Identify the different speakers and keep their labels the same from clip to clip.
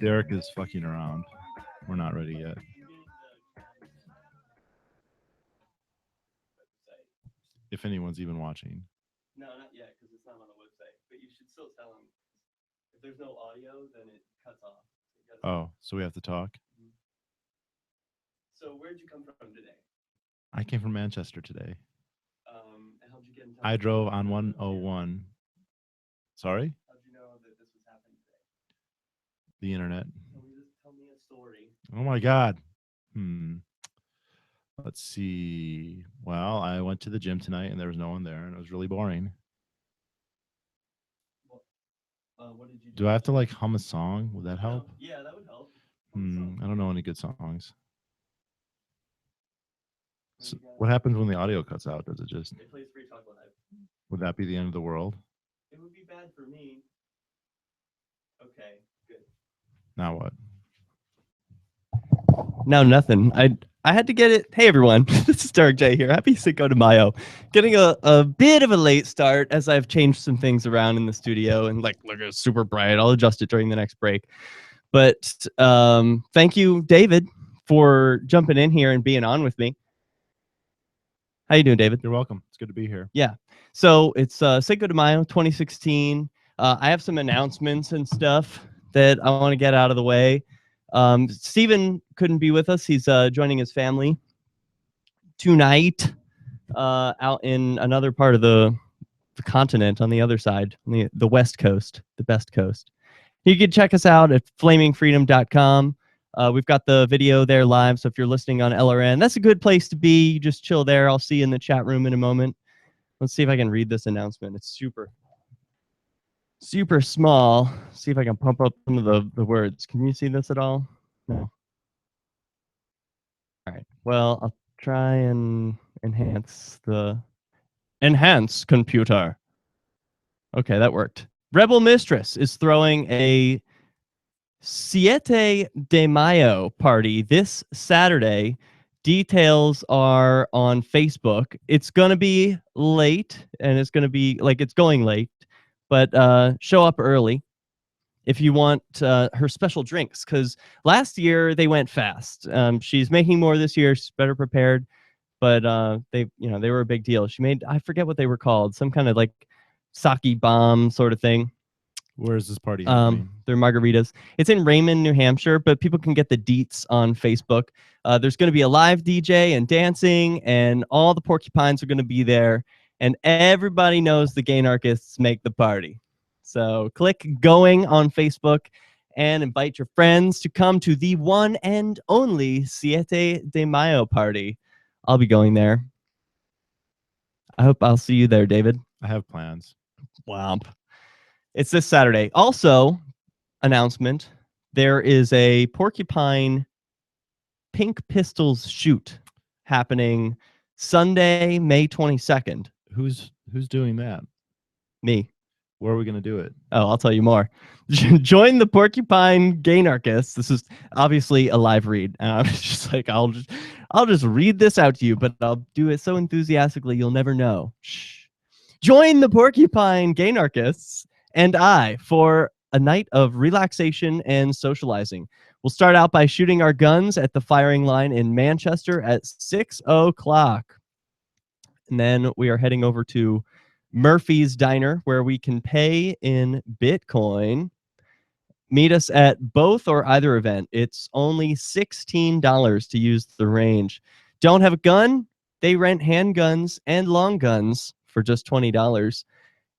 Speaker 1: Derek is fucking around. We're not ready yet. If anyone's even watching.
Speaker 2: No, not yet, because it's not on the website. But you should still tell them. If there's no audio, then it cuts off.
Speaker 1: Oh, so we have to talk?
Speaker 2: So where'd you come from today?
Speaker 1: I came from Manchester today.
Speaker 2: How'd you get in touch?
Speaker 1: I drove on 101. Sorry?
Speaker 2: How'd you know that this was happening today?
Speaker 1: The internet.
Speaker 2: Tell me a story.
Speaker 1: Oh my God. Let's see. Well, I went to the gym tonight and there was no one there and it was really boring.
Speaker 2: What did you do?
Speaker 1: Do I have to like hum a song? Would that help?
Speaker 2: Yeah, that would help.
Speaker 1: I don't know any good songs. So what happens when the audio cuts out? Does it just...
Speaker 2: It plays Free Talk Live.
Speaker 1: Would that be the end of the world?
Speaker 2: It would be bad for me. Okay, good.
Speaker 1: Now what?
Speaker 2: Now nothing. I had to get it. Hey everyone, this is Derek J here. Happy Cinco de Mayo. Getting a bit of a late start as I've changed some things around in the studio and look, it's super bright. I'll adjust it during the next break. But thank you, David, for jumping in here and being on with me. How you doing, David?
Speaker 1: You're welcome. It's good to be here.
Speaker 2: Yeah. So it's Cinco de Mayo 2016. I have some announcements and stuff that I want to get out of the way. Steven couldn't be with us. He's joining his family tonight out in another part of the continent on the other side, on the West Coast, the best coast. You can check us out at flamingfreedom.com. We've got the video there live, so if you're listening on LRN, that's a good place to be. You just chill there. I'll see you in the chat room in a moment. Let's see if I can read this announcement. It's super small. See if I can pump up some of the words. Can you see this at all? No. All right. Well, I'll try and enhance computer. Okay, that worked. Rebel Mistress is throwing a Siete de Mayo party this Saturday. Details are on Facebook. It's going to be late, and it's going to be it's going late, but show up early if you want her special drinks, because last year they went fast. She's making more this year. She's better prepared, but they were a big deal. She made, I forget what they were called, some kind of sake bomb sort of thing.
Speaker 1: Where is this party happening?
Speaker 2: They're margaritas. It's in Raymond, New Hampshire, but people can get the deets on Facebook. There's going to be a live DJ and dancing, and all the porcupines are going to be there, and everybody knows the gay anarchists make the party. So click going on Facebook and invite your friends to come to the one and only Siete de Mayo party. I'll be going there. I hope I'll see you there, David.
Speaker 1: I have plans.
Speaker 2: Womp. It's this Saturday. Also, announcement, there is a Porcupine Pink Pistols shoot happening Sunday, May 22nd.
Speaker 1: Who's doing that?
Speaker 2: Me.
Speaker 1: Where are we going to do it?
Speaker 2: Oh, I'll tell you more. Join the Porcupine Gay Anarchists. This is obviously a live read. I'm just I'll just read this out to you, but I'll do it so enthusiastically you'll never know. Shh. Join the Porcupine Gay Anarchists and I for a night of relaxation and socializing. We'll start out by shooting our guns at the firing line in Manchester at 6 o'clock. And then we are heading over to Murphy's Diner, where we can pay in Bitcoin. Meet us at both or either event. It's only $16 to use the range. Don't have a gun? They rent handguns and long guns for just $20.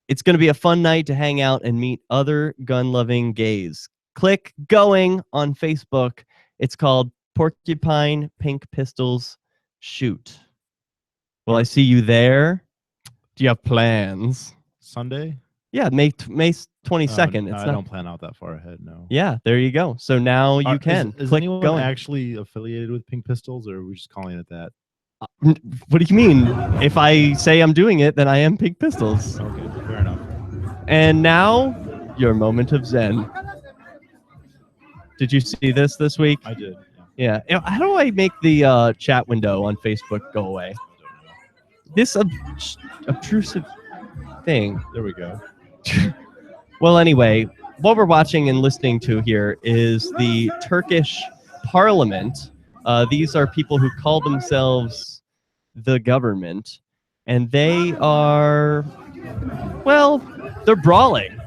Speaker 2: It's going to be a fun night to hang out and meet other gun-loving gays. Click going on Facebook. It's called Porcupine Pink Pistols Shoot. Will I see you there? Do you have plans?
Speaker 1: Sunday?
Speaker 2: Yeah, May 22nd.
Speaker 1: I don't plan out that far ahead, no.
Speaker 2: Yeah, there you go. So now you can.
Speaker 1: Is
Speaker 2: click
Speaker 1: anyone
Speaker 2: going.
Speaker 1: actually affiliated with Pink Pistols, or are we just calling it that?
Speaker 2: What do you mean? If I say I'm doing it, then I am Pink Pistols.
Speaker 1: Okay, fair enough.
Speaker 2: And now, your moment of zen. Did you see this week?
Speaker 1: I did.
Speaker 2: Yeah. How do I make the chat window on Facebook go away? This obtrusive thing.
Speaker 1: There we go.
Speaker 2: Well, anyway, what we're watching and listening to here is the Turkish parliament. These are people who call themselves the government, and they are, well, they're brawling.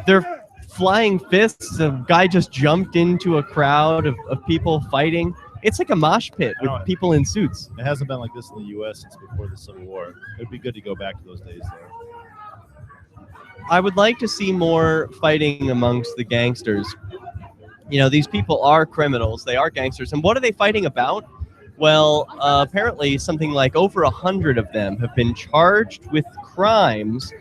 Speaker 2: They're flying fists. A guy just jumped into a crowd of people fighting. It's like a mosh pit with people in suits.
Speaker 1: It hasn't been like this in the U.S. since before the Civil War. It'd be good to go back to those days, though.
Speaker 2: I would like to see more fighting amongst the gangsters. You know, these people are criminals. They are gangsters. And what are they fighting about? Well, apparently something like over 100 of them have been charged with crimes.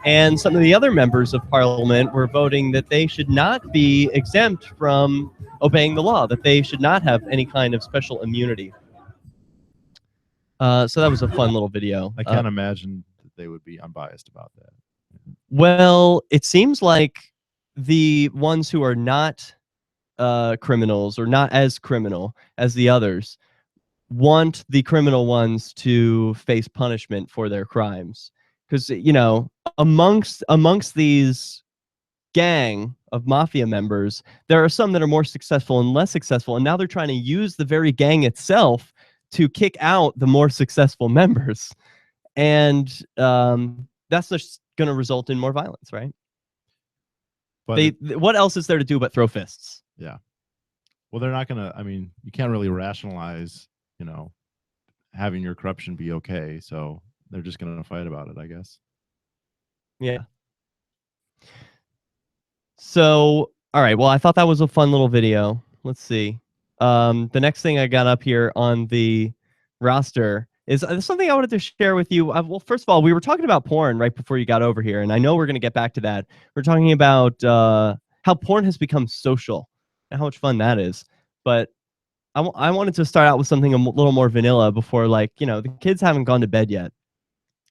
Speaker 2: And some of the other members of parliament were voting that they should not be exempt from obeying the law, that they should not have any kind of special immunity. So that was a fun little video.
Speaker 1: I can't imagine that they would be unbiased about that.
Speaker 2: Well, it seems like the ones who are not criminals or not as criminal as the others want the criminal ones to face punishment for their crimes. Because, you know, amongst these gang of mafia members, there are some that are more successful and less successful, and now they're trying to use the very gang itself to kick out the more successful members. And that's just going to result in more violence, right? But what else is there to do but throw fists?
Speaker 1: Yeah. Well, they're not going to, I mean, you can't really rationalize, you know, having your corruption be okay. So they're just going to fight about it, I guess.
Speaker 2: Yeah. So, all right. Well, I thought that was a fun little video. Let's see. The next thing I got up here on the roster is something I wanted to share with you. Well, first of all, we were talking about porn right before you got over here, and I know we're going to get back to that. We're talking about how porn has become social and how much fun that is. But I wanted to start out with something a little more vanilla before, like, you know, the kids haven't gone to bed yet.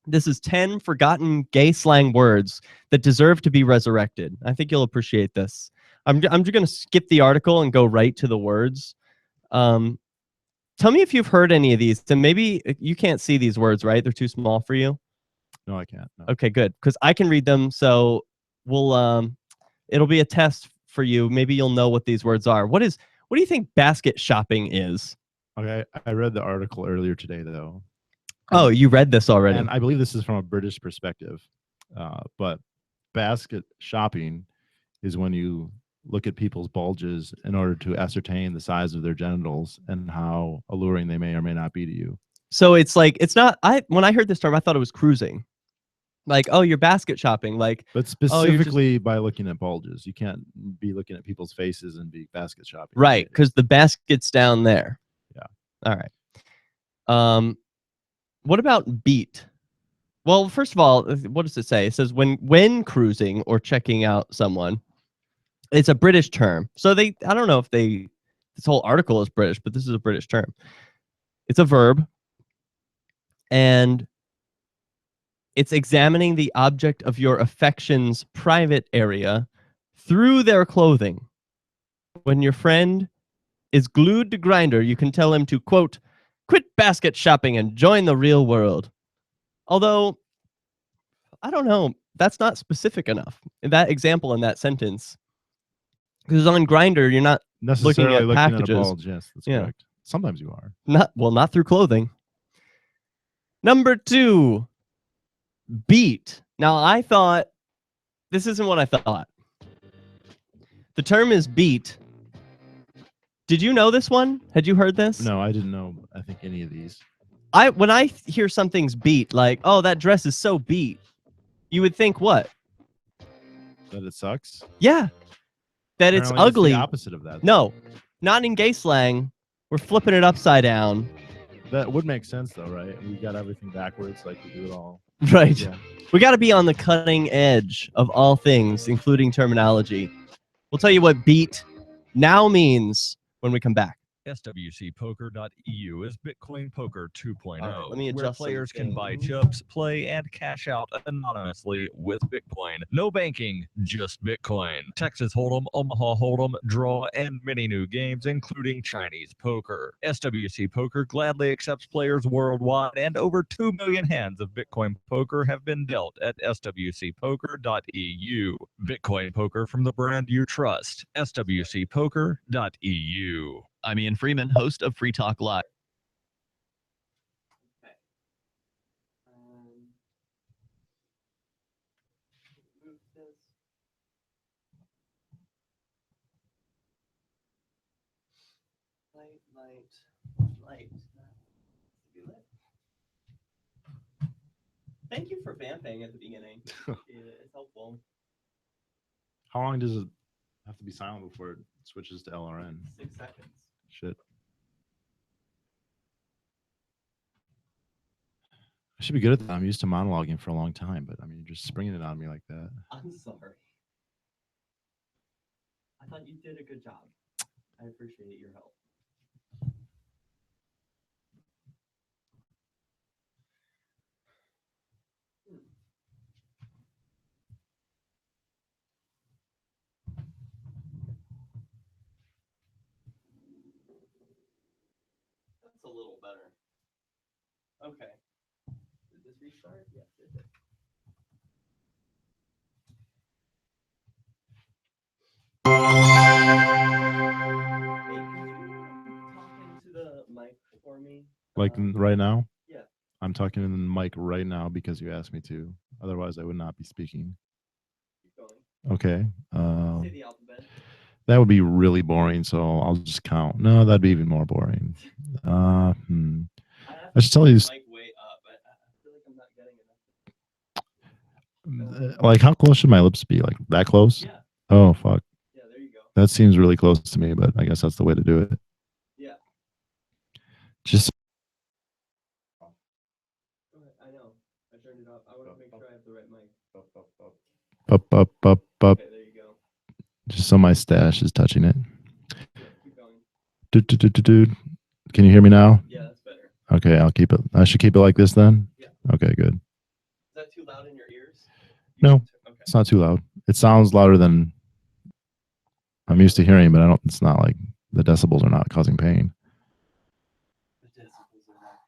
Speaker 2: This is 10 forgotten gay slang words that deserve to be resurrected. I think you'll appreciate this. I'm just going to skip the article and go right to the words. Tell me if you've heard any of these. And maybe you can't see these words, right? They're too small for you.
Speaker 1: No, I can't. No.
Speaker 2: Okay, good. Because I can read them. So we'll it'll be a test for you. Maybe you'll know what these words are. What do you think basket shopping is?
Speaker 1: Okay, I read the article earlier today, though.
Speaker 2: Oh, you read this already.
Speaker 1: And I believe this is from a British perspective. But basket shopping is when you look at people's bulges in order to ascertain the size of their genitals and how alluring they may or may not be to you.
Speaker 2: So it's like, it's not, when I heard this term, I thought it was cruising. Like, oh, you're basket shopping. Like,
Speaker 1: but specifically by looking at bulges. You can't be looking at people's faces and be basket shopping.
Speaker 2: Right, because the basket's down there.
Speaker 1: Yeah.
Speaker 2: All right. What about beat? Well, first of all, what does it say? It says when cruising or checking out someone. It's a British term. So I don't know if this whole article is British, but this is a British term. It's a verb. And it's examining the object of your affection's private area through their clothing. When your friend is glued to Grindr, you can tell him to, quote, quit basket shopping and join the real world. Although, I don't know, that's not specific enough. That example in that sentence. Because on Grindr, you're not
Speaker 1: necessarily
Speaker 2: looking at packages.
Speaker 1: At a bulge. Yes, that's correct. Sometimes you are.
Speaker 2: Not through clothing. Number 2, beat. Now, I thought, this isn't what I thought. The term is beat. Did you know this one? Had you heard this?
Speaker 1: No, I didn't know, I think, any of these.
Speaker 2: When I hear something's beat, like, oh, that dress is so beat, you would think what?
Speaker 1: That it sucks?
Speaker 2: Yeah. That
Speaker 1: Apparently
Speaker 2: it's ugly.
Speaker 1: It's the opposite of that.
Speaker 2: No, not in gay slang. We're flipping it upside down.
Speaker 1: That would make sense, though, right? We got everything backwards, like we do it all.
Speaker 2: Right.
Speaker 1: Yeah.
Speaker 2: We got to be on the cutting edge of all things, including terminology. We'll tell you what beat now means when we come back.
Speaker 3: SWCpoker.eu is Bitcoin Poker 2.0,
Speaker 2: All right, let me
Speaker 3: where
Speaker 2: adjust some
Speaker 3: players can buy
Speaker 2: things.
Speaker 3: chips, play, and cash out anonymously with Bitcoin. No banking, just Bitcoin. Texas Hold'em, Omaha Hold'em, Draw, and many new games, including Chinese poker. SWC Poker gladly accepts players worldwide, and over 2 million hands of Bitcoin poker have been dealt at SWCpoker.eu. Bitcoin poker from the brand you trust. SWCpoker.eu.
Speaker 2: I'm Ian Freeman, host of Free Talk Live. Okay. Move this. Light. Thank you for vamping at the beginning. It's helpful.
Speaker 1: How long does it have to be silent before it switches to LRN?
Speaker 2: 6 seconds.
Speaker 1: Shit. I should be good at that. I'm used to monologuing for a long time, but I mean, you're just springing it on me like that.
Speaker 2: I'm sorry. I thought you did a good job. I appreciate your help. That's a little better. Okay. Did this restart? Yes, it did. Hey, can you talk into the mic for me?
Speaker 1: Like right now?
Speaker 2: Yeah.
Speaker 1: I'm talking in the mic right now because you asked me to. Otherwise, I would not be speaking.
Speaker 2: Keep going.
Speaker 1: Okay.
Speaker 2: Say the alphabet.
Speaker 1: That would be really boring, so I'll just count. No, that'd be even more boring. I should tell you.
Speaker 2: Mic way up. I feel like I'm not getting enough.
Speaker 1: Like, how close should my lips be? Like that close?
Speaker 2: Yeah.
Speaker 1: Oh fuck.
Speaker 2: Yeah, there you go.
Speaker 1: That seems really close to me, but I guess that's the way to do it.
Speaker 2: Yeah.
Speaker 1: Just.
Speaker 2: I know. I turned it up. I want to make sure I have the right mic.
Speaker 1: Up.
Speaker 2: Okay, there you go.
Speaker 1: Just so my stash is touching it.
Speaker 2: Yeah, keep going.
Speaker 1: Dude. Can you hear me now?
Speaker 2: Yeah, that's better.
Speaker 1: Okay, I'll keep it. I should keep it like this then?
Speaker 2: Yeah.
Speaker 1: Okay, good.
Speaker 2: Is that too loud in your ears?
Speaker 1: No,
Speaker 2: okay.
Speaker 1: It's not too loud. It sounds louder than I'm used to hearing, but it's not like the decibels are not causing pain.
Speaker 2: The decibels are not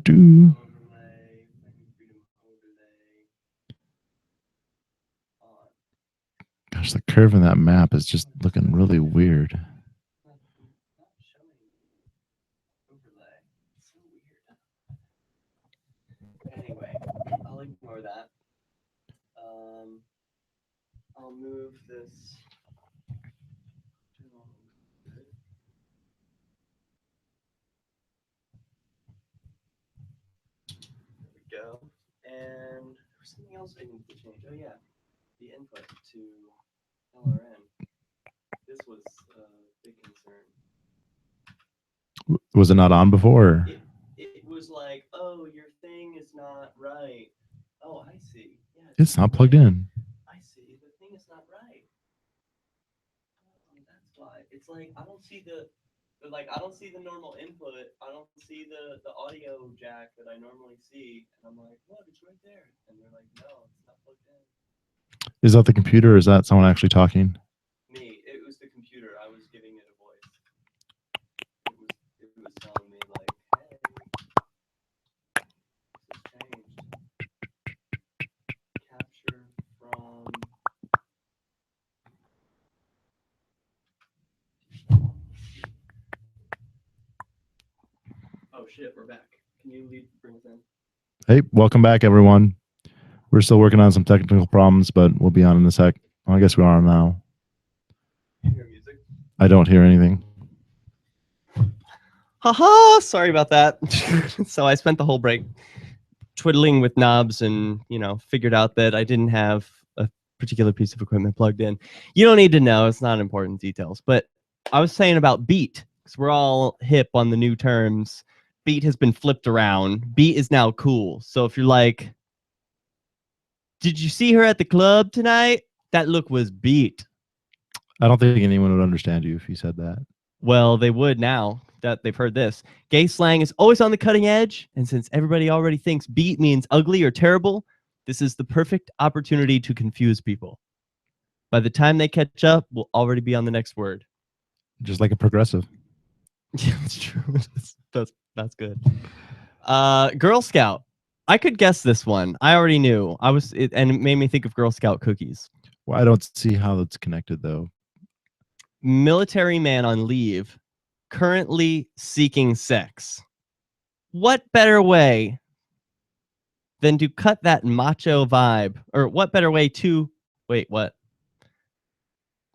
Speaker 1: Do.
Speaker 2: Overlay, freedom overlay. On.
Speaker 1: Gosh, the curve in that map is just looking really weird.
Speaker 2: Not showing overlay. It's so weird. Anyway, I'll ignore that. I'll move this. There we go. And there's something else I need to change. Oh yeah, the input to LRN. This was a big concern.
Speaker 1: Was it not on before?
Speaker 2: It was like, oh, your thing is not right. Oh, I see. Yeah,
Speaker 1: It's not plugged in.
Speaker 2: I see. The thing is not right. Oh, that's why. It's like I don't see the normal input. I don't see the audio jack that I normally see. And I'm like, look, it's right there. And they're like, no, it's not plugged in.
Speaker 1: Is that the computer or is that someone actually talking?
Speaker 2: Me. It was the computer. I was giving it a voice. It was telling me like, hey, this has changed. Capture from. Oh shit, we're back. Can you bring us in?
Speaker 1: Hey, welcome back, everyone. We're still working on some technical problems, but we'll be on in a sec. Well, I guess we are now.
Speaker 2: You hear music?
Speaker 1: I don't hear anything.
Speaker 2: Haha, sorry about that. So I spent the whole break twiddling with knobs and, figured out that I didn't have a particular piece of equipment plugged in. You don't need to know. It's not important details. But I was saying about beat, because we're all hip on the new terms. Beat has been flipped around. Beat is now cool. So if you're like, did you see her at the club tonight? That look was beat.
Speaker 1: I don't think anyone would understand you if you said that.
Speaker 2: Well, they would now that they've heard this. Gay slang is always on the cutting edge, and since everybody already thinks beat means ugly or terrible, this is the perfect opportunity to confuse people. By the time they catch up, we'll already be on the next word.
Speaker 1: Just like a progressive.
Speaker 2: Yeah, that's true. That's good. Girl Scout. I could guess this one. I already knew. And it made me think of Girl Scout cookies.
Speaker 1: Well, I don't see how that's connected though.
Speaker 2: Military man on leave, currently seeking sex. What better way than to cut that macho vibe? Or what better way to... Wait, what?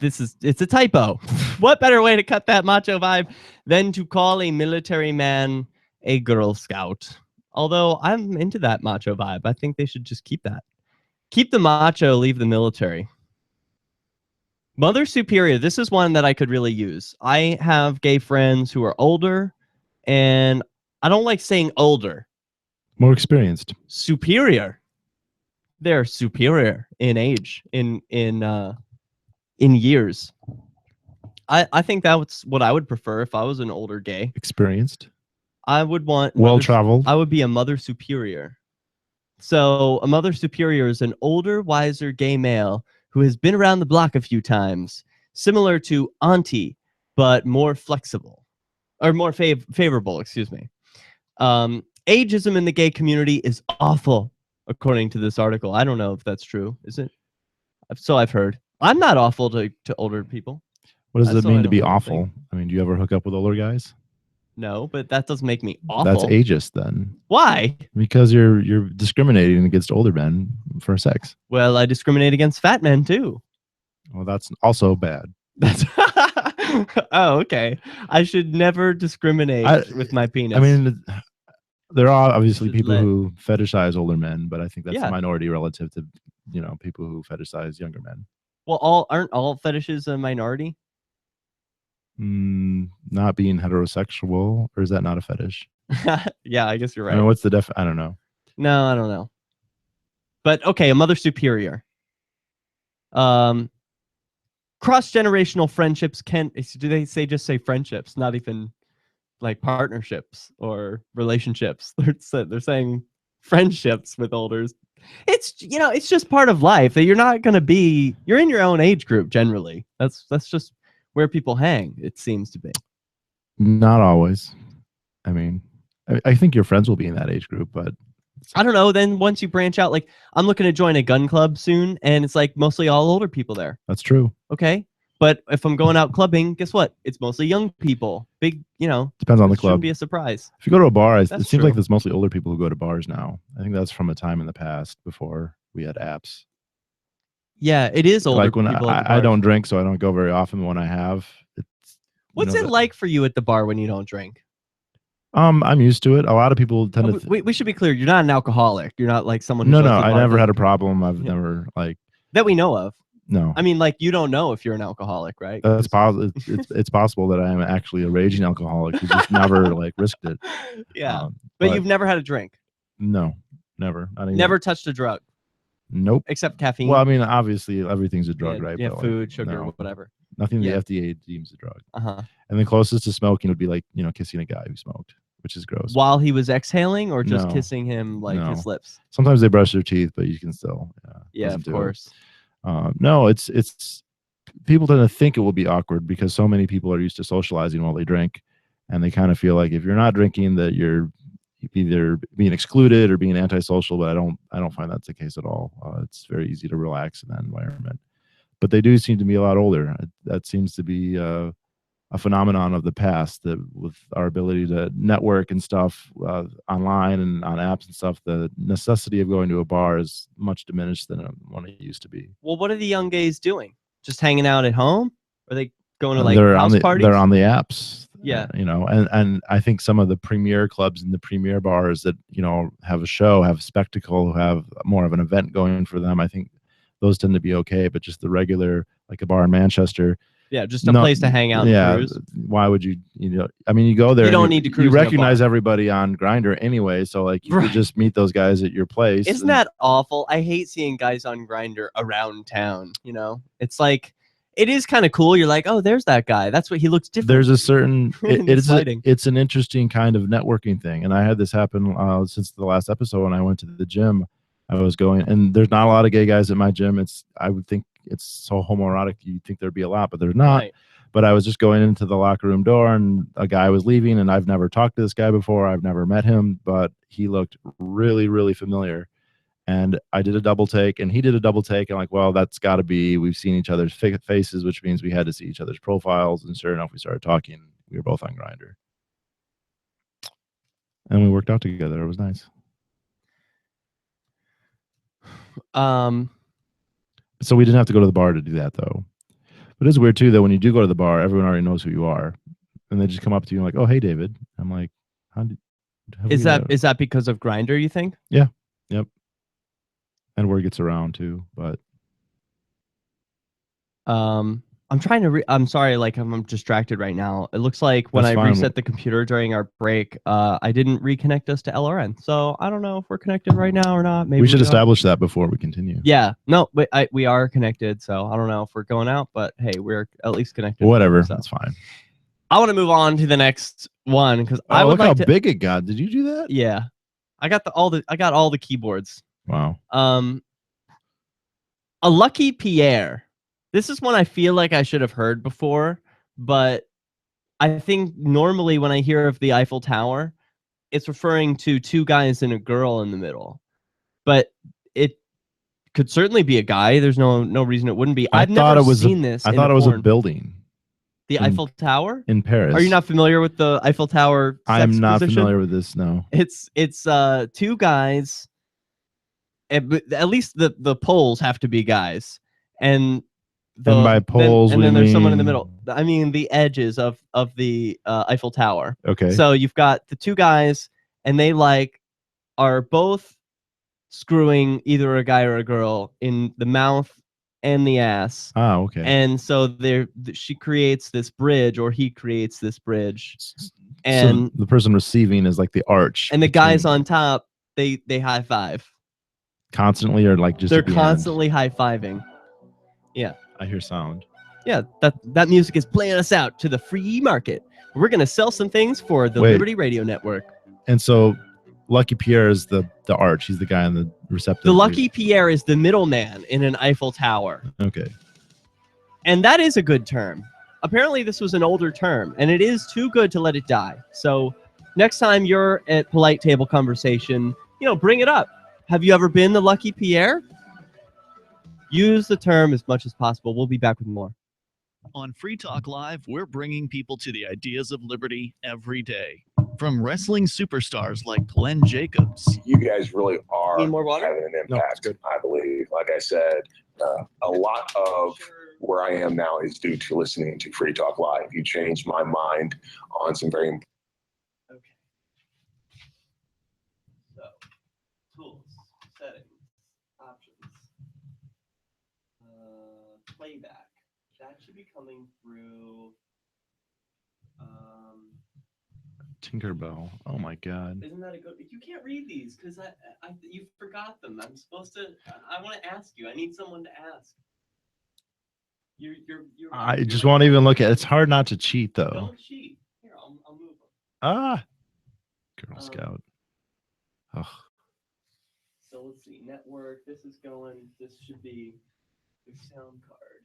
Speaker 2: It's a typo. What better way to cut that macho vibe than to call a military man a Girl Scout? Although I'm into that macho vibe. I think they should just keep that. Keep the macho, leave the military. Mother Superior. This is one that I could really use. I have gay friends who are older, and I don't like saying older.
Speaker 1: More experienced.
Speaker 2: Superior. They're superior in age, in years. I think that's what I would prefer if I was an older gay.
Speaker 1: Experienced.
Speaker 2: I would want
Speaker 1: well-traveled.
Speaker 2: I would be a mother superior. So a mother superior is an older, wiser gay male who has been around the block a few times, similar to auntie, but more flexible or more favorable. Excuse me. Ageism in the gay community is awful, according to this article. I don't know if that's true. Is it? So I've heard. I'm not awful to older people.
Speaker 1: What does it
Speaker 2: So
Speaker 1: mean
Speaker 2: I
Speaker 1: to be
Speaker 2: don't really
Speaker 1: awful?
Speaker 2: think.
Speaker 1: I mean, do you ever hook up with older guys?
Speaker 2: No, but that doesn't make me awful.
Speaker 1: That's ageist then.
Speaker 2: Why?
Speaker 1: Because you're discriminating against older men for sex.
Speaker 2: Well, I discriminate against fat men too.
Speaker 1: Well, that's also bad.
Speaker 2: That's oh, okay. I should never discriminate with my penis.
Speaker 1: I mean, there are obviously
Speaker 2: Should
Speaker 1: people
Speaker 2: let-
Speaker 1: who fetishize older men, but I think that's
Speaker 2: Yeah.
Speaker 1: a minority relative to people who fetishize younger men.
Speaker 2: well, aren't all fetishes a minority?
Speaker 1: Not being heterosexual, or is that not a fetish?
Speaker 2: Yeah, I guess you're right.
Speaker 1: I mean, what's the I don't know.
Speaker 2: No, I don't know. But okay, a mother superior. Cross-generational friendships do they just say friendships, not even like partnerships or relationships? They're saying friendships with olders. It's it's just part of life that you're in your own age group generally. That's just where people hang, it seems to be.
Speaker 1: Not always. I mean, I think your friends will be in that age group, but
Speaker 2: I don't know. Then once you branch out, like I'm looking to join a gun club soon, and it's like mostly all older people there.
Speaker 1: that's true.
Speaker 2: Okay. But if I'm going out clubbing, guess what? It's mostly young people. Big,
Speaker 1: Depends on the
Speaker 2: it shouldn't
Speaker 1: club.
Speaker 2: be a surprise.
Speaker 1: If you go to a bar, it
Speaker 2: That's
Speaker 1: seems like
Speaker 2: true.
Speaker 1: there's mostly older people who go to bars now. I think that's from a time in the past before we had apps.
Speaker 2: Yeah, it is older
Speaker 1: Like when
Speaker 2: people. at the
Speaker 1: I
Speaker 2: bars.
Speaker 1: don't drink, so I don't go very often. When I have, it's
Speaker 2: What's it like for you at the bar when you don't drink?
Speaker 1: I'm used to it. A lot of people tend to.
Speaker 2: We should be clear. You're not an alcoholic. You're not like someone. Who
Speaker 1: No,
Speaker 2: goes
Speaker 1: no,
Speaker 2: to the
Speaker 1: I
Speaker 2: bar
Speaker 1: never
Speaker 2: to-
Speaker 1: had a problem. I've
Speaker 2: Yeah.
Speaker 1: never
Speaker 2: that we know of.
Speaker 1: no.
Speaker 2: I mean, like you don't know if you're an alcoholic, right?
Speaker 1: That's possible. It's possible that I am actually a raging alcoholic who just never risked it.
Speaker 2: Yeah, but you've never had a drink.
Speaker 1: No, never. Not even,
Speaker 2: Never touched a drug
Speaker 1: Nope.
Speaker 2: except caffeine.
Speaker 1: Well, I mean, obviously everything's a drug, right?
Speaker 2: Yeah,
Speaker 1: But,
Speaker 2: food, sugar,
Speaker 1: no,
Speaker 2: whatever.
Speaker 1: nothing
Speaker 2: Yeah.
Speaker 1: the FDA deems a drug.
Speaker 2: Uh-huh.
Speaker 1: And the closest to smoking would be like kissing a guy who smoked, which is gross.
Speaker 2: While he was exhaling, or just
Speaker 1: No.
Speaker 2: kissing him like
Speaker 1: No.
Speaker 2: his lips.
Speaker 1: Sometimes they brush their teeth, but you can still.
Speaker 2: Yeah,
Speaker 1: listen
Speaker 2: of
Speaker 1: to it.
Speaker 2: course.
Speaker 1: No, it's people tend to think it will be awkward because so many people are used to socializing while they drink, and they kind of feel like if you're not drinking that you're either being excluded or being antisocial. But I don't find that's the case at all. It's very easy to relax in that environment. But they do seem to be a lot older. That seems to be a phenomenon of the past, that with our ability to network and stuff online and on apps and stuff, the necessity of going to a bar is much diminished than when it used to be.
Speaker 2: Well, what are the young gays doing? Just hanging out at home? Are they going to like
Speaker 1: they're
Speaker 2: house parties?
Speaker 1: They're on the apps.
Speaker 2: Yeah.
Speaker 1: And I think some of the premier clubs and the premier bars that have a show, have spectacle, have more of an event going for them, I think those tend to be okay. But just the regular, like a bar in Manchester.
Speaker 2: Yeah, just a place to hang out.
Speaker 1: Yeah,
Speaker 2: and cruise.
Speaker 1: why would you? I mean, you go there.
Speaker 2: You don't
Speaker 1: and
Speaker 2: need to cruise
Speaker 1: You
Speaker 2: in a
Speaker 1: recognize
Speaker 2: bar.
Speaker 1: everybody on Grindr anyway, so like you
Speaker 2: Right.
Speaker 1: could just meet those guys at your place.
Speaker 2: Isn't that awful? I hate seeing guys on Grindr around town. It's like it is kind of cool. You're like, oh, there's that guy. That's what he looks different.
Speaker 1: There's a certain
Speaker 2: in this lighting.
Speaker 1: it's an interesting kind of networking thing, and I had this happen since the last episode when I went to the gym. I was going, and there's not a lot of gay guys at my gym. I would think it's so homoerotic. You'd think there'd be a lot, but there's not.
Speaker 2: Right.
Speaker 1: But I was just going into the locker room door, and a guy was leaving, and I've never talked to this guy before. I've never met him, but he looked really, really familiar. And I did a double take, and he did a double take. And like, well, that's got to be, we've seen each other's faces, which means we had to see each other's profiles. And sure enough, we started talking. We were both on Grindr, and we worked out together. It was nice. So we didn't have to go to the bar to do that, though. But it's weird too that when you do go to the bar, everyone already knows who you are, and they just come up to you and like, "Oh, hey, David." I'm like, "How did?"
Speaker 2: Is that because of Grindr? You think?
Speaker 1: Yeah. Yep. And word gets around too, but
Speaker 2: I'm trying to. I'm sorry, like I'm distracted right now. It looks like when
Speaker 1: That's
Speaker 2: I
Speaker 1: fine.
Speaker 2: reset the computer during our break, I didn't reconnect us to LRN. So I don't know if we're connected right now or not. Maybe
Speaker 1: we should
Speaker 2: are.
Speaker 1: establish that before we continue.
Speaker 2: Yeah, no, but we are connected. So I don't know if we're going out, but hey, we're at least connected.
Speaker 1: Whatever,
Speaker 2: So.
Speaker 1: that's fine.
Speaker 2: I want to move on to the next one because I would
Speaker 1: look
Speaker 2: like
Speaker 1: how
Speaker 2: to.
Speaker 1: big it got. Did you do that?
Speaker 2: Yeah, I got all the keyboards.
Speaker 1: Wow.
Speaker 2: A Lucky Pierre. This is one I feel like I should have heard before, but I think normally when I hear of the Eiffel Tower, it's referring to two guys and a girl in the middle. But it could certainly be a guy. There's no reason it wouldn't be. I've never seen this.
Speaker 1: I thought it was a building.
Speaker 2: The Eiffel Tower?
Speaker 1: In Paris.
Speaker 2: Are you not familiar with the Eiffel Tower?
Speaker 1: I'm not familiar with this, no.
Speaker 2: It's two guys. At least the poles have to be guys. And
Speaker 1: by poles,
Speaker 2: and then there's someone in the middle. I mean, the edges of the Eiffel Tower.
Speaker 1: Okay.
Speaker 2: So you've got the two guys, and they are both screwing either a guy or a girl in the mouth and the ass.
Speaker 1: Ah, okay.
Speaker 2: And so she creates this bridge, or he creates this bridge, and
Speaker 1: so the person receiving is like the arch,
Speaker 2: and the guys on top, they high five
Speaker 1: constantly, or like just
Speaker 2: they're constantly high fiving. Yeah.
Speaker 1: I hear sound.
Speaker 2: Yeah, that music is playing us out to the free market. We're gonna sell some things for the Liberty Radio Network.
Speaker 1: And so, Lucky Pierre is the arch. He's the guy on the receptive.
Speaker 2: The Lucky Pierre is the middleman in an Eiffel Tower.
Speaker 1: Okay.
Speaker 2: And that is a good term. Apparently, this was an older term, and it is too good to let it die. So, next time you're at Polite Table Conversation, bring it up. Have you ever been the Lucky Pierre? Use the term as much as possible. We'll be back with more.
Speaker 4: On Free Talk Live, we're bringing people to the ideas of liberty every day. From wrestling superstars like Glenn Jacobs.
Speaker 5: You guys really are
Speaker 2: Need more water?
Speaker 5: having an impact, I believe. Like I said, a lot of where I am now is due to listening to Free Talk Live. You changed my mind on some very important.
Speaker 2: Okay. So, tools, settings, options. Playback. That should be coming through.
Speaker 1: Tinkerbell. Oh my God.
Speaker 2: Isn't that a good? You can't read these because you forgot them. I'm supposed to. I want to ask you. I need someone to ask.
Speaker 1: I just won't even look at it. It's hard not to cheat though.
Speaker 2: Don't cheat. Here, I'll move them.
Speaker 1: Ah. Girl Scout. Ugh.
Speaker 2: So let's see. Network. This is going. This should be the sound card.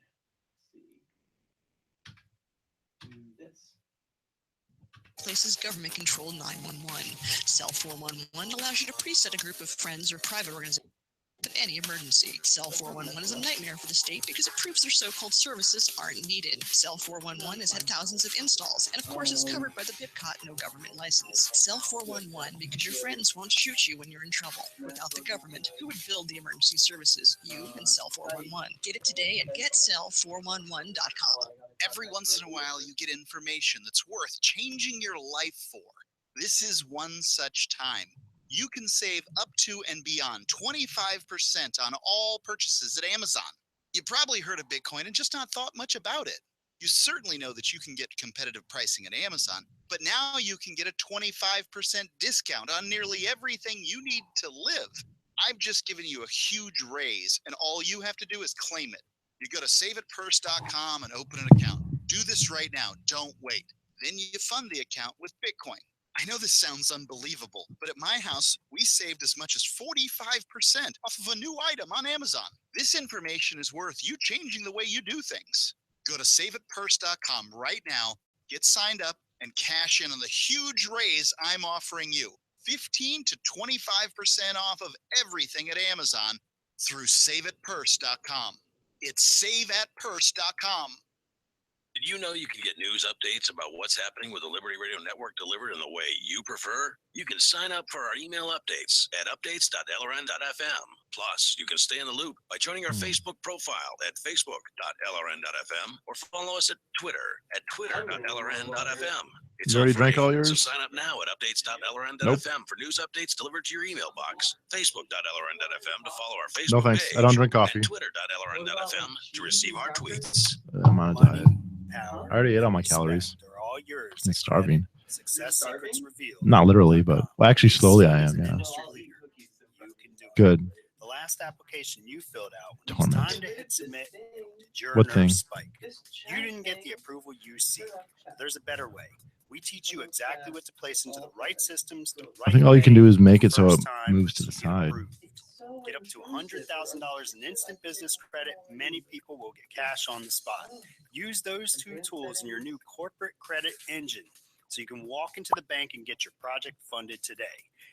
Speaker 2: Let's see. Do this.
Speaker 6: Places government-controlled 911. Cell 411 allows you to preset a group of friends or private organizations of any emergency. Cell 411 is a nightmare for the state because it proves their so-called services aren't needed. Cell 411 has had thousands of installs, and of course it's covered by the BIPCOT no government license. Cell 411 because your friends won't shoot you when you're in trouble. Without the government, who would build the emergency services? You and Cell 411. Get it today at getcell411.com.
Speaker 7: Every once in a while, you get information that's worth changing your life for. This is one such time. You can save up to and beyond 25% on all purchases at Amazon. You probably heard of Bitcoin and just not thought much about it. You certainly know that you can get competitive pricing at Amazon, but now you can get a 25% discount on nearly everything you need to live. I've just given you a huge raise, and all you have to do is claim it. You go to saveitpurse.com and open an account. Do this right now. Don't wait. Then you fund the account with Bitcoin. I know this sounds unbelievable, but at my house, we saved as much as 45% off of a new item on Amazon. This information is worth you changing the way you do things. Go to saveitpurse.com right now, get signed up, and cash in on the huge raise I'm offering you. 15 to 25% off of everything at Amazon through saveitpurse.com. It's saveatpurse.com.
Speaker 8: Did you know you can get news updates about what's happening with the Liberty Radio Network delivered in the way you prefer? You can sign up for our email updates at updates.lrn.fm. Plus, you can stay in the loop by joining our Facebook profile at facebook.lrn.fm or follow us at Twitter at twitter.lrn.fm. It's
Speaker 1: You already
Speaker 8: all
Speaker 1: drank
Speaker 8: free,
Speaker 1: all yours?
Speaker 8: So sign up now at updates.lrn.fm
Speaker 1: Nope.
Speaker 8: for news updates delivered to your email box. Facebook.lrn.fm to follow our Facebook
Speaker 1: No thanks.
Speaker 8: page.
Speaker 1: I don't drink coffee.
Speaker 8: And Twitter.lrn.fm to receive our tweets.
Speaker 1: I'm on a diet.
Speaker 9: Power,
Speaker 1: I already ate all my
Speaker 9: respect
Speaker 1: calories.
Speaker 9: are all yours.
Speaker 1: I'm starving.
Speaker 9: Success secrets revealed.
Speaker 1: Not literally, but well, actually slowly I am, yeah.
Speaker 9: Industry leader. You can do it.
Speaker 1: Good.
Speaker 9: The last application you filled out, when
Speaker 1: Torment.
Speaker 9: it's time to hit submit, did your
Speaker 1: What
Speaker 9: nerves
Speaker 1: thing?
Speaker 9: spike? You didn't get the approval you seek. There's a better way. We teach you exactly what to place into the right systems. The right
Speaker 1: I think all you can
Speaker 9: way,
Speaker 1: do is make it so it
Speaker 9: first time
Speaker 1: moves to the
Speaker 9: get
Speaker 1: side.
Speaker 9: approved. Get up to $100,000 in instant business credit. Many people will get cash on the spot. Use those two tools in your new corporate credit engine so you can walk into the bank and get your project funded today.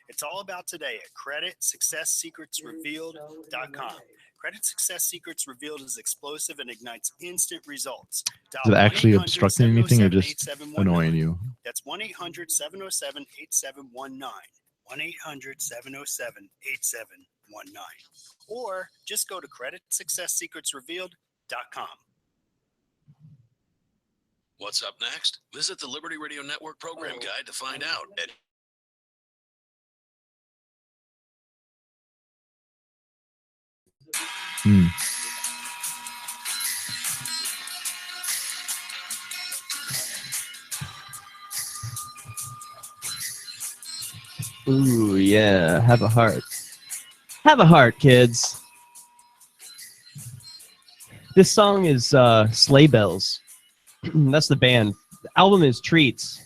Speaker 9: It's all about today at creditsuccesssecretsrevealed.com. Credit Success Secrets Revealed is explosive and ignites instant results.
Speaker 1: Is it actually obstructing anything or just annoying you?
Speaker 9: That's 1-800-707-8719. 1-800-707-8719. Or just go to creditsuccesssecretsrevealed.com.
Speaker 8: What's up next? Visit the Liberty Radio Network program guide to find out at
Speaker 2: Ooh, yeah. Have a heart. Have a heart, kids. This song is Sleigh Bells. That's the band. The album is Treats.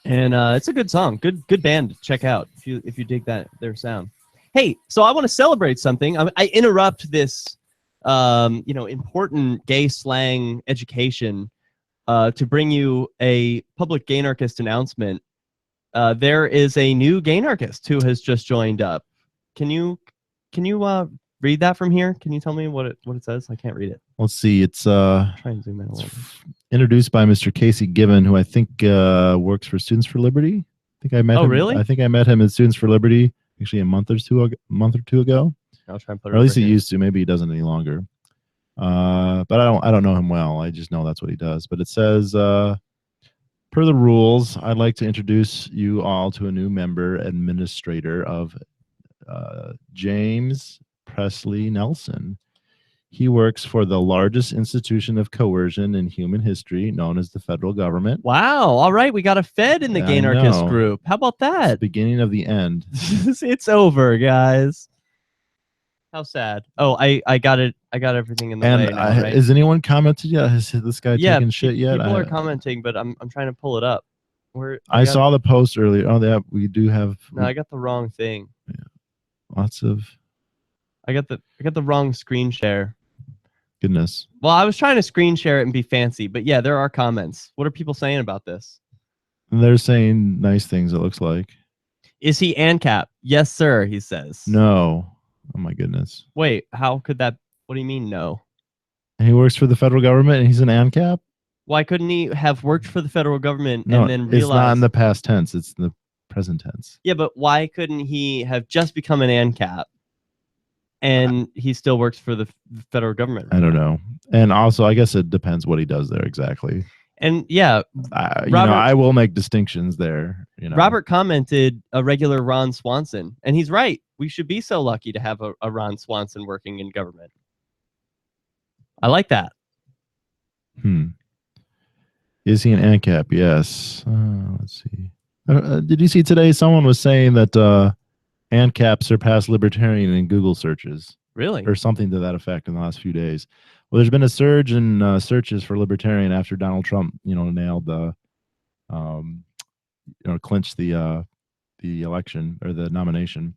Speaker 2: And it's a good song. Good band to check out if you dig their sound. Hey, so I want to celebrate something. I interrupt this important gay slang education to bring you a public gay anarchist announcement. There is a new gay anarchist who has just joined up. Can you read that from here? Can you tell me what it says? I can't read it.
Speaker 1: Let's see. It's
Speaker 2: Try and zoom in a little bit.
Speaker 1: introduced by Mr. Casey Given, who I think works for Students for Liberty. I think I met him.
Speaker 2: Really?
Speaker 1: I think I met him at Students for Liberty actually a month or two ago.
Speaker 2: I'll try and put it
Speaker 1: Or at least
Speaker 2: over
Speaker 1: he
Speaker 2: here.
Speaker 1: used to. Maybe he doesn't any longer. But I don't know him well. I just know that's what he does. But it says, per the rules, I'd like to introduce you all to a new member administrator of James Presley Nelson. He works for the largest institution of coercion in human history, known as the federal government.
Speaker 2: Wow. All right. We got a Fed in the
Speaker 1: Yeah,
Speaker 2: gay
Speaker 1: I
Speaker 2: anarchist
Speaker 1: know.
Speaker 2: group. How about
Speaker 1: It's the
Speaker 2: that?
Speaker 1: beginning of the end.
Speaker 2: It's over, guys. How sad. Oh, I got it. I got everything in the way
Speaker 1: And
Speaker 2: now, right?
Speaker 1: has anyone commented yet? Has this guy taken shit yet?
Speaker 2: People are commenting, but I'm trying to pull it up.
Speaker 1: I saw the post earlier. Oh, we do have
Speaker 2: No, I got the wrong thing.
Speaker 1: lots of
Speaker 2: I got the wrong screen share.
Speaker 1: goodness.
Speaker 2: Well, I was trying to screen share it and be fancy, but yeah, there are comments. What are people saying about this?
Speaker 1: And they're saying nice things, it looks like.
Speaker 2: Is he ANCAP? Yes, sir, he says.
Speaker 1: No. Oh my goodness.
Speaker 2: Wait, how could that? What do you mean no?
Speaker 1: He works for the federal government and he's an ANCAP?
Speaker 2: Why couldn't he have worked for the federal government
Speaker 1: No,
Speaker 2: and then
Speaker 1: it's
Speaker 2: realize?
Speaker 1: not in the past tense. It's in the present tense.
Speaker 2: Yeah, but why couldn't he have just become an ANCAP and he still works for the federal government?
Speaker 1: I don't know. And also, I guess it depends what he does there exactly.
Speaker 2: And yeah, Robert-
Speaker 1: I will make distinctions there.
Speaker 2: Robert commented a regular Ron Swanson, and he's right. We should be so lucky to have a Ron Swanson working in government. I like that.
Speaker 1: Is he an ANCAP? Yes. Let's see. Did you see today someone was saying that ANCAP surpassed libertarian in Google searches?
Speaker 2: Really?
Speaker 1: or something to that effect in the last few days. Well, there's been a surge in searches for libertarian after Donald Trump, nailed the, clinched the election or the nomination.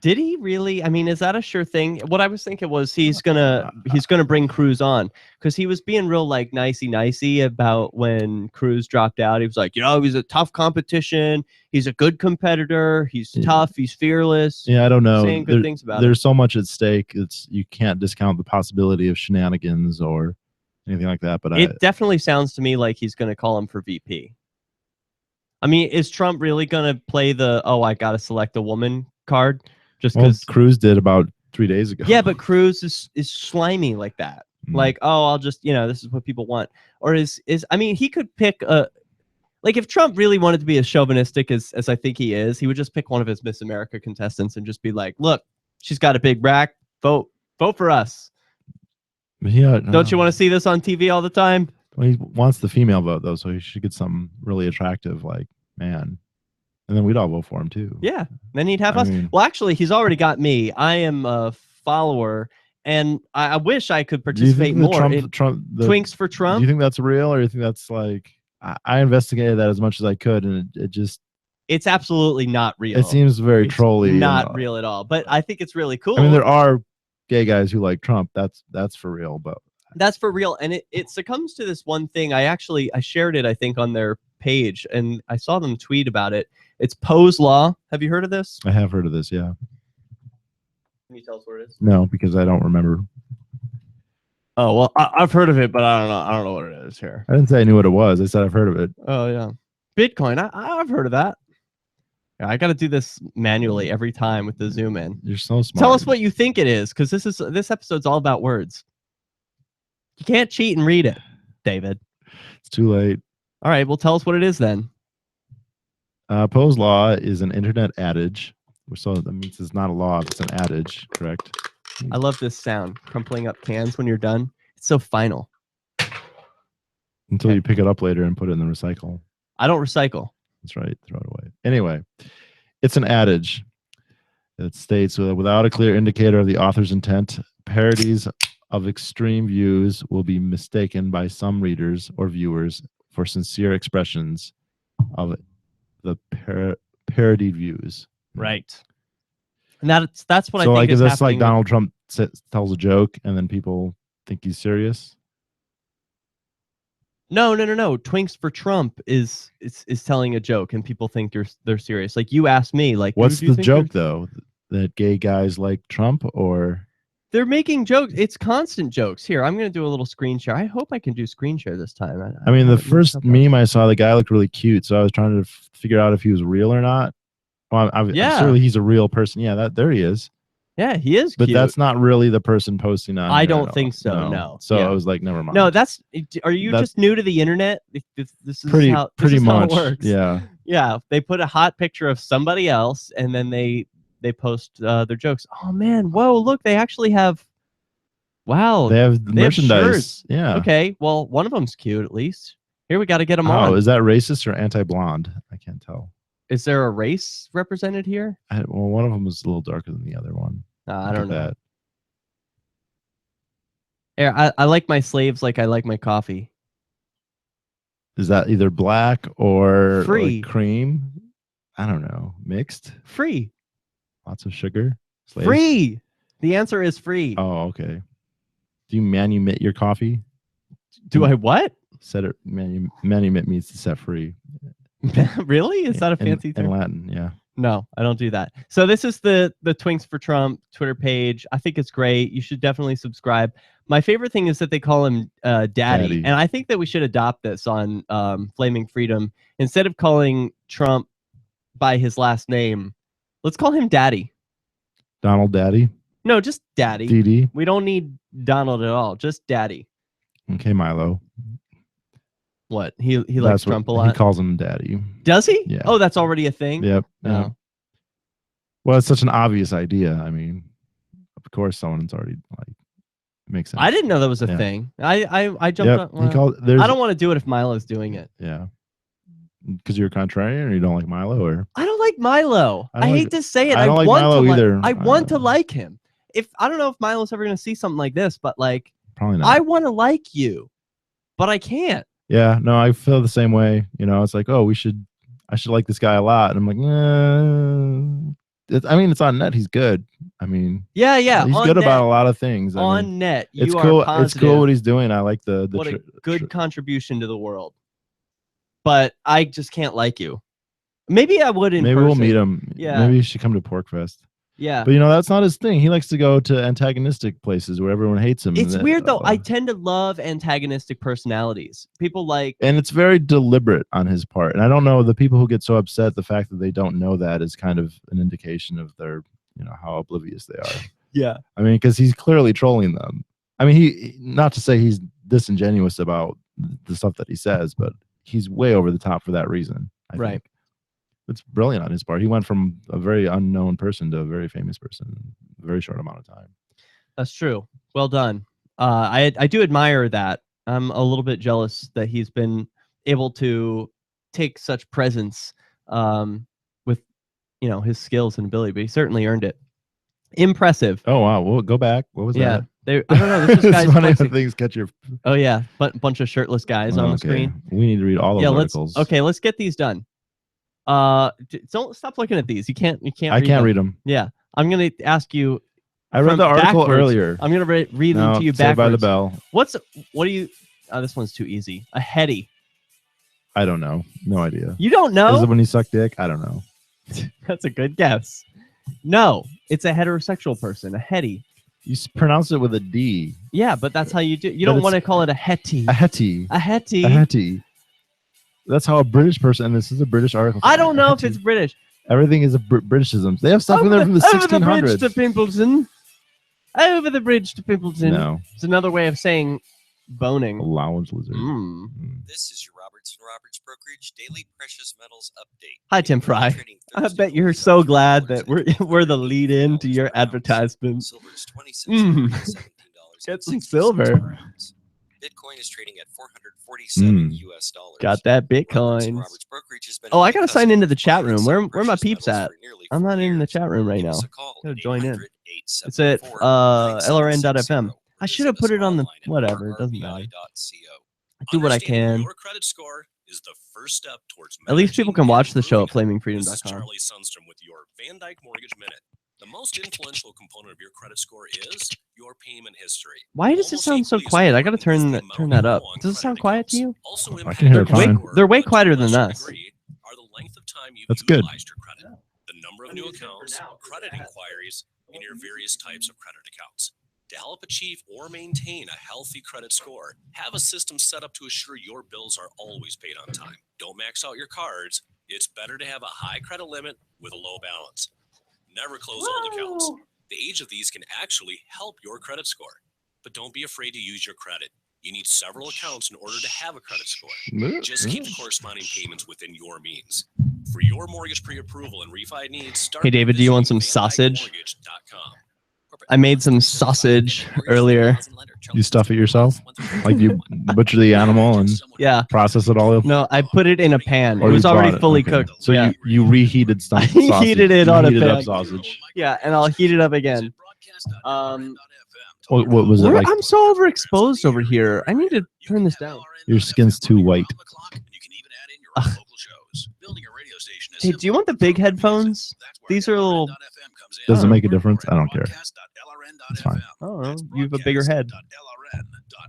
Speaker 2: Did he really? I mean, is that a sure thing? What I was thinking was he's gonna bring Cruz on because he was being real like nicey about when Cruz dropped out. He was like, he's a tough competition. He's a good competitor. He's tough. He's fearless.
Speaker 1: Yeah, I don't know.
Speaker 2: Saying good things about
Speaker 1: there's so much at stake. You can't discount the possibility of shenanigans or anything like that. But
Speaker 2: it definitely sounds to me like he's gonna call him for VP. I mean, is Trump really gonna play the I gotta select a woman card? Just because
Speaker 1: Cruz did about 3 days ago.
Speaker 2: Yeah, but Cruz is slimy like that. Like, I'll just, this is what people want. Or I mean, he could pick like if Trump really wanted to be as chauvinistic as I think he is, he would just pick one of his Miss America contestants and just be like, look, she's got a big rack. Vote for us.
Speaker 1: Yeah.
Speaker 2: Don't you want to see this on TV all the time?
Speaker 1: Well, he wants the female vote though, so he should get something really attractive, like man. And then we'd all vote for him too.
Speaker 2: Yeah. Then he'd have us. Well, actually, he's already got me. I am a follower, and I wish I could participate more. Twinks for Trump.
Speaker 1: Do you think that's real, or do you think that's like? I investigated that as much as I could, and it just.
Speaker 2: It's absolutely not real.
Speaker 1: It seems very trolly.
Speaker 2: Not real at all. But I think it's really cool.
Speaker 1: I mean, there are gay guys who like Trump. That's for real, but.
Speaker 2: That's for real, and it succumbs to this one thing. I shared it, I think, on their page, and I saw them tweet about it. It's Poe's Law. Have you heard of this?
Speaker 1: I have heard of this, yeah.
Speaker 2: Can you tell us what it is?
Speaker 1: No, because I don't remember.
Speaker 2: Oh, well, I've heard of it, but I don't know what it is here.
Speaker 1: I didn't say I knew what it was. I said I've heard of it.
Speaker 2: Oh, yeah. Bitcoin. I've heard of that. Yeah, I got to do this manually every time with the zoom in.
Speaker 1: You're so smart.
Speaker 2: Tell us what you think it is, because this episode's all about words. You can't cheat and read it, David.
Speaker 1: It's too late.
Speaker 2: All right, well, tell us what it is then.
Speaker 1: Poe's Law is an internet adage. So that means it's not a law, it's an adage, correct?
Speaker 2: I love this sound, crumpling up cans when you're done. It's so final.
Speaker 1: Until you pick it up later and put it in the recycle.
Speaker 2: I don't recycle.
Speaker 1: That's right, throw it away. Anyway, it's an adage that states without a clear indicator of the author's intent, parodies of extreme views will be mistaken by some readers or viewers for sincere expressions of the parodied views.
Speaker 2: Right. And that's what I think
Speaker 1: like,
Speaker 2: is
Speaker 1: this like
Speaker 2: happening
Speaker 1: Donald Trump tells a joke and then people think he's serious?
Speaker 2: No. Twinks for Trump is telling a joke and people think they're serious. Like you asked me, like
Speaker 1: what's the joke though? That gay guys like Trump, or
Speaker 2: they're making jokes? It's constant jokes. Here, I'm gonna do a little screen share. I hope I can do screen share this time.
Speaker 1: I mean, the first meme I saw, the guy looked really cute, so I was trying to figure out if he was real or not. Well, I'm surely he's a real person. Yeah, there he is.
Speaker 2: Yeah, he is
Speaker 1: but
Speaker 2: cute.
Speaker 1: that's not really the person posting on.
Speaker 2: I don't think so. No.
Speaker 1: So I was like, never mind.
Speaker 2: No, are you just new to the internet? This is
Speaker 1: pretty
Speaker 2: how
Speaker 1: much.
Speaker 2: How it works.
Speaker 1: Yeah.
Speaker 2: Yeah. They put a hot picture of somebody else and then they post their jokes. Oh man, whoa, look, they actually have. Wow.
Speaker 1: They have merchandise.
Speaker 2: Yeah. Okay. Well, one of them's cute at least. Here we got to get them on.
Speaker 1: Oh, is that racist or anti-blonde? I can't tell.
Speaker 2: Is there a race represented here?
Speaker 1: Well, one of them is a little darker than the other one.
Speaker 2: I don't know. I like my slaves like I like my coffee.
Speaker 1: Is that either black or
Speaker 2: free
Speaker 1: like cream? I don't know. Mixed?
Speaker 2: Free.
Speaker 1: Lots of sugar? Slaves?
Speaker 2: Free. The answer is free.
Speaker 1: Oh, okay. Do you manumit your coffee?
Speaker 2: Do I what?
Speaker 1: Set it. Manumit means to set free.
Speaker 2: Really? Is that a fancy term?
Speaker 1: In Latin, yeah.
Speaker 2: No, I don't do that. So this is the Twinks for Trump Twitter page. I think it's great. You should definitely subscribe. My favorite thing is that they call him Daddy. And I think that we should adopt this on Flaming Freedom. Instead of calling Trump by his last name, let's call him Daddy.
Speaker 1: Donald Daddy?
Speaker 2: No, just Daddy.
Speaker 1: DD?
Speaker 2: We don't need Donald at all. Just Daddy.
Speaker 1: Okay, Milo.
Speaker 2: What? He likes Trump a lot?
Speaker 1: He calls him Daddy.
Speaker 2: Does he?
Speaker 1: Yeah.
Speaker 2: Oh, that's already a thing?
Speaker 1: Yep.
Speaker 2: No.
Speaker 1: Yeah. Well, it's such an obvious idea. I mean, of course, someone's already like makes sense.
Speaker 2: I didn't know that was a thing. I jumped on. I don't want to do it if Milo's doing it.
Speaker 1: Yeah. Because you're a contrarian, or you don't like Milo, or
Speaker 2: I don't like Milo. I hate to say it.
Speaker 1: I don't like Milo either.
Speaker 2: I want to like him. if I don't know if Milo's ever gonna see something like this, but like
Speaker 1: Probably not.
Speaker 2: I want to like you, but I can't.
Speaker 1: Yeah, no, I feel the same way. You know, it's like, oh, I should like this guy a lot. And I'm like, I mean, it's on net. He's good. I mean,
Speaker 2: Yeah,
Speaker 1: he's
Speaker 2: on
Speaker 1: good
Speaker 2: net,
Speaker 1: about a lot of things. I
Speaker 2: on
Speaker 1: mean,
Speaker 2: net.
Speaker 1: it's
Speaker 2: You
Speaker 1: cool.
Speaker 2: are positive.
Speaker 1: It's cool what he's doing. I like the
Speaker 2: what a good contribution to the world. But I just can't like you. Maybe I would in
Speaker 1: maybe
Speaker 2: person.
Speaker 1: we'll meet him.
Speaker 2: Yeah.
Speaker 1: Maybe he should come to Porkfest.
Speaker 2: Yeah.
Speaker 1: But you know, that's not his thing. He likes to go to antagonistic places where everyone hates him.
Speaker 2: It's weird though. I tend to love antagonistic personalities. People like,
Speaker 1: and it's very deliberate on his part. And I don't know, the people who get so upset, the fact that they don't know that is kind of an indication of their, you know, how oblivious they are.
Speaker 2: Yeah.
Speaker 1: I mean, because he's clearly trolling them. I mean, he, not to say he's disingenuous about the stuff that he says, but he's way over the top for that reason. I think. It's brilliant on his part. He went from a very unknown person to a very famous person in a very short amount of time.
Speaker 2: That's true. Well done. I do admire that. I'm a little bit jealous that he's been able to take such presence with, you know, his skills and ability, but he certainly earned it. Impressive.
Speaker 1: Oh wow! Well, go back. What was that?
Speaker 2: I don't know. This is guys
Speaker 1: funny when
Speaker 2: flexing.
Speaker 1: things catch your.
Speaker 2: Oh yeah, bunch of shirtless guys on the screen.
Speaker 1: We need to read all those articles.
Speaker 2: Let's get these done. Don't stop looking at these. You can't.
Speaker 1: I can't read them.
Speaker 2: Yeah, I'm gonna ask you.
Speaker 1: I read the article
Speaker 2: backwards.
Speaker 1: earlier.
Speaker 2: I'm gonna read them to you
Speaker 1: Saved
Speaker 2: backwards.
Speaker 1: by the Bell.
Speaker 2: What do you? Oh, this one's too easy. A heady.
Speaker 1: I don't know. No idea.
Speaker 2: You don't know?
Speaker 1: Is it when you suck dick? I don't know.
Speaker 2: That's a good guess. No, it's a heterosexual person. A heady.
Speaker 1: You pronounce it with a D.
Speaker 2: Yeah, but that's how you do. You
Speaker 1: But
Speaker 2: don't want to call it a hetty.
Speaker 1: A hetty.
Speaker 2: A hetty.
Speaker 1: A hetty. That's how a British person, and this is a British article.
Speaker 2: I don't know if it's British.
Speaker 1: Everything is a Britishism. They have stuff in there from the 1600s.
Speaker 2: Over the bridge to Pimpleton. Over the bridge to Pimpleton.
Speaker 1: No.
Speaker 2: It's another way of saying boning.
Speaker 1: A lounge lizard.
Speaker 10: This is your Robertson Roberts Brokerage Daily Precious Metals Update.
Speaker 2: Hi, Tim Fry. I bet you're so glad that we're the lead in to your advertisement. Get some silver.
Speaker 10: Bitcoin is trading at 447 US dollars.
Speaker 2: Got that Bitcoin. Oh, I gotta sign into the chat room. Where my peeps at? I'm not in the chat room right now. Gotta join in. It's at LRN.FM. I should have put it on the whatever. It doesn't matter. I do what I can.
Speaker 8: Your credit score is the first step towards
Speaker 2: At least people can watch the show at
Speaker 8: This is
Speaker 2: flamingfreedom.com.
Speaker 8: Charlie Sundstrom with your Van Dyke Mortgage Minute. The most influential component of your credit score is your payment history.
Speaker 2: Why does it sound so quiet? I gotta turn that up. Does it sound quiet to you?
Speaker 8: Also
Speaker 1: I can hear it fine.
Speaker 2: They're way quieter than us.
Speaker 8: are the length of time you've
Speaker 1: That's good.
Speaker 8: utilized your credit, the number of new accounts, credit inquiries, and your various types of credit accounts. To help achieve or maintain a healthy credit score, have a system set up to assure your bills are always paid on time. Don't max out your cards. It's better to have a high credit limit with a low balance. Never close old accounts. The age of these can actually help your credit score. But don't be afraid to use your credit. You need several accounts in order to have a credit score. Just keep the corresponding payments within your means. For your mortgage pre-approval and refi needs, start
Speaker 2: Hey, David, do you want some sausage? I made some sausage earlier.
Speaker 1: You stuff it yourself? Like you butcher the animal and process it all?
Speaker 2: No, I put it in a pan.
Speaker 1: Or
Speaker 2: It was
Speaker 1: you
Speaker 2: already
Speaker 1: bought it.
Speaker 2: fully
Speaker 1: Okay.
Speaker 2: cooked.
Speaker 1: So
Speaker 2: yeah.
Speaker 1: you reheated stuff.
Speaker 2: I heated it on a pan.
Speaker 1: Up sausage.
Speaker 2: Yeah, and I'll heat it up again.
Speaker 1: What was it like?
Speaker 2: I'm so overexposed over here. I need to turn this down.
Speaker 1: Your skin's too white.
Speaker 2: Hey, do you want the big headphones? These are a little.
Speaker 1: Does it make a difference? I don't care. It's fine.
Speaker 2: Oh, you have a bigger head.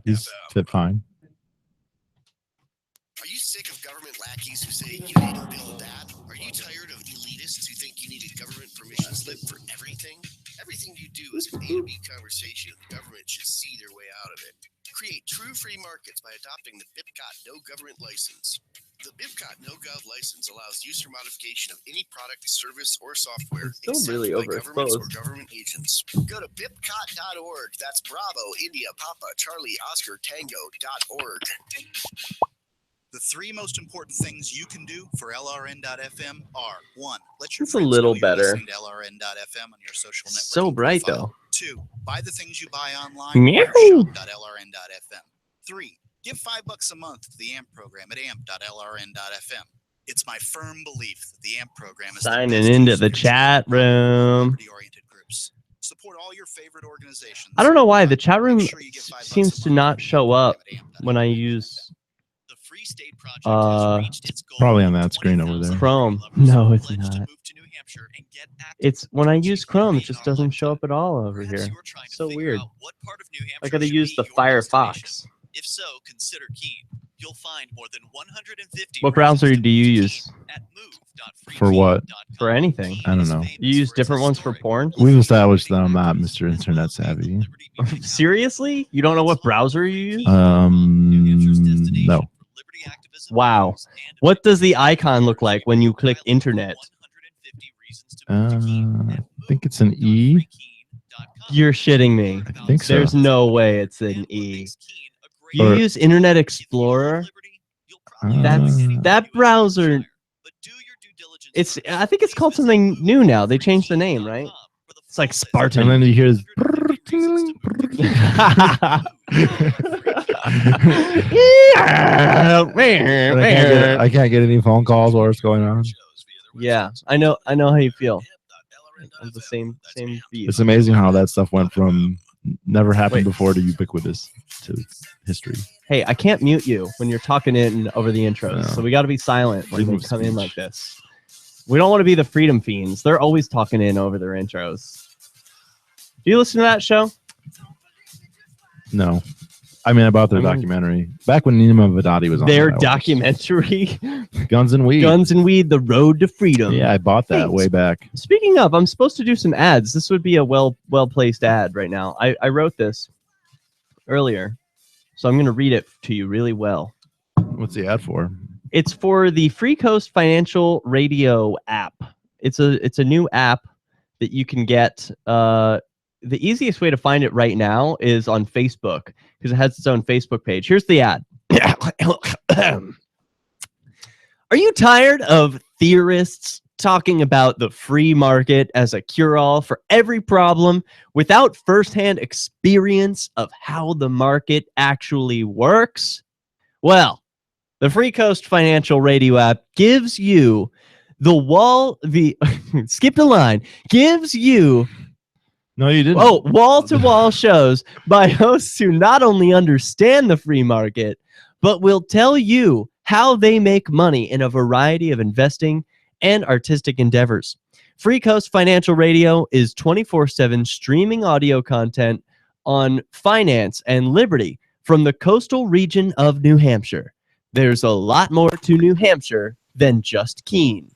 Speaker 1: These fit fine.
Speaker 11: Are you sick of government lackeys who say you need to build that? Are you tired of elitists who think you need a government permission slip for everything? Everything you do is an A to B conversation, and the government should see their way out of it. Create true free markets by adopting the BIPCOT No Government License. The BIPCOT No Gov license allows use or modification of any product, service, or software
Speaker 2: It's still really
Speaker 11: by governments or
Speaker 2: overexposed.
Speaker 11: government agents. Go to bipcot.org. That's Bravo, India, Papa, Charlie, Oscar, Tango.org.
Speaker 7: The three most important things you can do for LRN.FM are: 1. Let your
Speaker 2: It's a
Speaker 7: friends
Speaker 2: little
Speaker 7: know you're
Speaker 2: better.
Speaker 7: listening to LRN.FM on your social network.
Speaker 2: So bright though.
Speaker 7: 2. Buy the things you buy online
Speaker 2: Meow.
Speaker 7: at shop.lrn.fm. 3. Give $5 a month to the AMP program at amp.lrn.fm. It's my firm belief that the AMP program is
Speaker 2: Signing into the chat room.
Speaker 7: oriented groups. Support all your favorite organizations.
Speaker 2: I don't know why the chat room
Speaker 7: Make sure you get $5 a
Speaker 2: seems to
Speaker 7: month.
Speaker 2: not show up when I use
Speaker 4: The Free State Project has reached its goal
Speaker 1: Probably on
Speaker 4: of
Speaker 1: that screen over there.
Speaker 4: 20,000
Speaker 2: Chrome.
Speaker 4: lovers
Speaker 2: No,
Speaker 4: who
Speaker 2: it's
Speaker 4: pledged to
Speaker 2: not.
Speaker 4: move to New Hampshire and get active
Speaker 2: It's when I
Speaker 4: towards
Speaker 2: use
Speaker 4: achieving
Speaker 2: Chrome, it
Speaker 4: green
Speaker 2: just
Speaker 4: in our
Speaker 2: doesn't show
Speaker 4: lifetime.
Speaker 2: up at all over
Speaker 4: Perhaps
Speaker 2: here.
Speaker 4: you're trying to
Speaker 2: So
Speaker 4: figure
Speaker 2: weird.
Speaker 4: out what part of New Hampshire
Speaker 2: I gotta
Speaker 4: should
Speaker 2: use
Speaker 4: be
Speaker 2: the
Speaker 4: your destination.
Speaker 2: Firefox.
Speaker 4: If so, consider Keen. You'll find more than 150
Speaker 2: What browser
Speaker 4: reasons to
Speaker 2: do you
Speaker 4: move to
Speaker 2: use?
Speaker 4: Keen at move.freekeen.com.
Speaker 1: For what?
Speaker 2: For anything.
Speaker 1: I don't know.
Speaker 2: You use different ones for porn?
Speaker 1: We've established that I'm not Mr. Internet savvy.
Speaker 2: Seriously? You don't know what browser you use?
Speaker 1: No.
Speaker 2: Wow. What does the icon look like when you click internet?
Speaker 1: I think it's an E.
Speaker 2: You're shitting me.
Speaker 1: I think so.
Speaker 2: There's no way it's an E. You
Speaker 1: Or-
Speaker 2: use Internet Explorer? That browser. I think it's called something new now. They changed the name, right? It's like Spartan.
Speaker 1: And then you hear this. I can't get any phone calls or what's going on.
Speaker 2: Yeah, I know how you feel. I'm the same view.
Speaker 1: It's amazing how that stuff went from never happened before to ubiquitous to history.
Speaker 2: Hey, I can't mute you when you're talking in over the intros,
Speaker 1: No.
Speaker 2: so we got to be silent when
Speaker 1: Freedom
Speaker 2: we
Speaker 1: of
Speaker 2: come in
Speaker 1: speech.
Speaker 2: like this. We don't want to be the freedom fiends. They're always talking in over their intros. Do you listen to that show?
Speaker 1: No. I mean, about their documentary. Back when Nima Vadati was on
Speaker 2: Their
Speaker 1: it, I watched.
Speaker 2: documentary,
Speaker 1: Guns and Weed.
Speaker 2: Guns and Weed, The Road to Freedom.
Speaker 1: Yeah, I bought that
Speaker 2: Hey,
Speaker 1: way back.
Speaker 2: Speaking of, I'm supposed to do some ads. This would be a well-placed ad right now. I wrote this earlier, so I'm going to read it to you really well.
Speaker 1: What's the ad for?
Speaker 2: It's for the Free Coast Financial Radio app. It's a new app that you can get. The easiest way to find it right now is on Facebook because it has its own Facebook page. Here's the ad. Are you tired of theorists talking about the free market as a cure-all for every problem without firsthand experience of how the market actually works? Well, the Free Coast Financial Radio app gives you skip the line, gives you
Speaker 1: No, you didn't.
Speaker 2: wall-to-wall shows by hosts who not only understand the free market, but will tell you how they make money in a variety of investing and artistic endeavors. Free Coast Financial Radio is 24/7 streaming audio content on finance and liberty from the coastal region of New Hampshire. There's a lot more to New Hampshire than just Keene.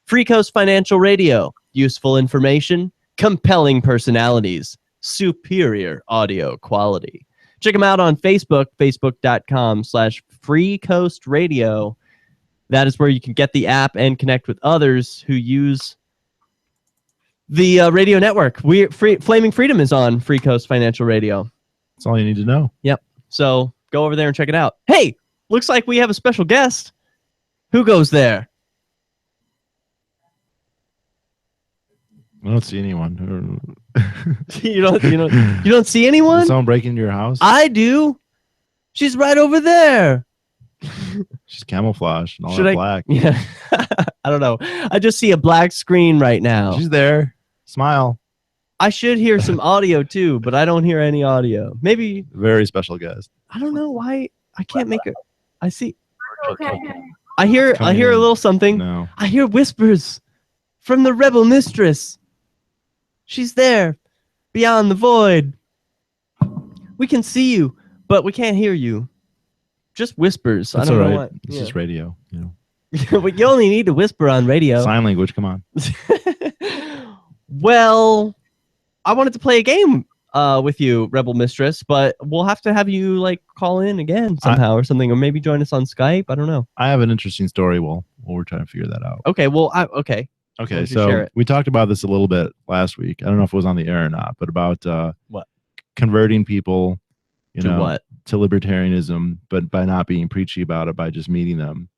Speaker 2: Free Coast Financial Radio, useful information, compelling personalities, superior audio quality. Check them out on Facebook, facebook.com/freecoastradio. That is where you can get the app and connect with others who use the radio network. Flaming Freedom is on Free Coast Financial Radio.
Speaker 1: That's all you need to know.
Speaker 2: Yep. So go over there and check it out. Hey, looks like we have a special guest. Who goes there?
Speaker 1: I don't see anyone.
Speaker 2: You don't see anyone?
Speaker 1: Is someone breaking into your house?
Speaker 2: I do. She's right over there.
Speaker 1: She's camouflaged and all
Speaker 2: Should
Speaker 1: that
Speaker 2: I-
Speaker 1: black.
Speaker 2: Yeah. I don't know. I just see a black screen right now.
Speaker 1: She's there. Smile.
Speaker 2: I should hear some audio too, but I don't hear any audio. Maybe
Speaker 1: Very special guest.
Speaker 2: I don't know why I can't make it. I see. I hear
Speaker 1: Coming
Speaker 2: a
Speaker 1: in.
Speaker 2: little something.
Speaker 1: No.
Speaker 2: I hear whispers from the rebel mistress. She's there, beyond the void. We can see you, but we can't hear you. Just whispers.
Speaker 1: That's
Speaker 2: I don't
Speaker 1: all
Speaker 2: know
Speaker 1: right.
Speaker 2: what.
Speaker 1: It's just radio. You know.
Speaker 2: But you only need to whisper on radio.
Speaker 1: Sign language. Come on.
Speaker 2: Well, I wanted to play a game with you, Rebel Mistress, but we'll have to have you like call in again somehow or something, or maybe join us on Skype. I don't know.
Speaker 1: I have an interesting story. Well, we're trying to figure that out.
Speaker 2: Okay. Well, okay. Why
Speaker 1: Okay,
Speaker 2: don't you share
Speaker 1: so
Speaker 2: it?
Speaker 1: we talked about this a little bit last week. I don't know if it was on the air or not, but about
Speaker 2: What?
Speaker 1: converting people,
Speaker 2: To what?
Speaker 1: to libertarianism, but by not being preachy about it, by just meeting them.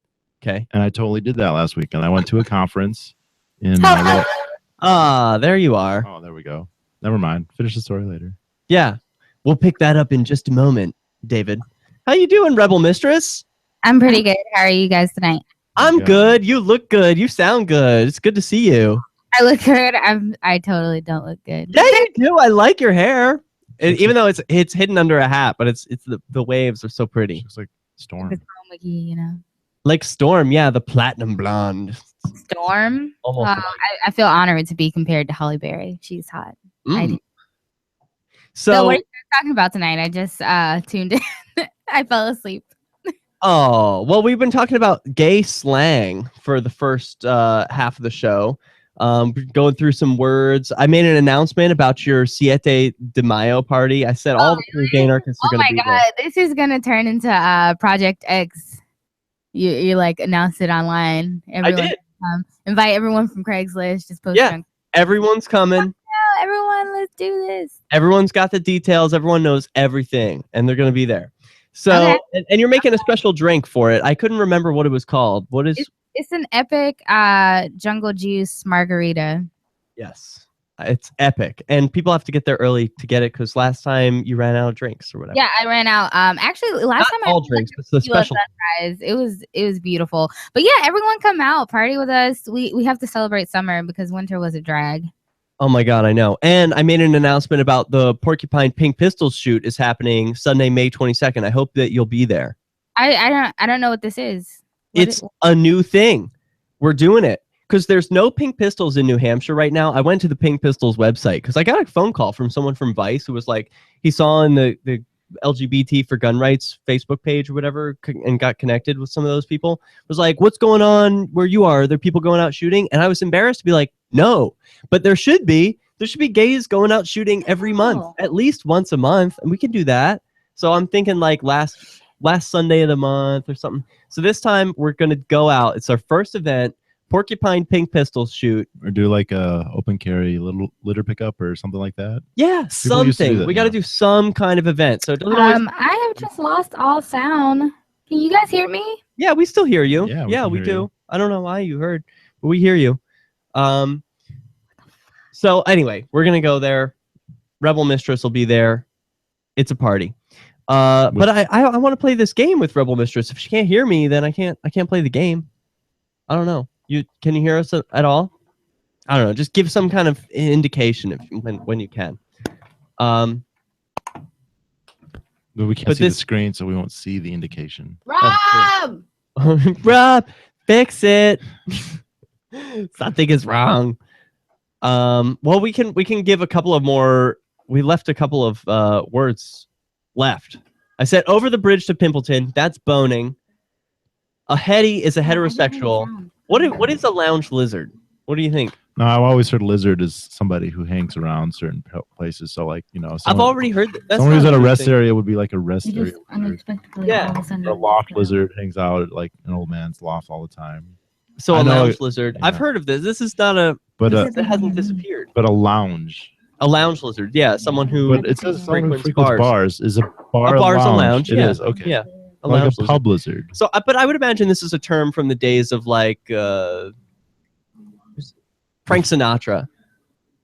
Speaker 2: Okay.
Speaker 1: And I totally did that last week, and I went to a conference in.
Speaker 2: There you are.
Speaker 1: Oh, there we go. Never mind. Finish the story later.
Speaker 2: Yeah, we'll pick that up in just a moment, David. How you doing, Rebel Mistress?
Speaker 12: I'm pretty good. How are you guys tonight?
Speaker 2: I'm
Speaker 1: Yeah.
Speaker 2: good. You look good. You sound good. It's good to see you.
Speaker 12: I look good. I totally don't look good.
Speaker 2: Yeah, you do. I like your hair. Even though it's hidden under a hat, but it's the waves are so pretty.
Speaker 1: Looks like Storm.
Speaker 12: It's chroma-key, you know.
Speaker 2: Like Storm, yeah, the platinum blonde.
Speaker 12: Storm.
Speaker 2: Almost.
Speaker 12: I feel honored to be compared to Holly Berry. She's hot. I do.
Speaker 2: So
Speaker 12: what are you guys talking about tonight? I just tuned in. I fell asleep.
Speaker 2: Oh, well, we've been talking about gay slang for the first half of the show. Going through some words. I made an announcement about your Siete de Mayo party. I said all the gay anarchists are going to be there.
Speaker 12: Oh my god, this is going to turn into Project X. You like announced it online. Everyone,
Speaker 2: I did.
Speaker 12: Invite everyone from Craigslist. Just post
Speaker 2: Yeah, everyone's coming.
Speaker 12: Oh, everyone, let's do this.
Speaker 2: Everyone's got the details. Everyone knows everything, and they're going to be there. So, and you're making a special drink for it. I couldn't remember what it was called. What is?
Speaker 12: It's an epic jungle juice margarita.
Speaker 2: Yes, it's epic, and people have to get there early to get it because last time you ran out of drinks or whatever.
Speaker 12: Yeah, I ran out. Actually, last time
Speaker 2: all drinks, but the special.
Speaker 12: Sunrise. It was beautiful. But yeah, everyone come out, party with us. We have to celebrate summer because winter was a drag.
Speaker 2: Oh my god, I know. And I made an announcement about the Porcupine Pink Pistols shoot is happening Sunday, May 22nd. I hope that you'll be there.
Speaker 12: I don't know what this is.
Speaker 2: It's a new thing. We're doing it because there's no Pink Pistols in New Hampshire right now. I went to the Pink Pistols website because I got a phone call from someone from Vice who was like, he saw in the LGBT for gun rights Facebook page or whatever and got connected with some of those people. Was like, what's going on where you are? Are there people going out shooting? And I was embarrassed to be like, no, but there should be gays going out shooting every month, at least once a month. And we can do that. So I'm thinking like last Sunday of the month or something. So this time we're going to go out. It's our first event, Porcupine Pink Pistols shoot.
Speaker 1: Or do like a open carry little litter pickup or something like that.
Speaker 2: Yeah,
Speaker 1: People used to do
Speaker 2: something.
Speaker 1: that,
Speaker 2: We got to
Speaker 1: yeah.
Speaker 2: do some kind of event. So it doesn't always...
Speaker 12: I have just lost all sound. Can you guys hear me?
Speaker 2: Yeah, we still hear you.
Speaker 1: Yeah,
Speaker 2: we
Speaker 1: can
Speaker 2: do.
Speaker 1: hear you.
Speaker 2: I don't know why you heard, but we hear you. So anyway, we're going to go there. Rebel Mistress will be there. It's a party. But I want to play this game with Rebel Mistress. If she can't hear me, then I can't play the game. I don't know. Can you hear us at all? I don't know. Just give some kind of indication when you can.
Speaker 1: But we can't see the
Speaker 2: this-
Speaker 1: screen, so we won't see the indication.
Speaker 12: Rob!
Speaker 2: Rob, fix it. Something is wrong. Well, we can give a couple of more. We left a couple of words left. I said over the bridge to Pimpleton. That's boning. A heady is a heterosexual. What is a lounge lizard? What do you think?
Speaker 1: No, I've always heard lizard is somebody who hangs around certain places. So like, you know,
Speaker 2: I've already heard that.
Speaker 1: Someone who's at a rest area would be like a rest
Speaker 12: You
Speaker 1: area.
Speaker 12: just unexpectedly
Speaker 2: Yeah.
Speaker 12: all of a sudden
Speaker 1: A loft lizard hangs out at like an old man's loft all the time.
Speaker 2: So
Speaker 1: I
Speaker 2: a
Speaker 1: know
Speaker 2: lounge
Speaker 1: it-
Speaker 2: lizard.
Speaker 1: yeah.
Speaker 2: I've heard of this. This is not a.
Speaker 1: But
Speaker 2: It hasn't disappeared.
Speaker 1: but a lounge.
Speaker 2: A lounge lizard. Yeah, someone who.
Speaker 1: But it says someone who
Speaker 2: frequents
Speaker 1: frequents bars. Is a bar
Speaker 2: A bar's a lounge.
Speaker 1: It
Speaker 2: Yeah.
Speaker 1: is, okay.
Speaker 2: Yeah. A
Speaker 1: Like
Speaker 2: lounge
Speaker 1: a pub lizard.
Speaker 2: So, but I would imagine this is a term from the days of like Frank Sinatra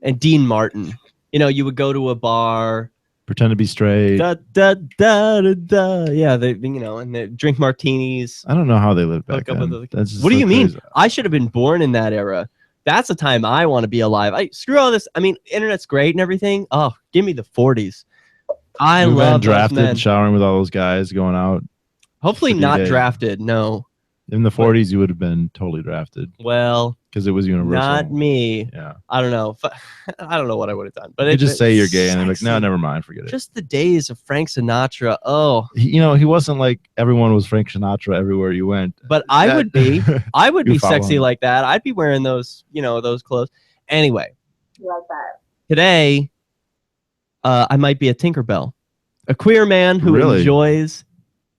Speaker 2: and Dean Martin. You know, you would go to a bar,
Speaker 1: Pretend to be straight.
Speaker 2: da da da da da. Yeah, they and they drink martinis.
Speaker 1: I don't know how they lived back
Speaker 2: Hook up with
Speaker 1: then.
Speaker 2: other-
Speaker 1: That's just
Speaker 2: What do
Speaker 1: so
Speaker 2: you mean?
Speaker 1: crazy.
Speaker 2: I should have been born in that era. That's the time I want to be alive. Screw all this. I mean, internet's great and everything. Oh, give me the 40s. I
Speaker 1: You've been
Speaker 2: love those
Speaker 1: drafted,
Speaker 2: men.
Speaker 1: showering with all those guys, going out.
Speaker 2: Hopefully
Speaker 1: every
Speaker 2: not
Speaker 1: day.
Speaker 2: drafted. No.
Speaker 1: In the 40s, you would have been totally drafted
Speaker 2: Well,
Speaker 1: because it was universal.
Speaker 2: not me.
Speaker 1: Yeah.
Speaker 2: I don't know. I don't know what I would have done. But
Speaker 1: You just say you're gay, and they're like,
Speaker 2: sexy.
Speaker 1: no, never mind, forget it.
Speaker 2: Just the days of Frank Sinatra. Oh,
Speaker 1: He wasn't like everyone was Frank Sinatra everywhere you went.
Speaker 2: but I would be. I would
Speaker 1: You
Speaker 2: be
Speaker 1: follow
Speaker 2: sexy
Speaker 1: him.
Speaker 2: like that. I'd be wearing those, those clothes. Anyway,
Speaker 12: like that.
Speaker 2: today, I might be a Tinkerbell, a queer man who
Speaker 1: Really?
Speaker 2: enjoys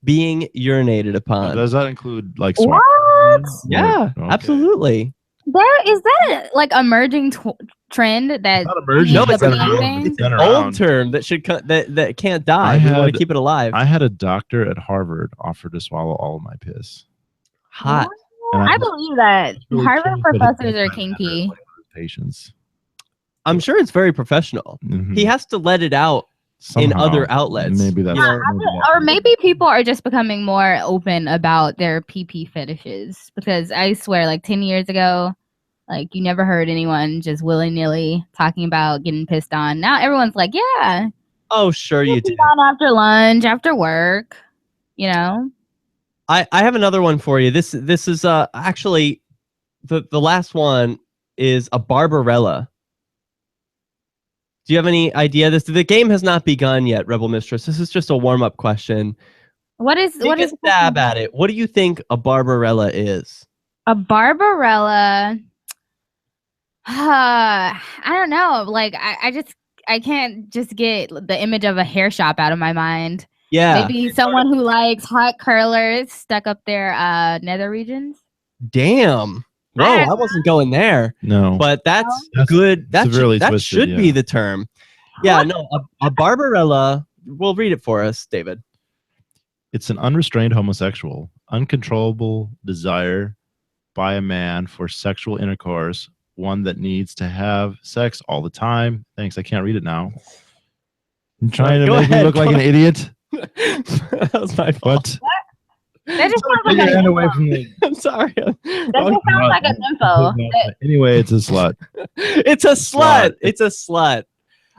Speaker 2: being urinated upon.
Speaker 1: Does that include like
Speaker 12: What?
Speaker 2: Yeah,
Speaker 1: Okay.
Speaker 2: absolutely.
Speaker 12: Is that a, like emerging trend that
Speaker 1: Not emerging.
Speaker 2: No,
Speaker 1: it's
Speaker 2: it's
Speaker 1: been
Speaker 2: an
Speaker 1: around. It's
Speaker 2: It's
Speaker 1: been
Speaker 2: an old
Speaker 1: around.
Speaker 2: term that should that can't die.
Speaker 1: I
Speaker 2: We want
Speaker 1: had-
Speaker 2: to keep it alive.
Speaker 1: I had a doctor at Harvard offer to swallow all of my piss.
Speaker 2: Hot.
Speaker 1: And
Speaker 12: I
Speaker 1: was
Speaker 12: believe that
Speaker 1: really
Speaker 12: Harvard
Speaker 1: keen, but it
Speaker 12: professors
Speaker 1: didn't
Speaker 12: are
Speaker 1: matter,
Speaker 12: kinky.
Speaker 1: like, Patients.
Speaker 2: I'm sure it's very professional.
Speaker 1: Mhm.
Speaker 2: He has to let it out in
Speaker 1: Somehow.
Speaker 2: other outlets.
Speaker 1: Maybe that's
Speaker 2: You know,
Speaker 12: Or maybe people are just becoming more open about their pee fetishes. Because I swear, like 10 years ago, Like you never heard anyone just willy-nilly talking about getting pissed on. Now everyone's like, yeah,
Speaker 2: Oh, sure you
Speaker 12: get
Speaker 2: did.
Speaker 12: pissed on after lunch, after work, you know.
Speaker 2: I have another one for you. This is actually the last one is a Barbarella. Do you have any idea? The game has not begun yet, Rebel Mistress. This is just a warm-up question. Take a stab at it. What do you think a Barbarella is?
Speaker 12: A Barbarella? I don't know. Like I can't just get the image of a hair shop out of my mind.
Speaker 2: Yeah.
Speaker 12: Maybe someone who likes hot curlers stuck up their nether regions.
Speaker 2: Damn. Whoa, I wasn't going there.
Speaker 1: No.
Speaker 2: But that's good. That
Speaker 1: severely
Speaker 2: that
Speaker 1: twisted,
Speaker 2: should be
Speaker 1: yeah.
Speaker 2: the term. Yeah, no, a Barbarella. We'll read it for us, David.
Speaker 1: It's an unrestrained homosexual, uncontrollable desire by a man for sexual intercourse, one that needs to have sex all the time. Thanks, I can't read it now. I'm trying to
Speaker 2: Go
Speaker 1: make me
Speaker 2: ahead,
Speaker 1: look like
Speaker 2: go
Speaker 1: an
Speaker 2: ahead.
Speaker 1: idiot.
Speaker 2: That was my fault.
Speaker 1: What?
Speaker 12: That just sounds
Speaker 1: Take
Speaker 12: like
Speaker 1: your
Speaker 12: a
Speaker 1: hand away
Speaker 12: nympho.
Speaker 1: from me.
Speaker 2: I'm sorry.
Speaker 12: That just sounds like a nympho.
Speaker 1: Anyway, it's a slut.
Speaker 2: It's a slut. It's a slut.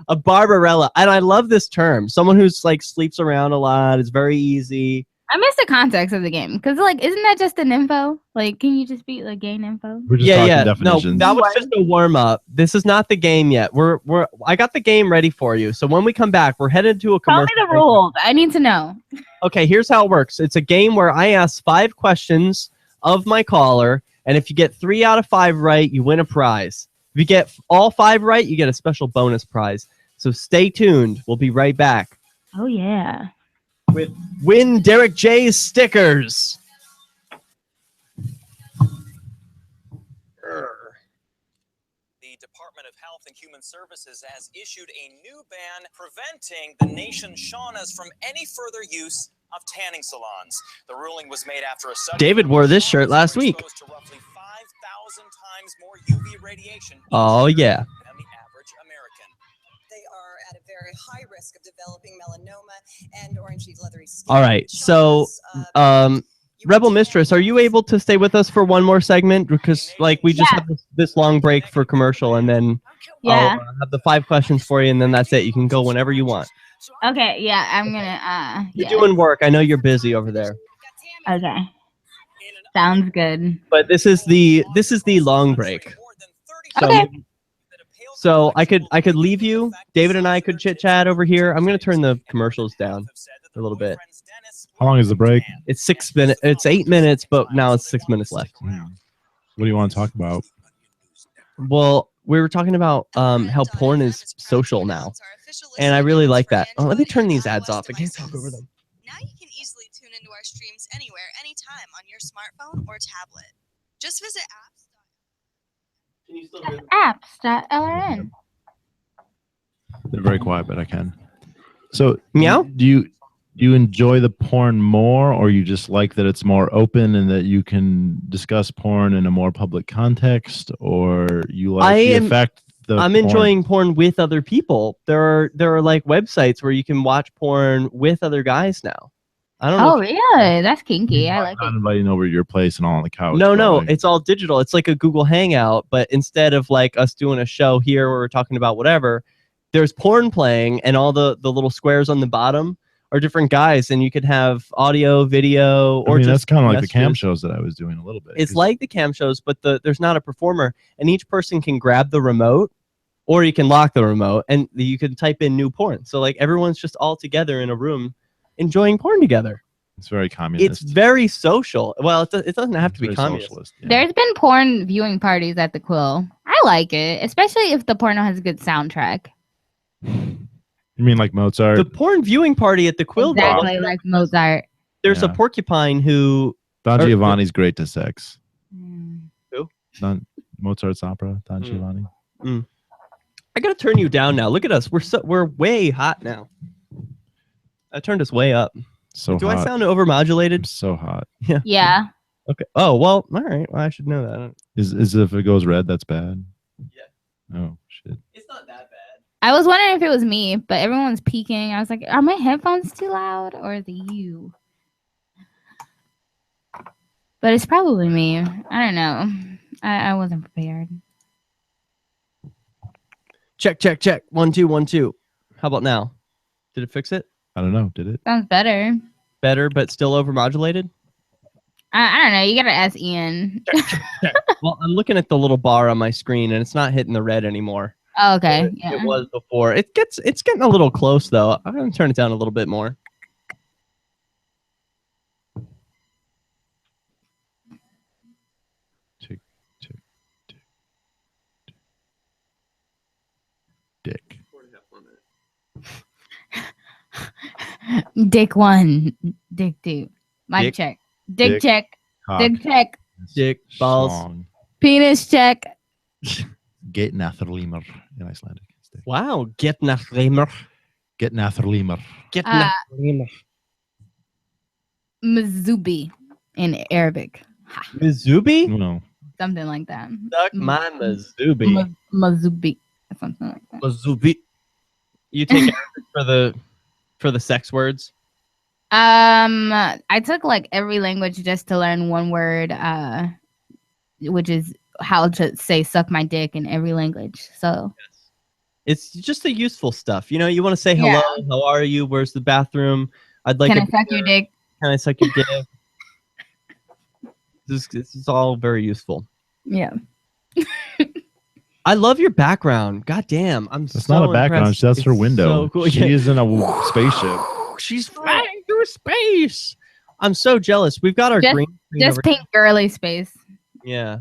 Speaker 2: A Barbarella. And I love this term. Someone who's like sleeps around a lot. It's very easy.
Speaker 12: I miss the context of the game because, like, isn't that just an nympho? Like, can you just be like gay nympho?
Speaker 1: We're just talking
Speaker 2: No,
Speaker 1: definitions.
Speaker 2: that was just a warm up. This is not the game yet. I got the game ready for you. So when we come back, we're headed to a
Speaker 12: Tell me
Speaker 2: commercial.
Speaker 12: the rules. I need to know.
Speaker 2: Okay, here's how it works. It's a game where I ask 5 questions of my caller, and if you get 3 out of 5 right, you win a prize. If you get all 5 right, you get a special bonus prize. So stay tuned. We'll be right back
Speaker 12: Oh yeah.
Speaker 2: with Win Derek J's stickers.
Speaker 13: The Department of Health and Human Services has issued a new ban preventing the nation's saunas from any further use of tanning salons. The ruling was made after a study.
Speaker 2: David wore this shirt last week.
Speaker 13: exposed to roughly 5,000 times more UV radiation
Speaker 2: Oh, yeah.
Speaker 13: than the average American.
Speaker 14: They are at a very high risk of developing melanoma and orangey leathery skin.
Speaker 2: All right. So, Rebel Mistress, are you able to stay with us for one more segment? Because, like, we just have this long break for commercial, and then I'll have the 5 questions for you, and then that's it. You can go whenever you want.
Speaker 12: Okay. Yeah. I'm gonna.
Speaker 2: You're doing work. I know you're busy over there.
Speaker 12: Okay. Sounds good.
Speaker 2: But this is the long break. So,
Speaker 12: Okay.
Speaker 2: so I could leave you. David and I could chit chat over here. I'm gonna turn the commercials down a little bit.
Speaker 1: How long is the break?
Speaker 2: It's 6 minutes. It's 8 minutes, but now it's 6 minutes left.
Speaker 1: What do you want to talk about?
Speaker 2: Well, we were talking about how porn is social now, and I really like that. Oh, let me turn these ads off. I can't talk over them.
Speaker 14: Now you can easily tune into our streams anywhere, anytime on your smartphone or tablet. Just visit
Speaker 12: Apps.lrn.
Speaker 1: They're very quiet, but I can. So,
Speaker 2: Meow?
Speaker 1: Do you enjoy the porn more, or you just like that it's more open and that you can discuss porn in a more public context, or you like the effect?
Speaker 2: I'm enjoying porn with other people. There are like websites where you can watch porn with other guys now. I don't know.
Speaker 12: Oh, really? That's kinky. I like
Speaker 1: not
Speaker 12: it.
Speaker 1: inviting over to your place and all on the couch.
Speaker 2: No, it's all digital. It's like a Google Hangout, but instead of like us doing a show here where we're talking about whatever, there's porn playing, and all the little squares on the bottom are different guys, and you could have audio, video, or just
Speaker 1: that's kind of like the cam
Speaker 2: messages.
Speaker 1: shows that I was doing a little bit.
Speaker 2: It's like the cam shows, but there's not a performer, and each person can grab the remote, or you can lock the remote, and you can type in new porn. So like everyone's just all together in a room enjoying porn together.
Speaker 1: It's very communist.
Speaker 2: It's very social. Well, it doesn't have to be
Speaker 1: very
Speaker 2: communist.
Speaker 1: socialist.
Speaker 12: There's been porn viewing parties at the Quill. I like it, especially if the porno has a good soundtrack.
Speaker 1: You mean like Mozart?
Speaker 2: The porn viewing party at the Quill.
Speaker 12: Exactly like Mozart.
Speaker 2: There's a
Speaker 1: Yeah.
Speaker 2: porcupine who.
Speaker 1: Don Giovanni's great to sex.
Speaker 2: Who?
Speaker 1: Mozart's opera. Don Giovanni.
Speaker 2: I gotta turn you down now. Look at us. We're way hot now. I turned us way up.
Speaker 1: So
Speaker 2: Do
Speaker 1: hot.
Speaker 2: I sound overmodulated?
Speaker 1: So hot.
Speaker 2: Yeah.
Speaker 12: Yeah.
Speaker 2: Okay. Oh well. All right. Well, I should know that.
Speaker 1: Is if it goes red, that's bad.
Speaker 2: Yeah.
Speaker 1: Oh shit.
Speaker 2: It's not that bad.
Speaker 12: I was wondering if it was me, but everyone's peeking. I was like, are my headphones too loud or is it you? But it's probably me. I don't know. I wasn't prepared.
Speaker 2: Check, check, check. 1 2 1 2. How about now? Did it fix it?
Speaker 1: I don't know. Did it?
Speaker 12: Sounds better.
Speaker 2: Better, but still overmodulated?
Speaker 12: I don't know. You gotta ask Ian.
Speaker 2: Well, I'm looking at the little bar on my screen, and it's not hitting the red anymore.
Speaker 12: Oh, okay.
Speaker 2: It was before. It's getting a little close though. I'm gonna turn it down a little bit more.
Speaker 1: Tick, tick, tick, tick. Dick.
Speaker 12: Dick 1, Dick 2. Mic
Speaker 1: Dick,
Speaker 12: check. Dick
Speaker 1: dick,
Speaker 12: check.
Speaker 1: cock,
Speaker 12: Dick check.
Speaker 2: Dick, balls.
Speaker 1: Song.
Speaker 12: Penis check.
Speaker 1: Get natherlimer in Icelandic.
Speaker 2: Wow, get nachremer.
Speaker 1: Get natherlimer.
Speaker 2: Get
Speaker 12: Uh,
Speaker 2: nachremer.
Speaker 12: Mazubi in Arabic.
Speaker 2: Mizubi?
Speaker 1: No.
Speaker 12: Something like that.
Speaker 2: Suck my Mizubi.
Speaker 12: Mazubi. Something like that.
Speaker 2: Mizubi. You take Arabic for the sex words?
Speaker 12: I took like every language just to learn one word, which is how to say suck my dick in every language. So
Speaker 2: It's just the useful stuff. You know, you want to say hello,
Speaker 12: Yeah.
Speaker 2: how are you, where's the bathroom? I'd like
Speaker 12: can
Speaker 2: a
Speaker 12: I suck your
Speaker 2: beer.
Speaker 12: dick?
Speaker 2: Can I suck your dick? This is all very useful.
Speaker 12: Yeah.
Speaker 2: I love your background. God damn. I'm
Speaker 1: That's
Speaker 2: so
Speaker 1: not a background.
Speaker 2: impressed.
Speaker 1: That's her
Speaker 2: It's
Speaker 1: window.
Speaker 2: so cool.
Speaker 1: She
Speaker 2: Yeah.
Speaker 1: is in a spaceship.
Speaker 2: She's flying through space. I'm so jealous. We've got our
Speaker 12: Just,
Speaker 2: green screen
Speaker 12: just
Speaker 2: over
Speaker 12: pink girly space.
Speaker 2: Yeah.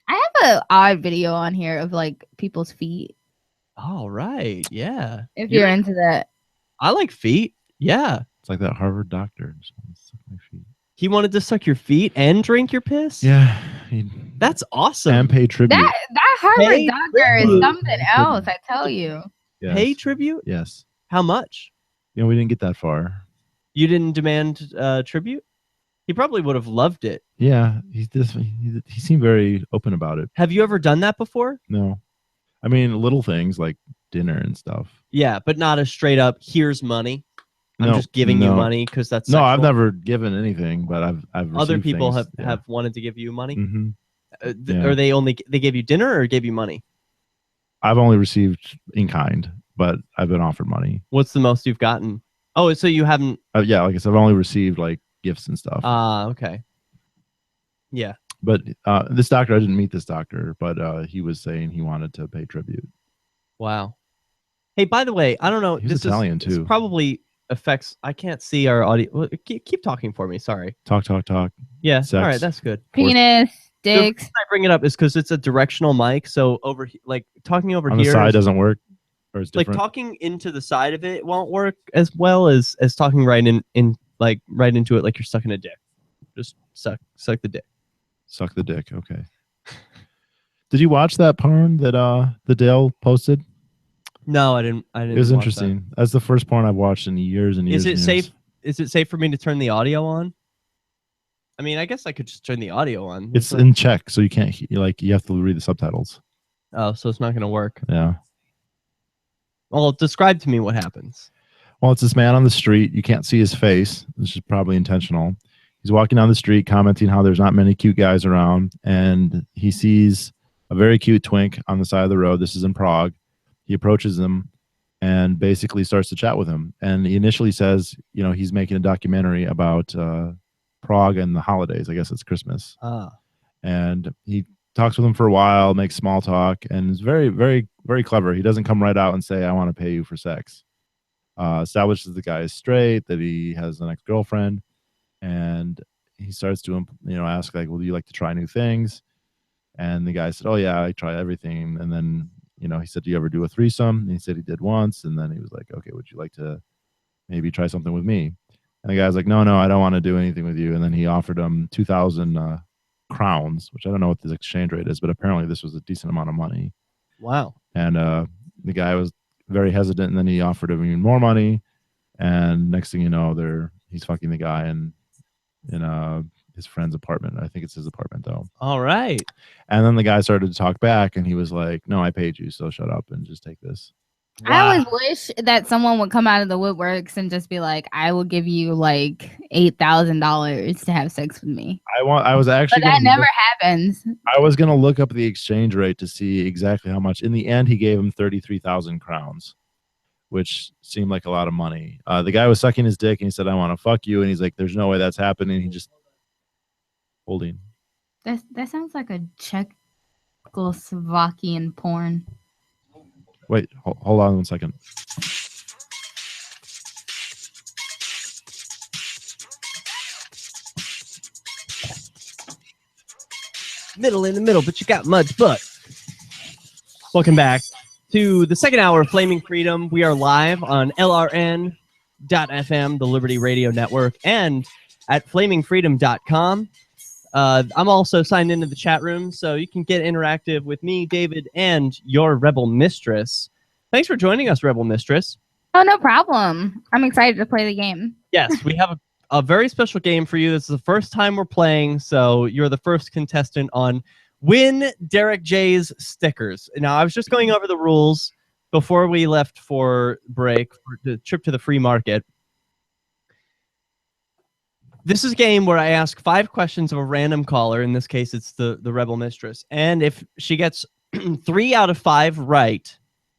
Speaker 12: I have an odd video on here of like people's feet.
Speaker 2: All right. Yeah.
Speaker 12: If you're into that.
Speaker 2: I like feet. Yeah.
Speaker 1: It's like that Harvard doctor. Just wanted to suck my feet.
Speaker 2: He wanted to suck your feet and drink your piss?
Speaker 1: Yeah.
Speaker 2: That's awesome.
Speaker 1: And pay tribute.
Speaker 12: That Harvard
Speaker 2: Hey,
Speaker 12: doctor is
Speaker 1: tribute.
Speaker 12: something else, I tell you.
Speaker 1: Yes.
Speaker 2: Pay tribute?
Speaker 1: Yes.
Speaker 2: How much?
Speaker 1: You know, we didn't get that far.
Speaker 2: You didn't demand tribute? He probably would have loved it.
Speaker 1: Yeah. He seemed very open about it.
Speaker 2: Have you ever done that before?
Speaker 1: No. I mean, little things like dinner and stuff.
Speaker 2: Yeah, but not a straight up, here's money. I'm
Speaker 1: No,
Speaker 2: just giving you
Speaker 1: no.
Speaker 2: money because that's
Speaker 1: No, I've
Speaker 2: sexual.
Speaker 1: never given anything, but I've
Speaker 2: Other
Speaker 1: received
Speaker 2: people
Speaker 1: things.
Speaker 2: have wanted to give you money.
Speaker 1: Mhm. Yeah.
Speaker 2: Or they gave you dinner or gave you money?
Speaker 1: I've only received in kind, but I've been offered money.
Speaker 2: What's the most you've gotten? Oh, so you haven't.
Speaker 1: Yeah, like I said, I've only received like gifts and stuff.
Speaker 2: Okay. Yeah.
Speaker 1: But this doctor, I didn't meet this doctor, but he was saying he wanted to pay tribute.
Speaker 2: Wow. Hey, by the way, I don't know.
Speaker 1: He's Italian,
Speaker 2: this
Speaker 1: too.
Speaker 2: probably affects. I can't see our audio. Well, keep talking for me. Sorry.
Speaker 1: Talk.
Speaker 2: Yeah.
Speaker 1: Sex.
Speaker 2: All right. That's good.
Speaker 12: Penis,
Speaker 2: The
Speaker 12: dicks.
Speaker 2: reason I bring it up is because it's a directional mic. So like talking over
Speaker 1: On
Speaker 2: here
Speaker 1: the side
Speaker 2: is-
Speaker 1: doesn't work, or it's
Speaker 2: like
Speaker 1: different.
Speaker 2: talking into the side of it won't work as well as talking right like right into it like you're sucking a dick. Just suck the dick.
Speaker 1: Suck the dick. Okay. Did you watch that porn that the Dale posted?
Speaker 2: No, I didn't.
Speaker 1: It was
Speaker 2: watch
Speaker 1: interesting. That's the first porn I've watched in years and
Speaker 2: that.
Speaker 1: years.
Speaker 2: Is it
Speaker 1: and
Speaker 2: safe?
Speaker 1: years.
Speaker 2: Is it safe for me to turn the audio on? I mean, I guess I could just turn the audio on.
Speaker 1: It's
Speaker 2: like-
Speaker 1: in Czech, so you can't you have to read the subtitles.
Speaker 2: Oh, so it's not going to work.
Speaker 1: Yeah.
Speaker 2: Well, describe to me what happens.
Speaker 1: Well, it's this man on the street. You can't see his face. This is probably intentional. He's walking down the street commenting how there's not many cute guys around, and he sees a very cute twink on the side of the road. This is in Prague. He approaches him and basically starts to chat with him. And he initially says, you know, he's making a documentary about Prague and the holidays. I guess it's Christmas. And he talks with him for a while, makes small talk, and is very, very, very clever. He doesn't come right out and say, I want to pay you for sex. Establishes the guy is straight, that he has an ex-girlfriend, and he starts to, you know, ask like, well, do you like to try new things? And the guy said, oh yeah, I try everything. And then, you know, he said, do you ever do a threesome? And he said he did once. And then he was like, okay, would you like to maybe try something with me? And the guy's like, no, I don't want to do anything with you. And then he offered him 2,000 crowns, which I don't know what the exchange rate is, but apparently this was a decent amount of money.
Speaker 2: Wow.
Speaker 1: And the guy was very hesitant, and then he offered him even more money. And next thing you know, he's fucking the guy in his friend's apartment. I think it's his apartment though.
Speaker 2: All right.
Speaker 1: And then the guy started to talk back, and he was like, no, I paid you, so shut up and just take this.
Speaker 12: I always wish that someone would come out of the woodworks and just be like, "I will give you like $8,000 to have sex with me."
Speaker 1: I was actually
Speaker 12: But that
Speaker 1: gonna
Speaker 12: never happens.
Speaker 1: I was gonna look up the exchange rate to see exactly how much. In the end, he gave him 33,000 crowns, which seemed like a lot of money. The guy was sucking his dick and he said, "I want to fuck you," and he's like, "There's no way that's happening." He just holding.
Speaker 12: That sounds like a Czechoslovakian porn.
Speaker 1: Wait, hold on 1 second.
Speaker 2: Middle in the middle, but you got mud's butt. Welcome back to the second hour of Flaming Freedom. We are live on LRN.FM, the Liberty Radio Network, and at flamingfreedom.com. I'm also signed into the chat room, so you can get interactive with me, David, and your Rebel Mistress. Thanks for joining us, Rebel Mistress.
Speaker 12: Oh, no problem. I'm excited to play the game.
Speaker 2: Yes, we have a very special game for you. This is the first time we're playing, so you're the first contestant on Win Derek J's Stickers. Now, I was just going over the rules before we left for break, for the trip to the free market. This is a game where I ask 5 questions of a random caller. In this case, it's the Rebel Mistress. And if she gets 3 out of 5 right,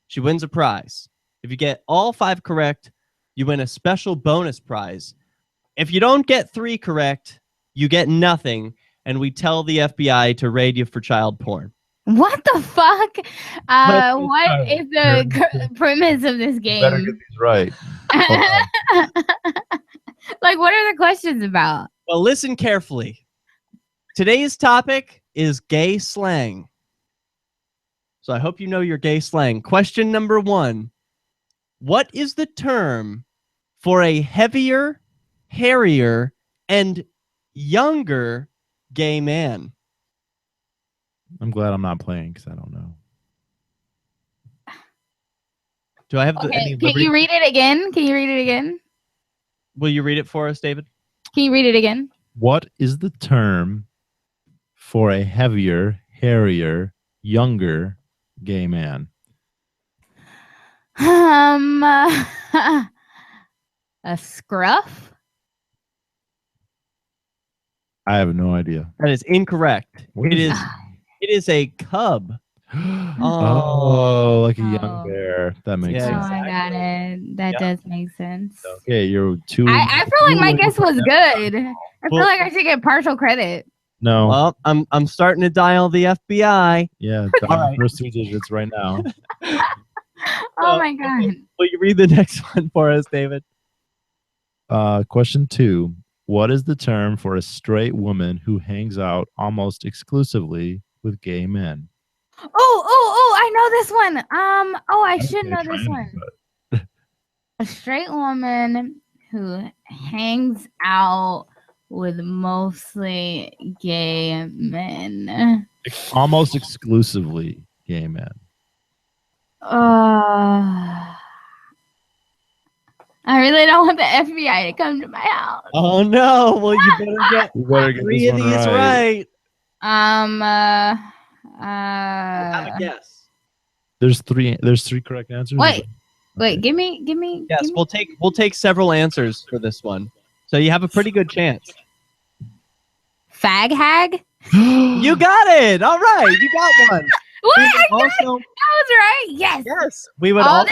Speaker 2: she wins a prize. If you get all 5 correct, you win a special bonus prize. If you don't get 3 correct, you get nothing, and we tell the FBI to raid you for child porn.
Speaker 12: What the fuck? What is the premise of this game?
Speaker 1: Better get these right.
Speaker 12: Like, what are the questions about?
Speaker 2: Well, listen carefully. Today's topic is gay slang. So I hope you know your gay slang. Question number 1. What is the term for a heavier, hairier, and younger gay man?
Speaker 1: I'm glad I'm not playing because I don't know.
Speaker 2: Do I have
Speaker 12: Okay, can you read it again? Can you read it again?
Speaker 2: Will you read it for us, David?
Speaker 12: Can you read it again?
Speaker 1: What is the term for a heavier, hairier, younger gay man?
Speaker 12: A scruff?
Speaker 1: I have no idea.
Speaker 2: That is incorrect.
Speaker 1: What
Speaker 2: It
Speaker 1: is
Speaker 2: is a cub.
Speaker 1: Oh, like a young bear. That makes
Speaker 12: Oh,
Speaker 1: sense.
Speaker 12: I got it. That does make sense.
Speaker 1: Okay, you're 2.
Speaker 12: I feel like my guess was good. I feel like I should get partial credit.
Speaker 1: No.
Speaker 2: Well, I'm starting to dial the FBI.
Speaker 1: Yeah,
Speaker 2: All right.
Speaker 1: first 2 digits right now.
Speaker 12: Oh my god.
Speaker 2: Will you read the next one for us, David?
Speaker 1: Question 2. What is the term for a straight woman who hangs out almost exclusively with gay men?
Speaker 12: Oh, I know this one. I should know this one. A straight woman who hangs out with mostly gay men.
Speaker 1: Almost exclusively gay men.
Speaker 12: I really don't want the FBI to come to my house.
Speaker 2: Oh no! Well, you better get,
Speaker 1: You better get
Speaker 2: 3
Speaker 1: this
Speaker 2: of
Speaker 1: one
Speaker 2: these right. Have a guess.
Speaker 1: There's 3 correct answers.
Speaker 12: Wait, give me.
Speaker 2: Yes,
Speaker 12: give me.
Speaker 2: we'll take several answers for this one, so you have a pretty good chance.
Speaker 12: Fag hag.
Speaker 2: You got it. All right, you got one.
Speaker 12: What?
Speaker 2: We
Speaker 12: I
Speaker 2: would
Speaker 12: got it. That was right. Yes.
Speaker 2: Yes. We would
Speaker 12: all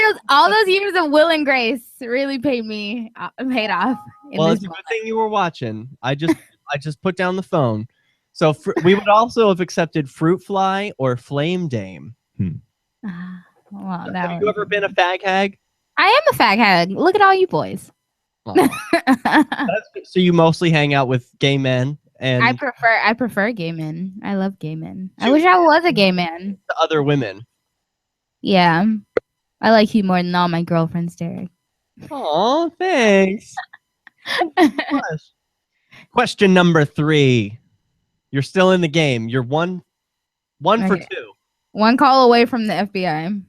Speaker 12: those years of Will and Grace really paid off.
Speaker 2: Well, it's a good thing you were watching. I just put down the phone. So we would also have accepted Fruit Fly or Flame Dame.
Speaker 12: Well,
Speaker 2: Have you ever been a fag hag?
Speaker 12: I am a fag hag. Look at all you boys.
Speaker 2: So you mostly hang out with gay men, and
Speaker 12: I prefer gay men. I love gay men. I wish I was a gay man.
Speaker 2: to other women.
Speaker 12: Yeah, I like you more than all my girlfriends, Derek.
Speaker 2: Oh, thanks. Question number 3. You're still in the game. You're one for
Speaker 12: Okay.
Speaker 2: 2.
Speaker 12: One call away from the FBI.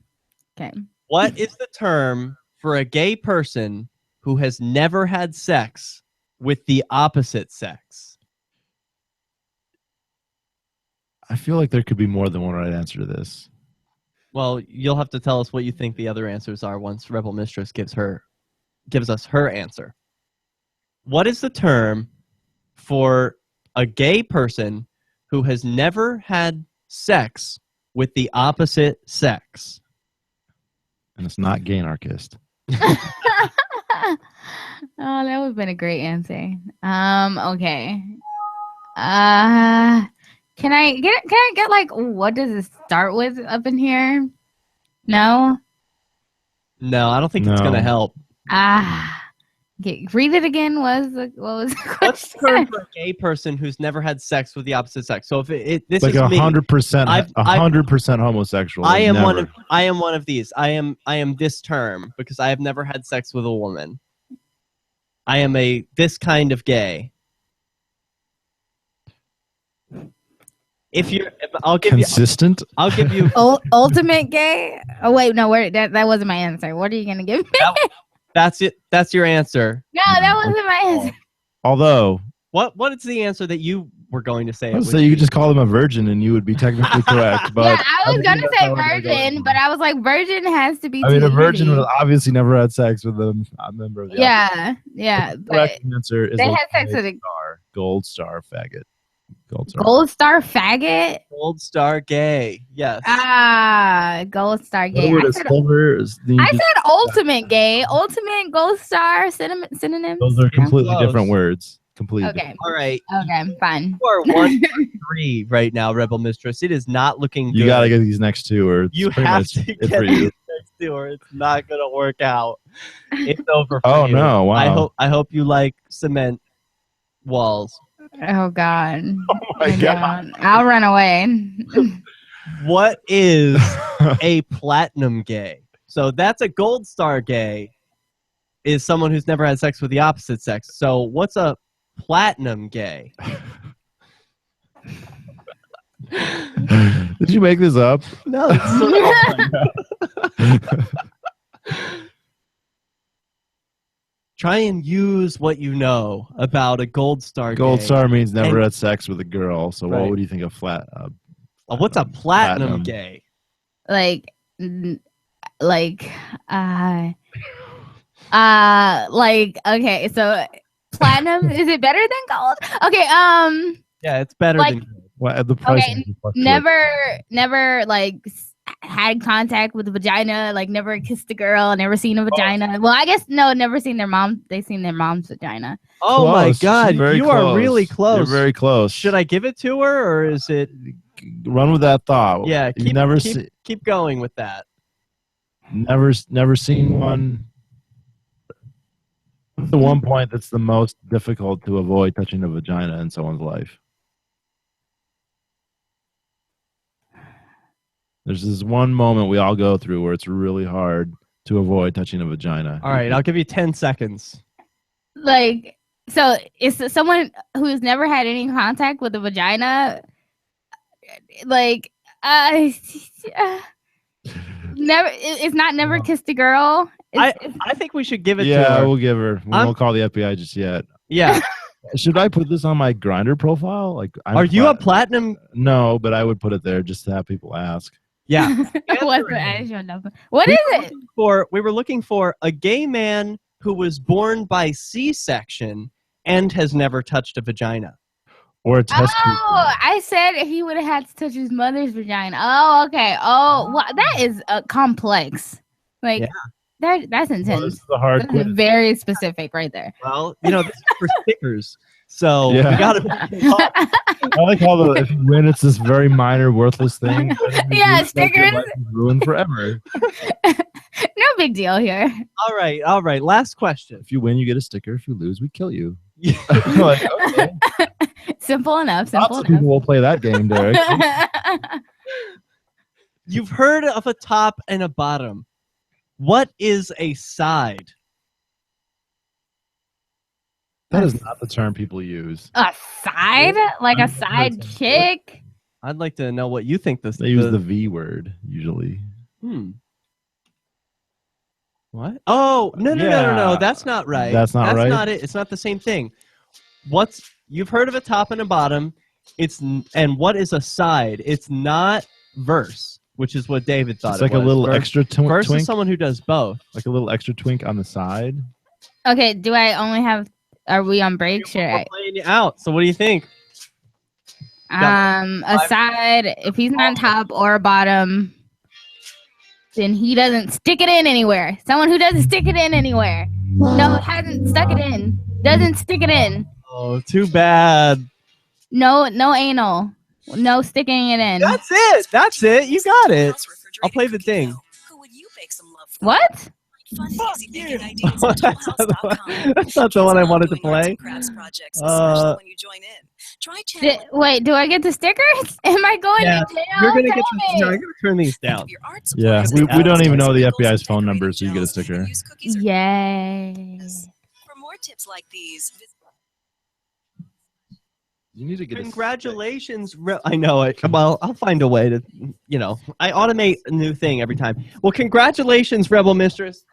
Speaker 12: Okay.
Speaker 2: What is the term for a gay person who has never had sex with the opposite sex?
Speaker 1: I feel like there could be more than one right answer to this.
Speaker 2: Well, you'll have to tell us what you think the other answers are once Rebel Mistress gives us her answer. What is the term for a gay person who has never had sex with the opposite sex?
Speaker 1: And it's not gay anarchist.
Speaker 12: Oh, that would have been a great answer. Okay. Can I get like what does it start with up in here? No?
Speaker 2: No, I don't think it's gonna help.
Speaker 12: Read it again. What was the
Speaker 2: What's
Speaker 12: question?
Speaker 2: the term for a gay person who's never had sex with the opposite sex? So if this
Speaker 1: Like
Speaker 2: is me,
Speaker 1: 100%, 100% homosexual.
Speaker 2: I am one
Speaker 1: Never.
Speaker 2: of these. I am this term because I have never had sex with a woman. I am this kind of gay. I'll give
Speaker 1: Consistent?
Speaker 2: I'll give you
Speaker 12: Ultimate gay? Oh wait, no, that wasn't my answer. What are you gonna give me?
Speaker 2: That's it. That's your answer.
Speaker 12: No, that wasn't my answer.
Speaker 1: Although,
Speaker 2: what is the answer that you were going to say?
Speaker 1: I would say you could just call them a virgin and you would be technically correct. But
Speaker 12: Yeah, I was gonna say virgin, but I was like, virgin has to be.
Speaker 1: I mean, a
Speaker 12: too
Speaker 1: virgin
Speaker 12: easy.
Speaker 1: would obviously never had sex with a member of the opposite.
Speaker 12: Yeah.
Speaker 1: The correct answer is
Speaker 12: they
Speaker 1: a
Speaker 12: had sex with a
Speaker 1: gold star faggot. Gold star.
Speaker 12: gold star faggot.
Speaker 2: Gold star gay. Yes.
Speaker 12: Gold star gay.
Speaker 1: What would a silver is the-
Speaker 12: I said ultimate gay. Ultimate gold star synonyms.
Speaker 1: Those are completely
Speaker 2: Close.
Speaker 1: different words. Completely.
Speaker 12: Okay.
Speaker 2: All right.
Speaker 12: Okay, fine.
Speaker 2: You are 1 for 3 right now, Rebel Mistress. It is not looking good.
Speaker 1: You got to get these next two, or it's
Speaker 2: You
Speaker 1: pretty
Speaker 2: have
Speaker 1: much
Speaker 2: to
Speaker 1: it
Speaker 2: get
Speaker 1: for you.
Speaker 2: these next two, or it's not gonna work out. It's over. For
Speaker 1: Oh,
Speaker 2: you.
Speaker 1: no, wow.
Speaker 2: I hope you like cement walls.
Speaker 12: Oh God.
Speaker 1: Oh my God.
Speaker 12: I'll run away.
Speaker 2: What is a platinum gay? So that's a gold star gay. Is someone who's never had sex with the opposite sex. So what's a platinum gay?
Speaker 1: Did you make this up?
Speaker 2: No. Try and use what you know about a gold star.
Speaker 1: Gold
Speaker 2: gay.
Speaker 1: star means never
Speaker 2: And-
Speaker 1: had sex with a girl. So
Speaker 2: Right.
Speaker 1: what would you think of flat?
Speaker 2: What's a platinum gay?
Speaker 12: like okay, so platinum is it better than gold? Okay,
Speaker 2: Yeah, it's better
Speaker 12: like-
Speaker 2: than.
Speaker 1: Well, the price
Speaker 12: okay, never like had contact with the vagina, like never kissed a girl, never seen a vagina. Well, I guess no, never seen their mom. They seen their mom's vagina.
Speaker 2: Oh my
Speaker 1: Close.
Speaker 2: God,
Speaker 1: She's very
Speaker 2: you are
Speaker 1: close.
Speaker 2: really close.
Speaker 1: You're very close.
Speaker 2: Should I give it to her, or is it?
Speaker 1: Run with that thought?
Speaker 2: Yeah,
Speaker 1: You've never
Speaker 2: keep going with that.
Speaker 1: never seen one. What's the one point that's the most difficult to avoid touching a vagina in someone's life? There's this one moment we all go through where it's really hard to avoid touching a vagina.
Speaker 2: All right, I'll give you 10 seconds.
Speaker 12: Like, so it's someone who's never had any contact with a vagina. Like, never. It's not never kissed a girl.
Speaker 2: I think we should give it to
Speaker 1: Yeah,
Speaker 2: her.
Speaker 1: we'll give her. We won't call the FBI just yet.
Speaker 2: Yeah.
Speaker 1: Should I put this on my Grinder profile? Like,
Speaker 2: Are you a platinum?
Speaker 1: No, but I would put it there just to have people ask.
Speaker 2: Yeah.
Speaker 12: What is it?
Speaker 2: We were looking for a gay man who was born by C-section and has never touched a vagina.
Speaker 1: Or a test tube.
Speaker 12: Oh, I said he would have had to touch his mother's vagina. Oh, okay. Oh, well, that is complex. Like that's intense.
Speaker 1: Well, this is a hard
Speaker 12: That's
Speaker 1: quiz.
Speaker 12: very specific right there.
Speaker 2: Well, this is for stickers. So
Speaker 1: Yeah.
Speaker 2: we gotta
Speaker 1: I like how if you win, it's this very minor, worthless thing.
Speaker 12: Yeah,
Speaker 1: Your
Speaker 12: stickers.
Speaker 1: life is ruined forever.
Speaker 12: No big deal here.
Speaker 2: All right. Last question.
Speaker 1: If you win, you get a sticker. If you lose, we kill you.
Speaker 2: Like,
Speaker 1: okay.
Speaker 12: Simple enough.
Speaker 1: Lots
Speaker 12: Simple
Speaker 1: of people
Speaker 12: enough.
Speaker 1: will play that game, Derek.
Speaker 2: You've heard of a top and a bottom. What is a side?
Speaker 1: That is not the term people use.
Speaker 12: A side? Like a side chick?
Speaker 2: I'd like to know what you think this.
Speaker 1: They use the V word usually.
Speaker 2: What? Oh, no.
Speaker 1: Yeah.
Speaker 2: That's not right.
Speaker 1: That's not right?
Speaker 2: That's not it. It's not the same thing. You've heard of a top and a bottom. And what is a side? It's not verse. which is what David thought.
Speaker 1: It's like a little extra
Speaker 2: versus
Speaker 1: twink.
Speaker 2: someone who does both.
Speaker 1: Like a little extra twink on the side.
Speaker 12: Okay, do I only have? Are we on break? Should
Speaker 2: We're
Speaker 12: I?
Speaker 2: playing you out. So what do you think?
Speaker 12: Aside, if he's not top or bottom, then he doesn't stick it in anywhere. Someone who doesn't stick it in anywhere. No, hasn't stuck it in. Doesn't stick it in.
Speaker 2: Oh, too bad.
Speaker 12: No anal. No sticking it in.
Speaker 2: That's it. That's it. You got it. I'll play the thing.
Speaker 12: What?
Speaker 2: Fuck you. That's not the one I wanted to play.
Speaker 12: Wait, do I get the stickers? Am I going to jail?
Speaker 2: You're gonna get.
Speaker 12: Damn
Speaker 2: No,
Speaker 12: it.
Speaker 2: I'm gonna turn these down.
Speaker 1: Yeah, we don't even know the FBI's phone number, so you get a sticker.
Speaker 12: Yay.
Speaker 14: For more tips like these,
Speaker 1: You need to get
Speaker 2: Congratulations. I know it. Well, I'll find a way to, I automate a new thing every time. Well, congratulations, Rebel Mistress.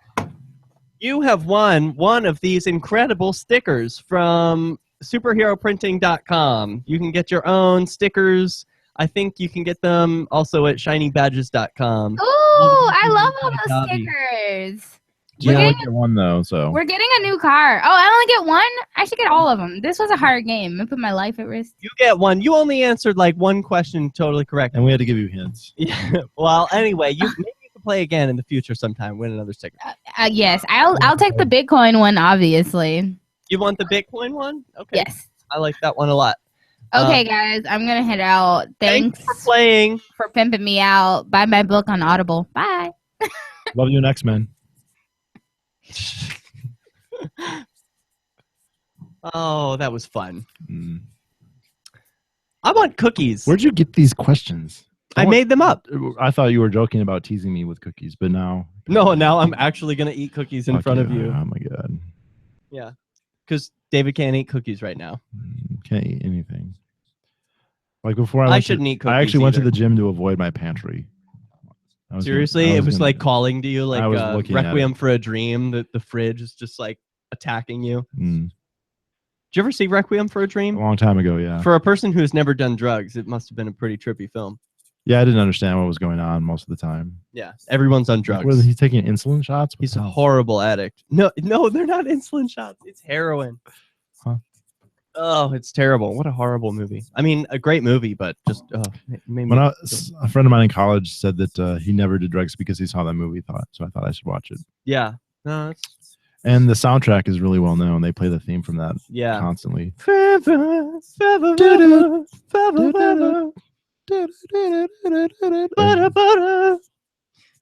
Speaker 2: You have won one of these incredible stickers from superheroprinting.com. You can get your own stickers. I think you can get them also at shinybadges.com.
Speaker 12: Ooh, I love all those
Speaker 2: Hobby.
Speaker 12: stickers.
Speaker 1: You only get one though, so
Speaker 12: We're getting a new car. Oh, I only get one? I should get all of them. This was a hard game. I put my life at risk.
Speaker 2: You get one. You only answered like one question totally correct.
Speaker 1: and we had to give you hints.
Speaker 2: Yeah. Well, anyway, maybe you can play again in the future sometime. Win another sticker.
Speaker 12: Yes, I'll take the Bitcoin one, obviously.
Speaker 2: You want the Bitcoin one? Okay.
Speaker 12: Yes.
Speaker 2: I like that one a lot.
Speaker 12: Okay, guys, I'm gonna head out. Thanks
Speaker 2: for playing.
Speaker 12: For pimping me out. Buy my book on Audible. Bye.
Speaker 1: Love you, X-Men.
Speaker 2: Oh, that was fun. I want cookies.
Speaker 1: Where'd you get these questions?
Speaker 2: I made them up.
Speaker 1: I thought you were joking about teasing me with cookies, but now
Speaker 2: Now I'm actually gonna eat cookies in front of you.
Speaker 1: Oh my god.
Speaker 2: Yeah, because David can't eat cookies right now.
Speaker 1: Can't eat anything. Like before,
Speaker 2: I
Speaker 1: went
Speaker 2: shouldn't eat
Speaker 1: I actually
Speaker 2: cookies
Speaker 1: went to
Speaker 2: either.
Speaker 1: the gym to avoid my pantry.
Speaker 2: Seriously, it was like calling to you, like
Speaker 1: I was looking at
Speaker 2: Requiem for a Dream. That the fridge is just like attacking you.
Speaker 1: Mm.
Speaker 2: Did you ever see Requiem for a Dream?
Speaker 1: A long time ago, yeah.
Speaker 2: For a person who's never done drugs, it must have been a pretty trippy film.
Speaker 1: Yeah, I didn't understand what was going on most of the time.
Speaker 2: Yeah, everyone's on drugs.
Speaker 1: Was he taking insulin shots?
Speaker 2: He's a horrible addict. No, they're not insulin shots. It's heroin.
Speaker 1: Huh.
Speaker 2: Oh, it's terrible. What a horrible movie. I mean, a great movie, but just it made me
Speaker 1: A friend of mine in college said that he never did drugs because he saw that movie. So I thought I should watch it.
Speaker 2: Yeah. No,
Speaker 1: and the soundtrack is really well known. They play the theme from that constantly.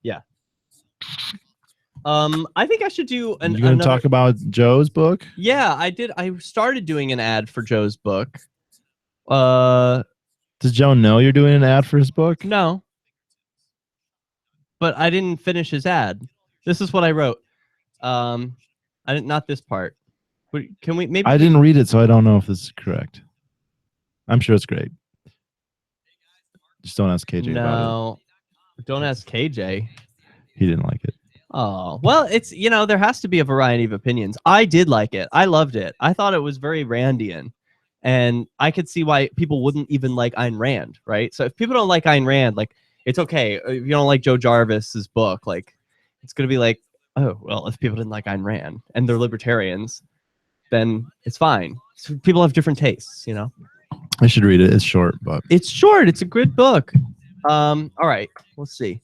Speaker 2: Yeah. I think I should do
Speaker 1: You're going to talk about Joe's book?
Speaker 2: Yeah, I did. I started doing an ad for Joe's book.
Speaker 1: Does Joe know you're doing an ad for his book?
Speaker 2: No. But I didn't finish his ad. This is what I wrote. I didn't, not this part. Can we maybe?
Speaker 1: I didn't read it, so I don't know if this is correct. I'm sure it's great. Just don't ask KJ about
Speaker 2: No, don't ask KJ.
Speaker 1: He didn't like it.
Speaker 2: Oh, well, it's, there has to be a variety of opinions. I did like it. I loved it. I thought it was very Randian. And I could see why people wouldn't even like Ayn Rand, right? So if people don't like Ayn Rand, like, it's okay. If you don't like Joe Jarvis's book, like, it's going to be like, oh, well, if people didn't like Ayn Rand and they're libertarians, then it's fine. So people have different tastes,
Speaker 1: I should read it. It's short, but
Speaker 2: it's short. It's a good book. All right, let's see.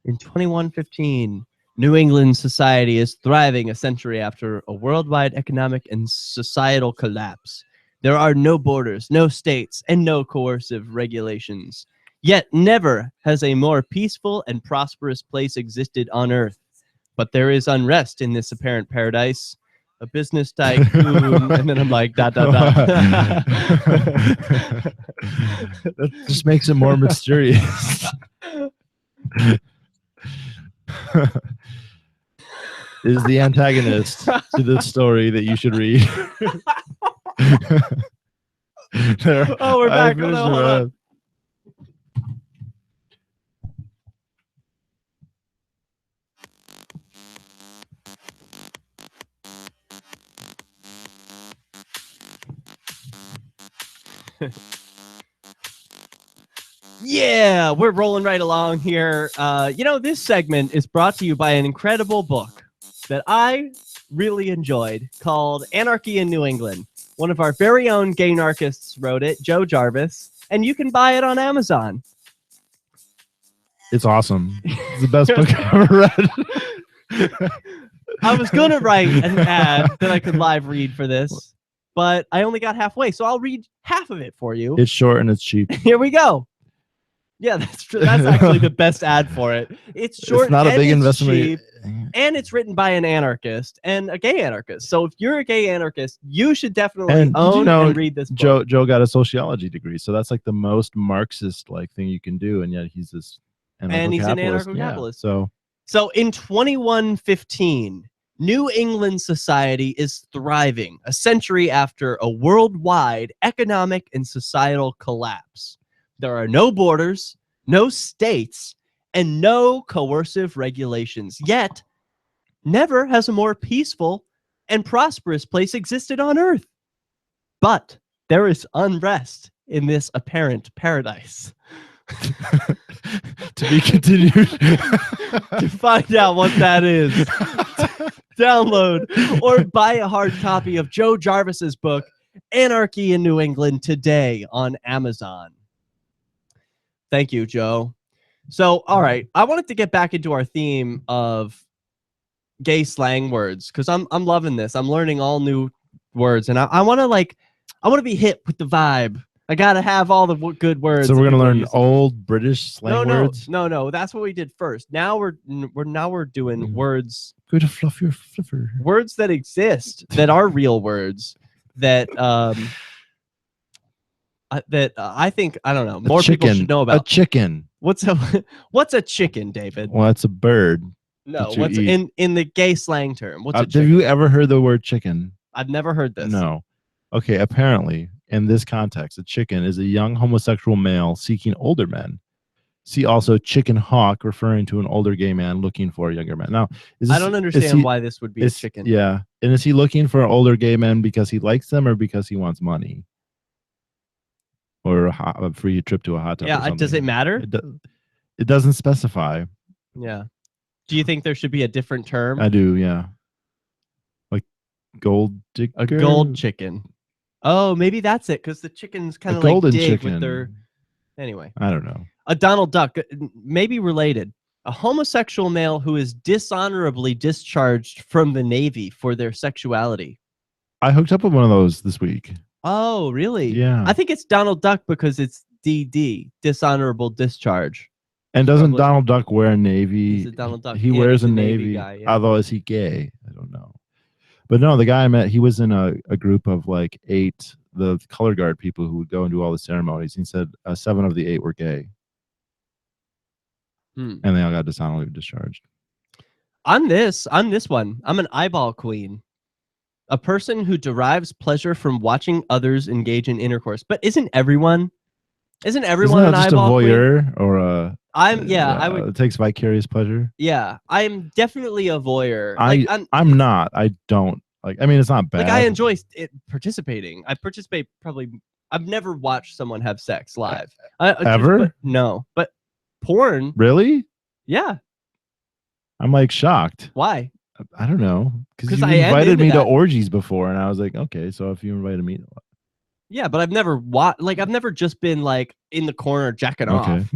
Speaker 2: In 2115, New England society is thriving a century after a worldwide economic and societal collapse. There are no borders, no states, and no coercive regulations. Yet never has a more peaceful and prosperous place existed on earth. But there is unrest in this apparent paradise. A business tycoon, and then I'm like, dot, dot, dot.
Speaker 1: That just makes it more mysterious. Is the antagonist to this story that you should read.
Speaker 2: Oh, we're back. Hold on. Yeah, we're rolling right along here. This segment is brought to you by an incredible book that I really enjoyed called Anarchy in New England. One of our very own gay anarchists wrote it, Joe Jarvis, and you can buy it on Amazon.
Speaker 1: It's awesome. It's the best book I've ever read.
Speaker 2: I was going to write an ad that I could live read for this, but I only got halfway, so I'll read half of it for you.
Speaker 1: It's short and it's cheap.
Speaker 2: Here we go. Yeah, that's true. That's actually the best ad for it. It's short.
Speaker 1: It's not a big investment.
Speaker 2: Cheap, and it's written by an anarchist and a gay anarchist. So if you're a gay anarchist, you should definitely own and read this book.
Speaker 1: Joe got a sociology degree, so that's like the most Marxist like thing you can do, and yet he's this
Speaker 2: and he's an anarcho-capitalist.
Speaker 1: Yeah,
Speaker 2: so in 2115, New England society is thriving a century after a worldwide economic and societal collapse. There are no borders, no states, and no coercive regulations. Yet, never has a more peaceful and prosperous place existed on Earth. But there is unrest in this apparent paradise.
Speaker 1: To be continued.
Speaker 2: To find out what that is, download or buy a hard copy of Joe Jarvis's book, Anarchy in New England, today on Amazon. Thank you, Joe. So, all right, I wanted to get back into our theme of gay slang words because I'm loving this. I'm learning all new words, and I want to be hit with the vibe. I gotta have all the good words.
Speaker 1: So we're gonna learn old British slang words.
Speaker 2: No. That's what we did first. Now we're doing words.
Speaker 1: Go to fluff your fluffer.
Speaker 2: Words that exist that are real words that I think, I don't know, more people should know about.
Speaker 1: A chicken.
Speaker 2: What's a chicken, David?
Speaker 1: Well, it's a bird.
Speaker 2: No, what's in the gay slang term? What's a chicken?
Speaker 1: Have you ever heard the word chicken?
Speaker 2: I've never heard this.
Speaker 1: No. Okay, apparently, in this context, a chicken is a young homosexual male seeking older men. See also chicken hawk, referring to an older gay man looking for a younger man. Now,
Speaker 2: I don't understand why this would be a chicken.
Speaker 1: Yeah. And is he looking for older gay men because he likes them or because he wants money? Or a free trip to a hot tub?
Speaker 2: Yeah, does it matter?
Speaker 1: It doesn't specify.
Speaker 2: Yeah. Do you think there should be a different term?
Speaker 1: I do, yeah. Like gold digger?
Speaker 2: A gold chicken. Oh, maybe that's it, because the chickens kind of like dig
Speaker 1: chicken.
Speaker 2: with their... Anyway.
Speaker 1: I don't know.
Speaker 2: A Donald Duck, maybe related. A homosexual male who is dishonorably discharged from the Navy for their sexuality.
Speaker 1: I hooked up with one of those this week.
Speaker 2: Oh, really?
Speaker 1: Yeah.
Speaker 2: I think it's Donald Duck because it's DD, dishonorable discharge.
Speaker 1: And doesn't Donald Duck wear a Navy?
Speaker 2: He's a Donald Duck.
Speaker 1: He wears a Navy
Speaker 2: guy, yeah.
Speaker 1: Although, is he gay? I don't know. But no, the guy I met, he was in a group of like 8, the color guard people who would go and do all the ceremonies. He said 7 of the 8 were gay. And they all got dishonorably discharged.
Speaker 2: On this one, I'm an eyeball queen. A person who derives pleasure from watching others engage in intercourse. But isn't everyone an eyeball
Speaker 1: just a voyeur
Speaker 2: queen?
Speaker 1: Or a...
Speaker 2: I would...
Speaker 1: It takes vicarious pleasure.
Speaker 2: Yeah, I'm definitely a voyeur.
Speaker 1: I'm not. I don't. Like, I mean, it's not bad.
Speaker 2: Like, I enjoy participating. I participate probably... I've never watched someone have sex live.
Speaker 1: Ever?
Speaker 2: No. But porn...
Speaker 1: Really?
Speaker 2: Yeah.
Speaker 1: I'm like shocked.
Speaker 2: Why?
Speaker 1: I don't know. Because you invited me to orgies before, and I was like, okay, so if you invited me...
Speaker 2: Yeah, but I've never I've never just been like in the corner jacking off.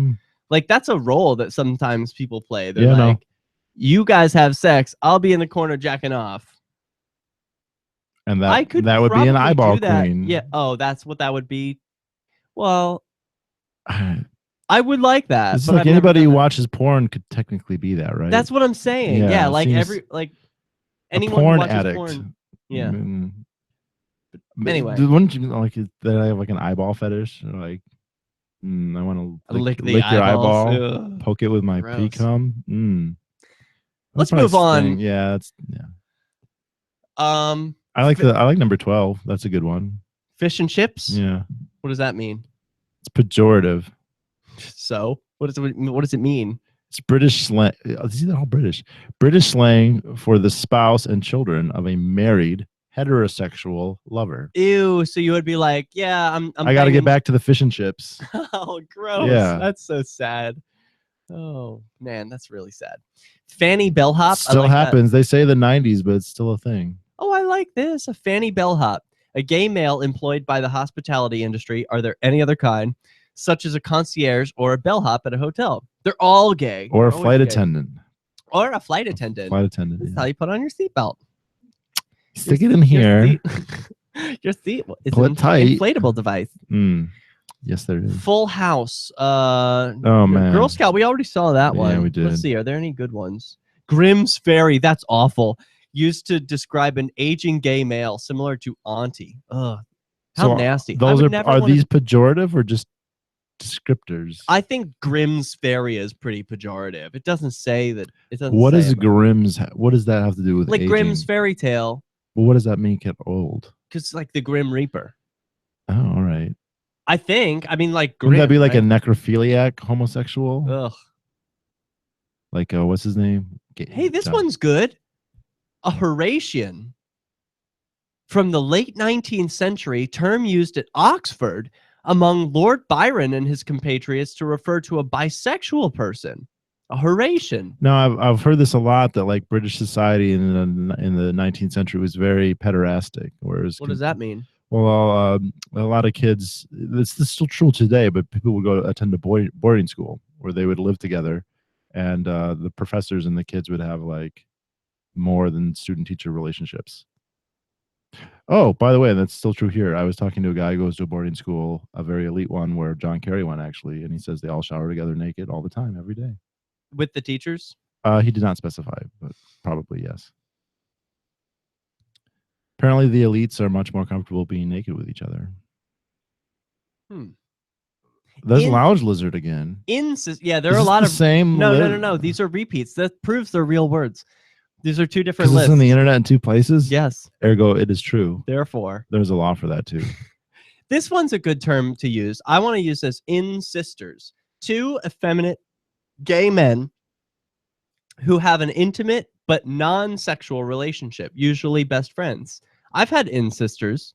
Speaker 2: Like, that's a role that sometimes people play. They're like, you guys have sex, I'll be in the corner jacking off.
Speaker 1: And that would be an eyeball queen.
Speaker 2: Yeah. Oh, that's what that would be. Well, I would like that.
Speaker 1: It's like anybody who watches porn could technically be that, right?
Speaker 2: That's what I'm saying. Yeah, like anyone who watches
Speaker 1: addict.
Speaker 2: Porn. Yeah.
Speaker 1: But
Speaker 2: anyway,
Speaker 1: wouldn't you like that? I have like an eyeball fetish. Like, I want to lick your eyeball, poke it with my pee cum.
Speaker 2: Let's move on.
Speaker 1: Yeah, I like number 12. That's a good one.
Speaker 2: Fish and chips.
Speaker 1: Yeah.
Speaker 2: What does that mean?
Speaker 1: It's pejorative.
Speaker 2: So what does it mean?
Speaker 1: It's British slang. These are all British. British slang for the spouse and children of a married heterosexual lover.
Speaker 2: Ew. So you would be like, yeah, I'm
Speaker 1: I got to get
Speaker 2: banging-
Speaker 1: back to the fish and chips.
Speaker 2: Oh, gross.
Speaker 1: Yeah.
Speaker 2: That's so sad. Oh man, that's really sad. Fanny bellhop.
Speaker 1: Still
Speaker 2: I like that.
Speaker 1: happens. They say the 90s, but it's still a thing.
Speaker 2: Oh, I like this. A fanny bellhop. A gay male employed by the hospitality industry. Are there any other kind, such as a concierge or a bellhop at a hotel? They're all gay.
Speaker 1: Or a
Speaker 2: They're always
Speaker 1: flight
Speaker 2: gay.
Speaker 1: attendant.
Speaker 2: Or a flight attendant.
Speaker 1: Flight attendant.
Speaker 2: That's
Speaker 1: yeah.
Speaker 2: how you put on your seatbelt.
Speaker 1: Stick it in here.
Speaker 2: Your seat is
Speaker 1: Pull
Speaker 2: an
Speaker 1: it tight.
Speaker 2: inflatable device.
Speaker 1: Mm. Yes, there is.
Speaker 2: Full House.
Speaker 1: Oh man.
Speaker 2: Girl Scout. We already saw that
Speaker 1: Yeah,
Speaker 2: one.
Speaker 1: we did.
Speaker 2: Let's see. Are there any good ones? Grimm's Fairy. That's awful. Used to describe an aging gay male similar to Auntie. Ugh. How
Speaker 1: So
Speaker 2: nasty. I
Speaker 1: Those
Speaker 2: would
Speaker 1: are
Speaker 2: never
Speaker 1: are
Speaker 2: wanna-
Speaker 1: these pejorative or just descriptors?
Speaker 2: I think Grimm's Fairy is pretty pejorative. It doesn't say that. It doesn't.
Speaker 1: What
Speaker 2: say
Speaker 1: is
Speaker 2: about-
Speaker 1: Grimm's? What does that have to do with
Speaker 2: like
Speaker 1: aging?
Speaker 2: Grimm's fairy tale?
Speaker 1: Well, what does that make it old?
Speaker 2: Because like the Grim Reaper.
Speaker 1: Oh, all right.
Speaker 2: I think. I mean, like.
Speaker 1: Wouldn't that be like
Speaker 2: right?
Speaker 1: a necrophiliac homosexual?
Speaker 2: Ugh.
Speaker 1: Like what's his name?
Speaker 2: Hey, this one's good. A Horatian. From the late 19th century, term used at Oxford among Lord Byron and his compatriots to refer to a bisexual person. A Horatian.
Speaker 1: No, I've heard this a lot that like British society in the 19th century was very pederastic. Whereas
Speaker 2: What does that mean?
Speaker 1: Well, a lot of kids. This is still true today, but people would go to attend a boarding school where they would live together, and the professors and the kids would have like more than student-teacher relationships. Oh, by the way, that's still true here. I was talking to a guy who goes to a boarding school, a very elite one, where John Kerry went actually, and he says they all shower together naked all the time, every day.
Speaker 2: With the teachers?
Speaker 1: He did not specify, but probably yes. Apparently, the elites are much more comfortable being naked with each other. There's lounge lizard again.
Speaker 2: Yeah, there
Speaker 1: Is
Speaker 2: are a
Speaker 1: this
Speaker 2: lot
Speaker 1: the
Speaker 2: of
Speaker 1: same.
Speaker 2: No. These are repeats. That proves they're real words. These are two different
Speaker 1: Because
Speaker 2: lists.
Speaker 1: it's in the internet in two places.
Speaker 2: Yes.
Speaker 1: Ergo, it is true.
Speaker 2: Therefore,
Speaker 1: there's a law for that too.
Speaker 2: This one's a good term to use. I want to use this in sisters. Two effeminate gay men who have an intimate but non-sexual relationship, usually best friends. I've had in sisters.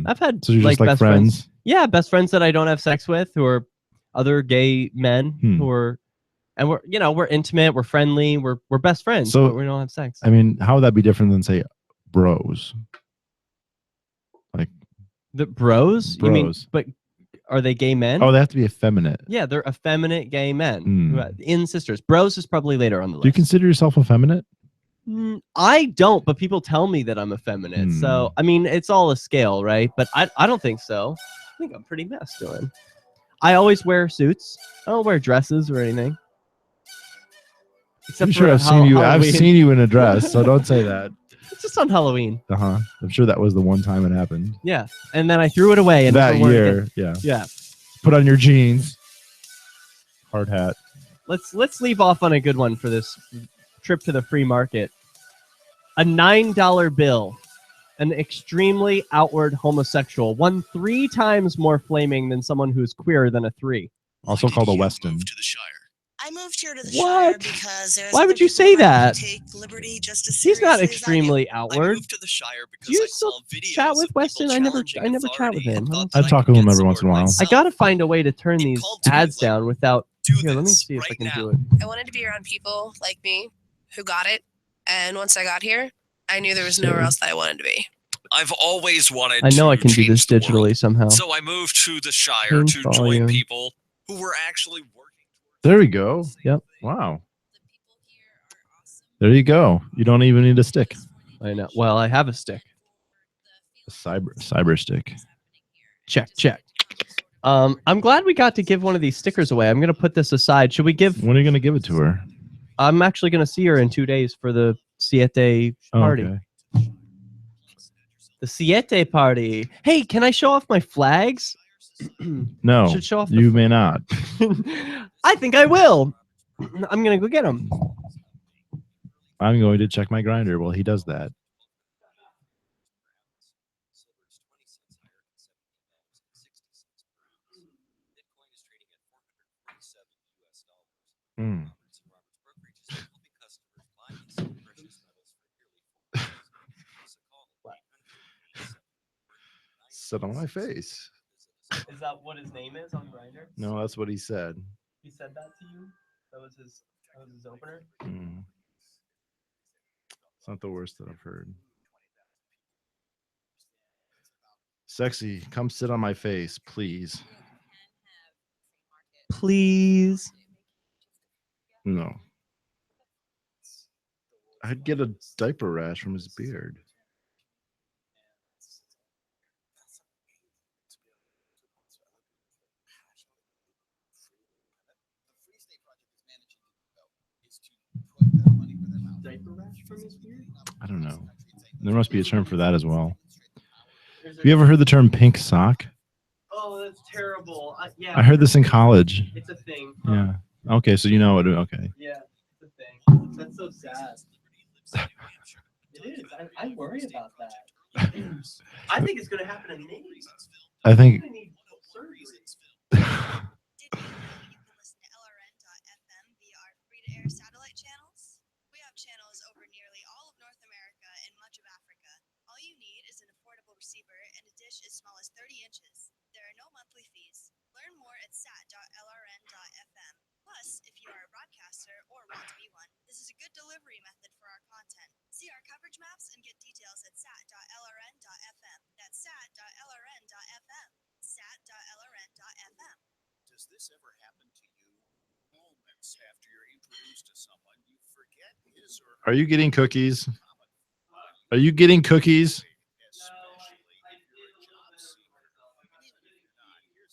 Speaker 2: I've had
Speaker 1: So you're just like
Speaker 2: best
Speaker 1: friends?
Speaker 2: Yeah, best friends that I don't have sex with, who are other gay men who are, and we're intimate, we're friendly, we're best friends,
Speaker 1: So
Speaker 2: but we don't have sex.
Speaker 1: I mean, how would that be different than say bros? Like
Speaker 2: The bros? You mean,
Speaker 1: Bros.
Speaker 2: but are they gay men?
Speaker 1: oh, they have to be effeminate.
Speaker 2: Yeah, they're effeminate gay men.
Speaker 1: Hmm.
Speaker 2: In sisters. Bros is probably later on the list.
Speaker 1: Do you consider yourself effeminate?
Speaker 2: I don't, but people tell me that I'm effeminate. So, I mean, it's all a scale, right? But I don't think so. I think I'm pretty masculine. I always wear suits. I don't wear dresses or anything.
Speaker 1: I'm
Speaker 2: for
Speaker 1: sure I've seen you. I've
Speaker 2: Halloween.
Speaker 1: seen you in a dress, so don't say that.
Speaker 2: It's just on Halloween.
Speaker 1: I'm sure that was the one time it happened.
Speaker 2: Yeah. And then I threw it away. And
Speaker 1: That
Speaker 2: never wore it
Speaker 1: year,
Speaker 2: again.
Speaker 1: yeah.
Speaker 2: Yeah.
Speaker 1: Put on your jeans. Hard hat.
Speaker 2: Let's leave off on a good one for this trip to the free market. A $9 bill. An extremely outward homosexual. One 3 times more flaming than someone who's queerer than a 3.
Speaker 1: Also called a Weston.
Speaker 14: I moved here to the
Speaker 2: What?
Speaker 14: Shire because there's
Speaker 2: Why
Speaker 14: other
Speaker 2: would you
Speaker 14: people
Speaker 2: say
Speaker 14: who
Speaker 2: that?
Speaker 14: take liberty just as
Speaker 2: He's not
Speaker 14: seriously as I do.
Speaker 2: extremely outward.
Speaker 4: to the Shire because
Speaker 2: Do you
Speaker 4: I
Speaker 2: still
Speaker 4: saw videos
Speaker 2: chat with Weston? I never chat with him.
Speaker 1: I talk with him every once in a while.
Speaker 2: I gotta find a way to turn these ads down without. Here, let me see if I can do it.
Speaker 15: I wanted to be around people like me who got it. And once I got here, I knew there was nowhere
Speaker 2: Sure.
Speaker 15: else that I wanted to be.
Speaker 4: I've always wanted
Speaker 2: I know
Speaker 4: to
Speaker 2: I can do
Speaker 4: change
Speaker 2: this
Speaker 4: the world.
Speaker 2: digitally somehow.
Speaker 4: So I moved to the Shire
Speaker 2: Change
Speaker 4: to
Speaker 2: volume.
Speaker 4: join people who were actually working.
Speaker 1: There we go.
Speaker 2: Yep.
Speaker 1: Wow. There you go. You don't even need a stick.
Speaker 2: I know. Well, I have a stick.
Speaker 1: A cyber stick.
Speaker 2: Check. I'm glad we got to give one of these stickers away. I'm gonna put this aside. Should we give?
Speaker 1: When are you gonna give it to her?
Speaker 2: I'm actually gonna see her in 2 days for the Siete party.
Speaker 1: Okay.
Speaker 2: The Siete party. Hey, can I show off my flags?
Speaker 1: No,
Speaker 2: Should show off the
Speaker 1: you may not.
Speaker 2: I think I will. I'm gonna go get them.
Speaker 1: I'm going to check my grinder while he does that. Hmm. sit on my face.
Speaker 2: Is that what his name is on Grindr?
Speaker 1: No, that's what he said.
Speaker 2: He said that to you? That was his opener?
Speaker 1: Mm. It's not the worst that I've heard. Sexy, come sit on my face, please.
Speaker 2: Please.
Speaker 1: No. I'd get a diaper rash from his beard. I don't know. There must be a term for that as well. Have you ever heard the term pink sock?
Speaker 2: Oh, that's terrible. Yeah.
Speaker 1: I heard this in college.
Speaker 2: It's a thing.
Speaker 1: Yeah. Okay, so you know it. Okay.
Speaker 2: Yeah, it's a thing. That's so sad. It is. I worry about that. I think it's going to happen to me.
Speaker 1: I think.
Speaker 2: I need surgery.
Speaker 14: Free-to-air satellite channels. We have channels over nearly all of North America and much of Africa. All you need is an affordable receiver and a dish as small as 30 inches. There are no monthly fees. Learn more at sat.lrn.fm. Plus, if you are a broadcaster or want to be one, this is a good delivery method for our content. See our coverage maps and get details at sat.lrn.fm. That's sat.lrn.fm. sat.lrn.fm.
Speaker 16: Does this ever happen to you? Moments after you're introduced to someone, you forget his or
Speaker 1: Are you getting cookies? Are you getting cookies?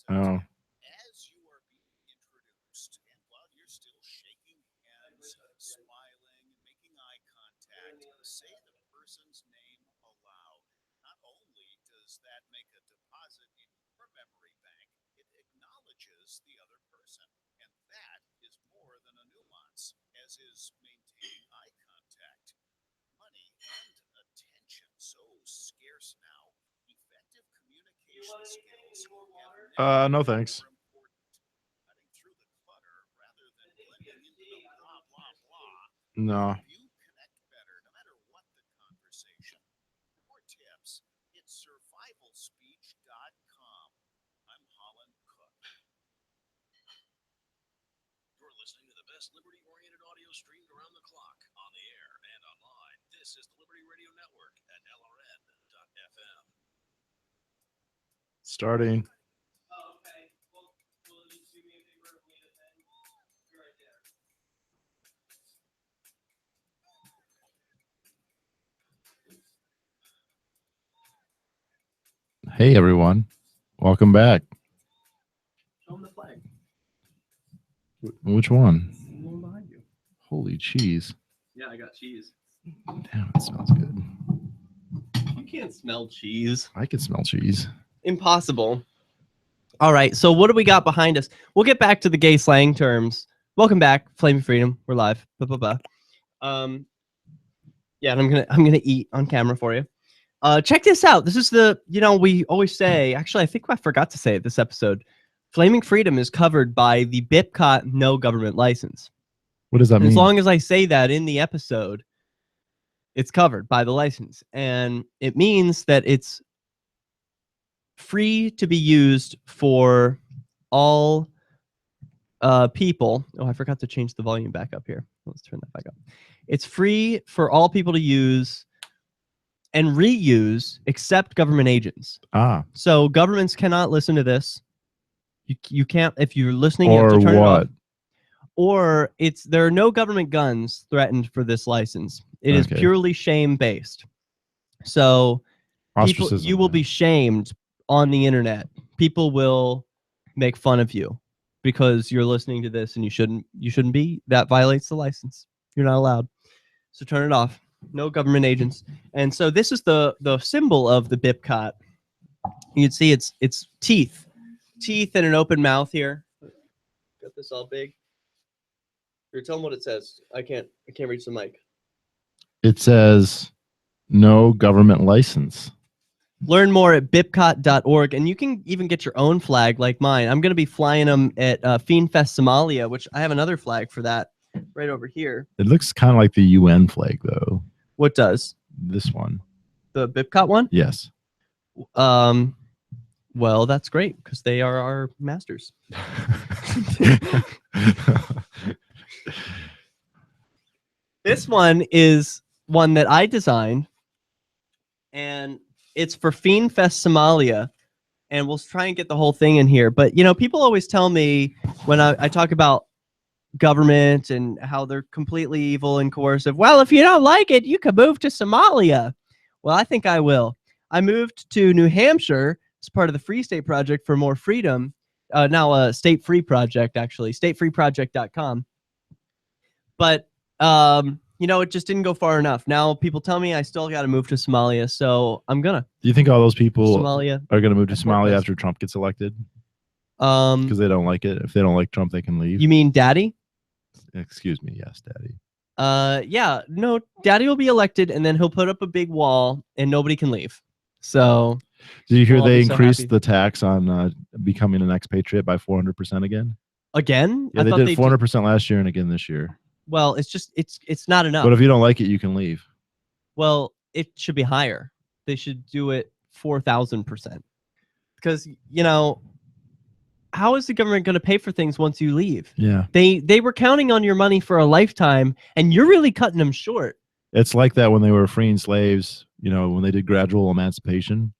Speaker 1: Oh.
Speaker 16: as you are being introduced, and while you're still shaking hands, smiling, making eye contact, say the person's name aloud. Not only does that make a deposit in your memory bank, it acknowledges the other person. And that is more than a nuance, as is maintaining eye contact. Money and attention so scarce now. Effective communication skills have
Speaker 1: No thanks.
Speaker 16: cutting through the clutter rather than blending into the blah blah blah.
Speaker 1: No.
Speaker 16: You connect better no matter what the conversation. More tips, it's survivalspeech.com. I'm Holland Cook.
Speaker 8: You're listening to the best liberty-oriented audio streamed around the clock, on the air and online. This is the Liberty Radio Network at LRN.FM.
Speaker 1: Starting. Hey everyone, welcome back.
Speaker 2: Show them the flag.
Speaker 1: Which one?
Speaker 2: The one behind you.
Speaker 1: Holy cheese.
Speaker 2: Yeah, I got cheese.
Speaker 1: Damn, it smells good.
Speaker 2: You can't smell cheese.
Speaker 1: I can smell cheese.
Speaker 2: Impossible. All right, so what do we got behind us? We'll get back to the gay slang terms. Welcome back, Flaming Freedom. We're live. Yeah, and I'm gonna eat on camera for you. Check this out. This is the, we always say, actually, I think I forgot to say it this episode. Flaming Freedom is covered by the BIPCOT no government license.
Speaker 1: What does that mean?
Speaker 2: As long as I say that in the episode, it's covered by the license. And it means that it's free to be used for all people. Oh, I forgot to change the volume back up here. Let's turn that back up. It's free for all people to use and reuse except government agents.
Speaker 1: Ah.
Speaker 2: So governments cannot listen to this. You can't, if you're listening, you
Speaker 1: Or
Speaker 2: have to turn it off.
Speaker 1: what?
Speaker 2: Or there are no government guns threatened for this license. It is
Speaker 1: Okay.
Speaker 2: purely shame based. So people,
Speaker 1: Ostracism,
Speaker 2: you will be shamed on the internet. People will make fun of you because you're listening to this and you shouldn't be. That violates the license. You're not allowed. So turn it off. No government agents. And so this is the symbol of the BIPCOT. You can see it's teeth and an open mouth here. Got this all big. Here, tell them what it says. I can't reach the mic.
Speaker 1: It says no government license.
Speaker 2: Learn more at bipcot.org, and you can even get your own flag like mine. I'm going to be flying them at FiendFest Somalia, which I have another flag for that right over here.
Speaker 1: It looks kind of like the UN flag, though.
Speaker 2: What does?
Speaker 1: This one.
Speaker 2: The BIPCOT one?
Speaker 1: Yes.
Speaker 2: Well, that's great because they are our masters. This one is one that I designed, and it's for Fiend Fest Somalia. And we'll try and get the whole thing in here. But, you know, people always tell me when I talk about government and how they're completely evil and coercive, well, if you don't like it, you can move to Somalia. Well, I think I will. I moved to New Hampshire as part of the Free State Project for More Freedom. Now a State Free Project, actually, statefreeproject.com. But, you know, it just didn't go far enough. Now people tell me I still got to move to Somalia, so I'm gonna.
Speaker 1: Do you think all those people
Speaker 2: Somalia
Speaker 1: are going to move to
Speaker 2: at Fort
Speaker 1: Somalia
Speaker 2: Bliss.
Speaker 1: after Trump gets elected? Because they don't like it. If they don't like Trump, they can leave.
Speaker 2: You mean Daddy?
Speaker 1: Excuse me. Yes, Daddy.
Speaker 2: Yeah, no, Daddy will be elected, and then he'll put up a big wall, and nobody can leave. So,
Speaker 1: Did you hear
Speaker 2: we'll all
Speaker 1: they
Speaker 2: be so
Speaker 1: increased
Speaker 2: happy.
Speaker 1: the tax on becoming an expatriate by 400% again?
Speaker 2: Again?
Speaker 1: Yeah,
Speaker 2: I
Speaker 1: they
Speaker 2: thought
Speaker 1: did
Speaker 2: they
Speaker 1: 400% last year and again this year.
Speaker 2: Well, it's just it's not enough.
Speaker 1: But if you don't like it, you can leave.
Speaker 2: Well, it should be higher. They should do it 4,000%. Because, you know, how is the government going to pay for things once you leave?
Speaker 1: Yeah.
Speaker 2: They were counting on your money for a lifetime, and you're really cutting them short.
Speaker 1: It's like that when they were freeing slaves, you know, when they did gradual emancipation.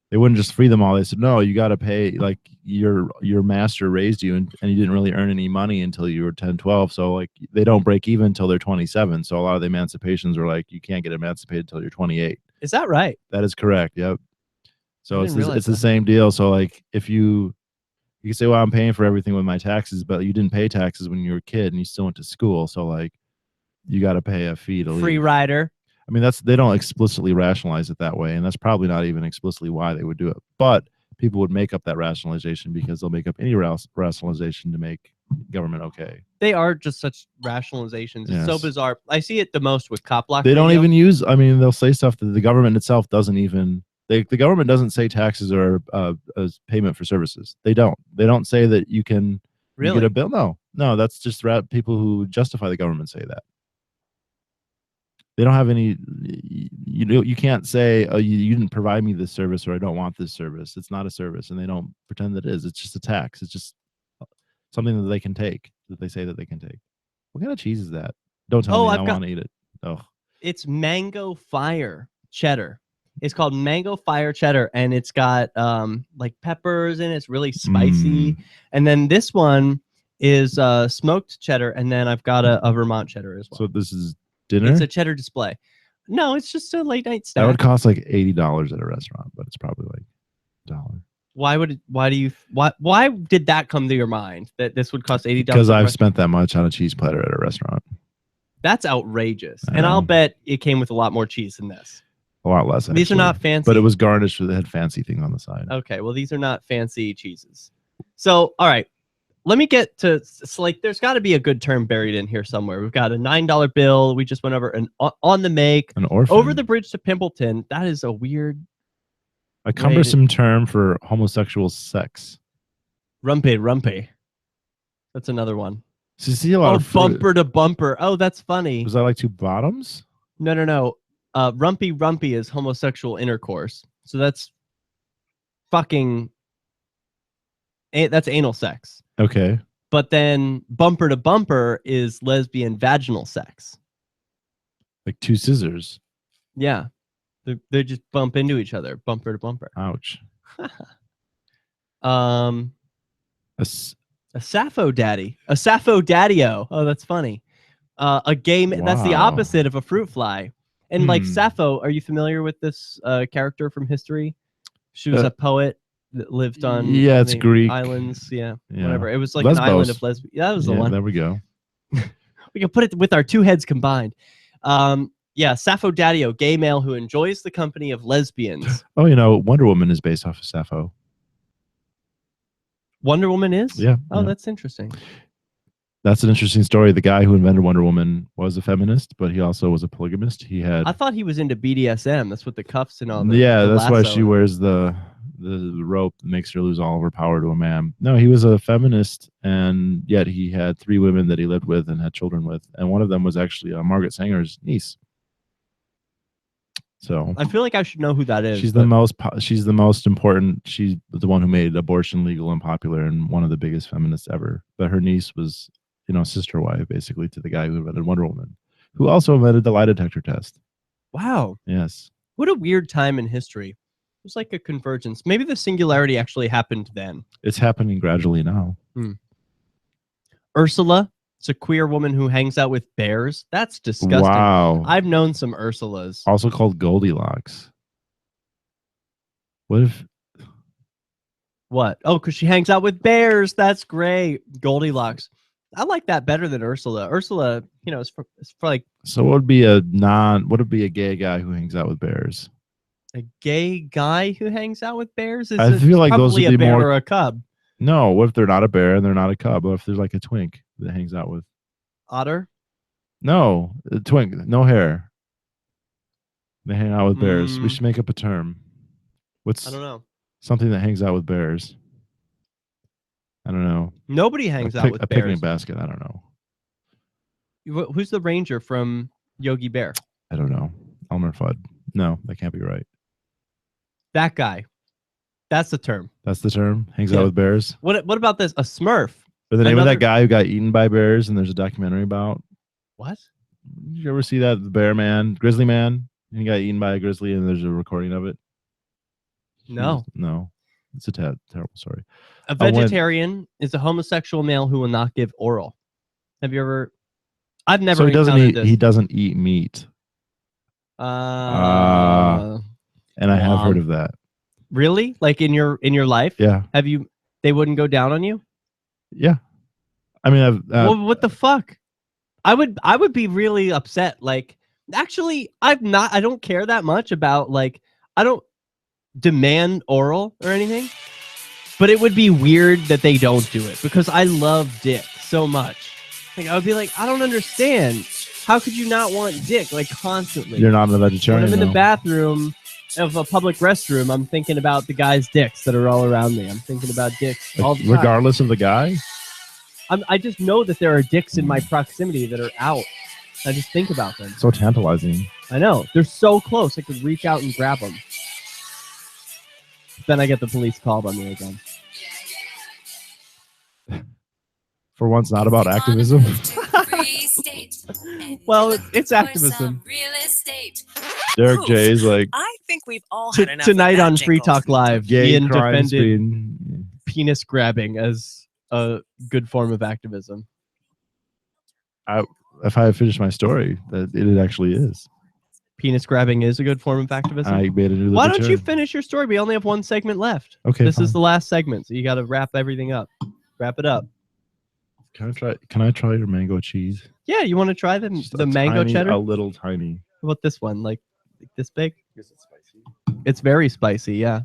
Speaker 1: They wouldn't just free them all. They said, no, you got to pay, like your master raised you and you didn't really earn any money until you were 10, 12. So like they don't break even until they're 27. So a lot of the emancipations are like, you can't get emancipated until you're 28.
Speaker 2: Is that right?
Speaker 1: That is correct. Yep. So
Speaker 2: I
Speaker 1: it's
Speaker 2: didn't realize
Speaker 1: the
Speaker 2: that.
Speaker 1: same deal. So like if you can say, well, I'm paying for everything with my taxes, but you didn't pay taxes when you were a kid and you still went to school. So like you got to pay a fee to
Speaker 2: Free
Speaker 1: leave.
Speaker 2: rider.
Speaker 1: I mean, they don't explicitly rationalize it that way, and that's probably not even explicitly why they would do it. But people would make up that rationalization because they'll make up any rationalization to make government okay.
Speaker 2: They are just such rationalizations. It's so
Speaker 1: Yes.
Speaker 2: bizarre. I see it the most with cop block.
Speaker 1: They don't
Speaker 2: radio.
Speaker 1: even use. I mean, they'll say stuff that the government itself doesn't even. The government doesn't say taxes are as payment for services. They don't. They don't say that you can you get
Speaker 2: Really?
Speaker 1: a bill. No, that's just people who justify the government say that. They don't have any. You can't say, oh, you didn't provide me this service or I don't want this service. It's not a service, and they don't pretend that it is. It's just a tax. It's just something that they can take, that they say that they can take. What kind of cheese is that? Don't tell
Speaker 2: Oh,
Speaker 1: me.
Speaker 2: I've
Speaker 1: I
Speaker 2: got-
Speaker 1: want to eat it. Oh,
Speaker 2: It's mango fire cheddar. It's called mango fire cheddar, and it's got like peppers in it. It's really spicy. And then this one is smoked cheddar, and then I've got a Vermont cheddar as well.
Speaker 1: so this is dinner.
Speaker 2: It's a cheddar display. No, it's just a late night snack.
Speaker 1: That would cost like $80 at a restaurant, but it's probably like $1.
Speaker 2: Why did that come to your mind that this would cost $80?
Speaker 1: Because I've spent that much on a cheese platter at a restaurant.
Speaker 2: That's outrageous.
Speaker 1: I
Speaker 2: And I'll
Speaker 1: know.
Speaker 2: bet it came with a lot more cheese than this.
Speaker 1: A lot less.
Speaker 2: These are
Speaker 1: actually.
Speaker 2: not fancy.
Speaker 1: But it was garnished with it had fancy things on the side.
Speaker 2: Okay, well, these are not fancy cheeses. So, all right, let me get to like. There's got to be a good term buried in here somewhere. We've got a $9 bill. We just went over an on the make.
Speaker 1: An orphan.
Speaker 2: Over the bridge to Pimpleton. That is a weird.
Speaker 1: A cumbersome term for homosexual sex.
Speaker 2: Rumpy. That's another one.
Speaker 1: So you see a lot
Speaker 2: Oh,
Speaker 1: of fruit.
Speaker 2: bumper to bumper. Oh, that's funny.
Speaker 1: Was that like two bottoms?
Speaker 2: No. Rumpy is homosexual intercourse. So that's fucking. That's anal sex.
Speaker 1: Okay.
Speaker 2: But then bumper to bumper is lesbian vaginal sex.
Speaker 1: Like two scissors.
Speaker 2: Yeah. They just bump into each other, bumper to bumper.
Speaker 1: Ouch.
Speaker 2: A Sappho daddy. A Sappho daddy-o. Oh, that's funny. A gay that's the
Speaker 1: Wow.
Speaker 2: opposite of a fruit fly. And like
Speaker 1: Hmm.
Speaker 2: Sappho, are you familiar with this character from history? She was a poet that lived on
Speaker 1: yeah, it's
Speaker 2: the
Speaker 1: Greek.
Speaker 2: islands. Yeah,
Speaker 1: Yeah.
Speaker 2: whatever. It was like an island of lesbian. Yeah, that was the
Speaker 1: Yeah,
Speaker 2: one.
Speaker 1: there we go.
Speaker 2: We can put it with our two heads combined. Yeah, Sappho daddy-o, gay male who enjoys the company of lesbians.
Speaker 1: Oh, you know, Wonder Woman is based off of Sappho.
Speaker 2: Wonder Woman is?
Speaker 1: Yeah.
Speaker 2: Oh,
Speaker 1: yeah.
Speaker 2: that's interesting.
Speaker 1: That's an interesting story. The guy who invented Wonder Woman was a feminist, but he also was a polygamist. He had
Speaker 2: I thought he was into BDSM. That's what the cuffs and all that.
Speaker 1: yeah, that's why she wears the rope that makes her lose all of her power to a man. No, he was a feminist, and yet he had 3 women that he lived with and had children with, and one of them was actually Margaret Sanger's niece. So
Speaker 2: I feel like I should know who that is.
Speaker 1: she's the most important. She's the one who made abortion legal and popular, and one of the biggest feminists ever. But her niece was, sister wife basically to the guy who invented Wonder Woman, who also invented the lie detector test.
Speaker 2: Wow.
Speaker 1: Yes.
Speaker 2: What a weird time in history. It was like a convergence. Maybe the singularity actually happened then.
Speaker 1: It's happening gradually now.
Speaker 2: Ursula. It's a queer woman who hangs out with bears. That's disgusting.
Speaker 1: Wow.
Speaker 2: I've known some Ursulas.
Speaker 1: Also called Goldilocks. What if?
Speaker 2: What? Oh, because she hangs out with bears. That's great. Goldilocks. I like that better than Ursula. Ursula, is for like.
Speaker 1: So what would be a gay guy who hangs out with bears?
Speaker 2: A gay guy who hangs out with bears?
Speaker 1: I feel like those would
Speaker 2: probably
Speaker 1: be
Speaker 2: a bear
Speaker 1: more
Speaker 2: or a cub.
Speaker 1: No, what if they're not a bear and they're not a cub? What if there's like a twink that hangs out with?
Speaker 2: Otter?
Speaker 1: No, a twink, no hair. They hang out with bears. We should make up a term.
Speaker 2: I don't know.
Speaker 1: Something that hangs out with bears? I don't know.
Speaker 2: Nobody hangs out with
Speaker 1: a
Speaker 2: bears.
Speaker 1: picnic basket. I don't know.
Speaker 2: Who's the ranger from Yogi Bear?
Speaker 1: I don't know. Elmer Fudd. No, that can't be right.
Speaker 2: That guy. That's the term.
Speaker 1: That's the term. Hangs out with bears.
Speaker 2: What about this? A Smurf.
Speaker 1: Or the name of that guy who got eaten by bears, and there's a documentary about.
Speaker 2: What?
Speaker 1: Did you ever see that? The bear man, grizzly man? He got eaten by a grizzly, and there's a recording of it.
Speaker 2: No.
Speaker 1: No. It's a terrible story.
Speaker 2: A vegetarian is a homosexual male who will not give oral. Have you ever? I've never.
Speaker 1: So he doesn't
Speaker 2: encountered
Speaker 1: eat.
Speaker 2: this.
Speaker 1: He doesn't eat meat. And I have heard of that.
Speaker 2: Really? Like in your life?
Speaker 1: Yeah.
Speaker 2: Have you? They wouldn't go down on you?
Speaker 1: Yeah. I mean, I've.
Speaker 2: Well, what the fuck? I would be really upset. Like, actually, I don't care that much about I don't demand oral or anything, but it would be weird that they don't do it because I love dick so much. Like, I would be like, I don't understand. How could you not want dick constantly?
Speaker 1: You're not a vegetarian.
Speaker 2: When I'm in
Speaker 1: though.
Speaker 2: the bathroom of a public restroom, I'm thinking about the guys' dicks that are all around me. I'm thinking about dicks all the time.
Speaker 1: Regardless of the guy?
Speaker 2: I just know that there are dicks in my proximity that are out. I just think about them.
Speaker 1: So tantalizing.
Speaker 2: I know. They're so close. I could reach out and grab them. Then I get the police called on me again.
Speaker 1: For once, not about activism.
Speaker 2: Well, it's activism.
Speaker 1: Derek J's like.
Speaker 17: I think we've all had enough
Speaker 2: Tonight
Speaker 17: of that
Speaker 2: on Free
Speaker 17: jingle.
Speaker 2: Talk Live,
Speaker 1: Gay
Speaker 2: Ian
Speaker 1: crimes
Speaker 2: defended penis grabbing as a good form of activism.
Speaker 1: If I finish my story, that it actually is.
Speaker 2: Penis grabbing is a good form of activism.
Speaker 1: I made a new.
Speaker 2: Why don't you finish your story? We only have one segment left.
Speaker 1: Okay,
Speaker 2: This is
Speaker 1: fine.
Speaker 2: the last segment, so you got to wrap everything up. Wrap it up.
Speaker 1: Can I try your mango cheese?
Speaker 2: Yeah, you want to try the mango
Speaker 1: Tiny,
Speaker 2: cheddar?
Speaker 1: a little tiny.
Speaker 2: How about this one? Like this big? Is it spicy? It's very spicy, yeah.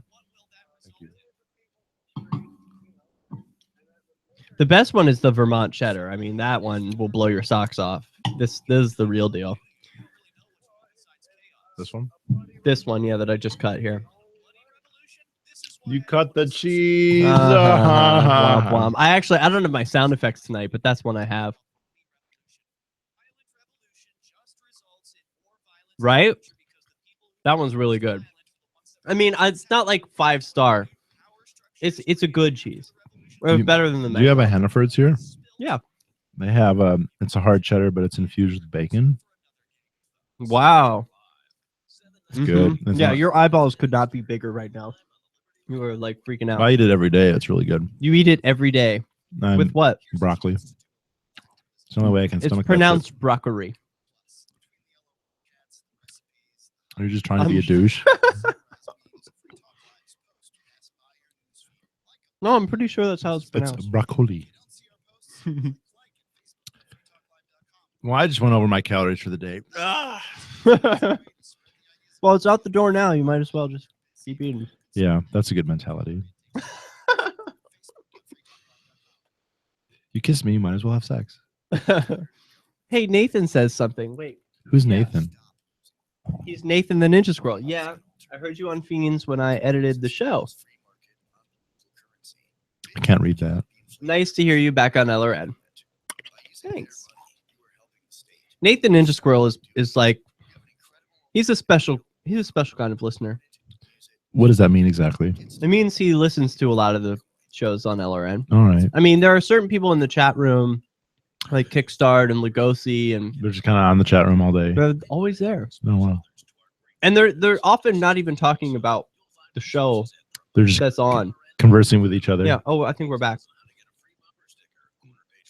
Speaker 2: The best one is the Vermont cheddar. I mean, that one will blow your socks off. This is the real deal.
Speaker 1: This one?
Speaker 2: This one, yeah, that I just cut here.
Speaker 1: You cut the cheese.
Speaker 2: Womp womp. I don't have my sound effects tonight, but that's one I have. Right? That one's really good. I mean, it's not like 5-star. It's a good cheese. Better than the
Speaker 1: Do you have a
Speaker 2: mango.
Speaker 1: Hannaford's here?
Speaker 2: Yeah.
Speaker 1: They have it's a hard cheddar, but it's infused with bacon.
Speaker 2: Wow.
Speaker 1: It's good. It's
Speaker 2: Yeah,
Speaker 1: not-
Speaker 2: your eyeballs could not be bigger right now. You are like freaking out.
Speaker 1: I eat it every day. It's really good.
Speaker 2: You eat it every day. With what?
Speaker 1: Broccoli. It's the only way I can
Speaker 2: It's
Speaker 1: stomach that
Speaker 2: pronounced broccoli.
Speaker 1: shit. Are you just trying to be a douche?
Speaker 2: No, I'm pretty sure that's how it's
Speaker 1: It's
Speaker 2: pronounced.
Speaker 1: broccoli. Well, I just went over my calories for the day.
Speaker 2: Well, it's out the door now. You might as well just keep eating.
Speaker 1: Yeah, that's a good mentality. You kiss me, you might as well have sex.
Speaker 2: Hey, Nathan says something. Wait,
Speaker 1: Who's Nathan?
Speaker 2: he's Nathan the Ninja Squirrel. Yeah, I heard you on Fiends when I edited the show.
Speaker 1: I can't read that.
Speaker 2: Nice to hear you back on LRN. Thanks. Nathan Ninja Squirrel is like, he's a special He's a special kind of listener.
Speaker 1: What does that mean exactly?
Speaker 2: It means he listens to a lot of the shows on LRN.
Speaker 1: All right.
Speaker 2: I mean, there are certain people in the chat room, like Kickstart and Lugosi, and
Speaker 1: They're just kind of on the chat room all day.
Speaker 2: they're always there.
Speaker 1: Oh, wow.
Speaker 2: And they're often not even talking about the show
Speaker 1: They're just
Speaker 2: that's on.
Speaker 1: conversing with each other.
Speaker 2: Yeah. Oh, I think we're back.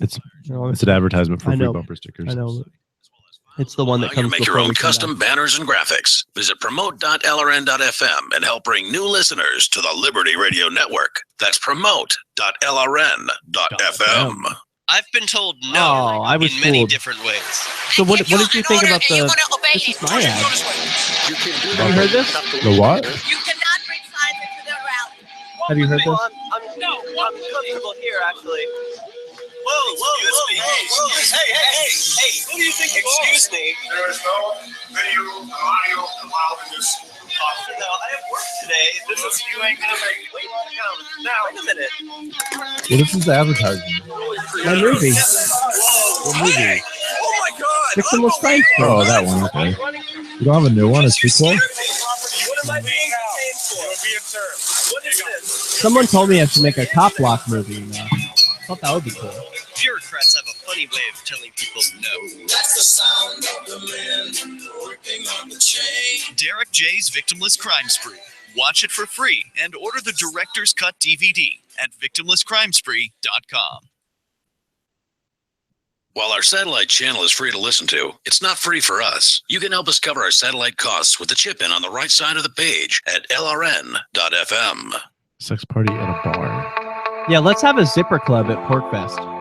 Speaker 1: It's an advertisement for
Speaker 2: I
Speaker 1: free
Speaker 2: know.
Speaker 1: bumper stickers.
Speaker 2: I know. It's the one that
Speaker 8: You
Speaker 2: comes
Speaker 8: make your
Speaker 2: before
Speaker 8: own
Speaker 2: we come
Speaker 8: custom
Speaker 2: back.
Speaker 8: banners and graphics. Visit promote.lrn.fm and help bring new listeners to the Liberty Radio Network. That's promote.lrn.fm.
Speaker 11: I've been told
Speaker 2: Oh,
Speaker 11: no
Speaker 2: I was
Speaker 11: in many
Speaker 2: fooled.
Speaker 11: different ways.
Speaker 2: So what did you think about the? This is my ad. Have you heard this?
Speaker 1: The what?
Speaker 18: You cannot bring signs into the rally.
Speaker 2: Have you heard this?
Speaker 18: I'm comfortable here, actually.
Speaker 13: Excuse me. Hey. Who do you think? Excuse me.
Speaker 16: There is no video and audio allowed in this.
Speaker 13: No, I have work today. This is you ain't gonna make. Wait a minute.
Speaker 1: What is this advertising?
Speaker 2: My movie.
Speaker 1: What movie?
Speaker 13: Oh my God!
Speaker 2: Victimless Crime Spree.
Speaker 1: Oh, that one. Okay. You don't have a new one? A sequel?
Speaker 13: What am I being detained for? You're being served. What is this?
Speaker 2: Someone told me I should make a cop block movie. I thought that would be cool.
Speaker 11: Bureaucrats have a funny way of telling people no.
Speaker 8: That's the sound of the men working on the chain.
Speaker 4: Derek J's Victimless Crime Spree. Watch it for free and order the Director's Cut DVD at victimlesscrimespree.com.
Speaker 8: While our satellite channel is free to listen to, it's not free for us. You can help us cover our satellite costs with the chip in on the right side of the page at lrn.fm.
Speaker 1: Sex party at a bar.
Speaker 2: Yeah, let's have a zipper club at Porkfest.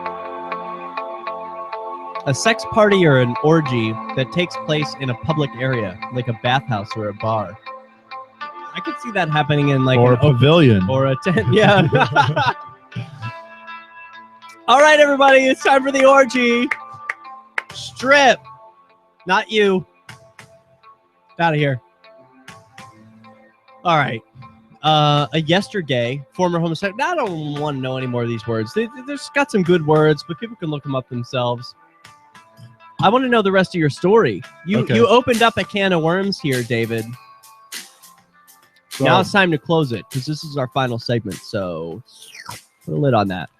Speaker 2: A sex party or an orgy that takes place in a public area, like a bathhouse or a bar. I could see that happening in like
Speaker 1: Or a
Speaker 2: an open-
Speaker 1: pavilion.
Speaker 2: or a tent. Yeah. All right, everybody, it's time for the orgy. Strip. Not you. Out of here. All right. A yesterday, former homosexual. I don't want to know any more of these words. There's got some good words, but people can look them up themselves. I want to know the rest of your story. You opened up a can of worms here, David. Now it's time to close it because this is our final segment. So put a lid on that.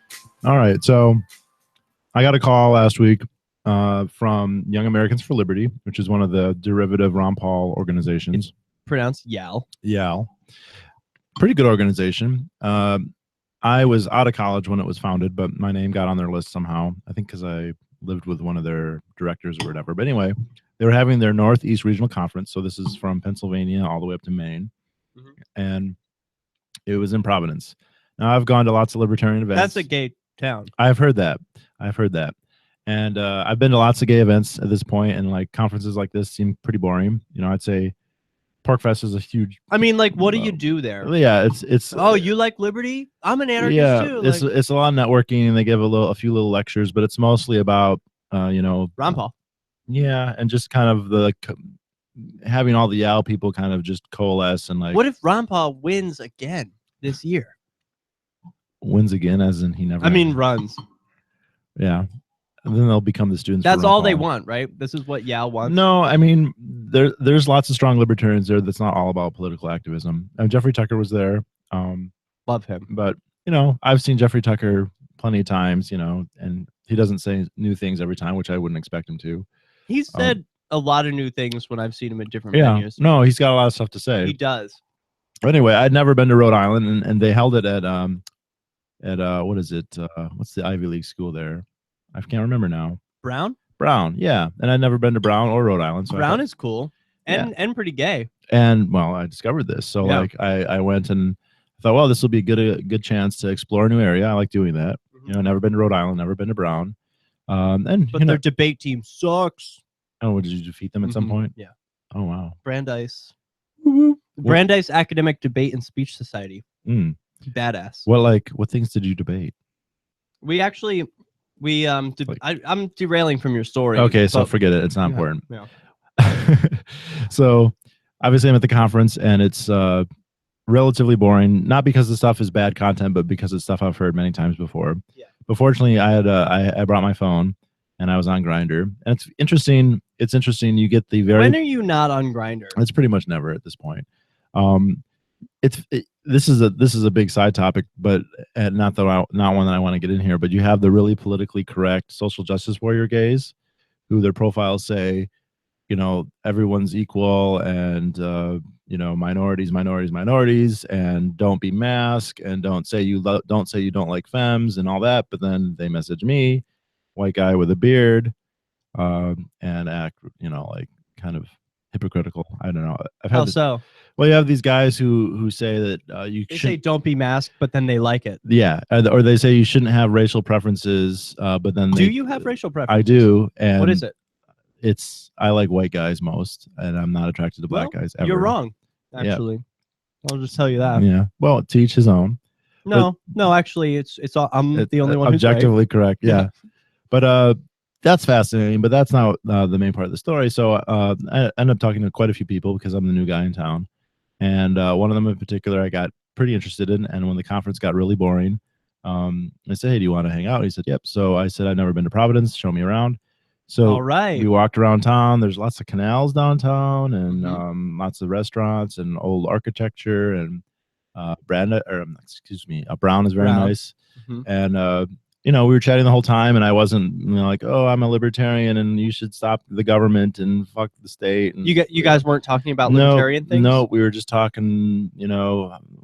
Speaker 1: All right. So I got a call last week from Young Americans for Liberty, which is one of the derivative Ron Paul organizations.
Speaker 2: Pronounced YAL.
Speaker 1: YAL. Pretty good organization. I was out of college when it was founded, but my name got on their list somehow. I think because I lived with one of their directors or whatever. But anyway, they were having their Northeast Regional Conference. So this is from Pennsylvania all the way up to Maine. And it was in Providence. Now, I've gone to lots of libertarian events.
Speaker 2: That's a gay town.
Speaker 1: I've heard that. And I've been to lots of gay events at this point, and like conferences like this seem pretty boring. You know, I'd say Porkfest is a huge.
Speaker 2: I mean, like, what do you do there?
Speaker 1: Yeah, it's.
Speaker 2: Oh, you like liberty? I'm an anarchist too.
Speaker 1: It's a lot of networking, and they give a few little lectures, but it's mostly about Ron
Speaker 2: Paul.
Speaker 1: Yeah, and just kind of having all the YAL people kind of just coalesce and like.
Speaker 2: What if Ron Paul wins again this year?
Speaker 1: Wins again, as in he never.
Speaker 2: I mean, runs.
Speaker 1: Yeah, and then they'll become the students.
Speaker 2: That's
Speaker 1: for Ron
Speaker 2: all they
Speaker 1: Paul.
Speaker 2: want, right? This is what YAL wants.
Speaker 1: No, I mean there's lots of strong libertarians there. That's not all about political activism. Jeffrey Tucker was there.
Speaker 2: Love him,
Speaker 1: but I've seen Jeffrey Tucker plenty of times. And he doesn't say new things every time, which I wouldn't expect him to.
Speaker 2: He's said a lot of new things when I've seen him at different
Speaker 1: Yeah,
Speaker 2: venues.
Speaker 1: no, he's got a lot of stuff to say.
Speaker 2: He does.
Speaker 1: But anyway, I'd never been to Rhode Island, and they held it at what is it? What's the Ivy League school there? I can't remember now.
Speaker 2: Brown,
Speaker 1: yeah. And I'd never been to Brown or Rhode Island. So
Speaker 2: Brown is cool and pretty gay.
Speaker 1: And well, I discovered this. So
Speaker 2: Yeah.
Speaker 1: like I went and thought, well, this will be a good chance to explore a new area. I like doing that. Never been to Rhode Island, never been to Brown. And
Speaker 2: But their debate team sucks.
Speaker 1: Oh, did you defeat them at some point?
Speaker 2: Yeah.
Speaker 1: Oh wow.
Speaker 2: Brandeis.
Speaker 1: What-
Speaker 2: Brandeis Academic Debate and Speech Society.
Speaker 1: Mm.
Speaker 2: Badass.
Speaker 1: What things did you debate?
Speaker 2: We actually I'm derailing from your story.
Speaker 1: Okay, so
Speaker 2: but-
Speaker 1: forget it. It's not
Speaker 2: Yeah,
Speaker 1: important.
Speaker 2: yeah.
Speaker 1: So obviously I'm at the conference, and it's relatively boring, not because the stuff is bad content, but because it's stuff I've heard many times before. Yeah. But fortunately, I brought my phone, and I was on Grindr. And it's interesting it's interesting. You get the very.
Speaker 2: When are you not on Grindr?
Speaker 1: It's pretty much never at this point. This is a big side topic, but not one that I want to get in here. But you have the really politically correct social justice warrior gays, who their profiles say, everyone's equal and minorities, and don't be masked and don't say you don't like femmes and all that. But then they message me, white guy with a beard, and act like kind of hypocritical. I don't know.
Speaker 2: How so?
Speaker 1: Well, you have these guys who say that
Speaker 2: they say don't be masked, but then they like it.
Speaker 1: Yeah, or they say you shouldn't have racial preferences, but then
Speaker 2: do you have racial preferences?
Speaker 1: I do. And
Speaker 2: what is it?
Speaker 1: I like white guys most, and I'm not attracted to black guys ever.
Speaker 2: You're wrong, actually. Yeah. I'll just tell you that.
Speaker 1: Yeah. Well, to each his own.
Speaker 2: No, actually, it's I'm the only one who's
Speaker 1: objectively
Speaker 2: right.
Speaker 1: correct. Yeah. But that's fascinating. But that's not the main part of the story. So I ended up talking to quite a few people because I'm the new guy in town, and one of them in particular I got pretty interested in. And when the conference got really boring, I said, "Hey, do you want to hang out?" He said, "Yep." So I said, "I've never been to Providence. Show me around." So
Speaker 2: all right,
Speaker 1: we walked around town. There's lots of canals downtown, and lots of restaurants and old architecture. And Brown is very nice. And we were chatting the whole time, and I wasn't like, "Oh, I'm a libertarian, and you should stop the government and fuck the state." And
Speaker 2: you guys weren't talking about libertarian things.
Speaker 1: No, we were just talking.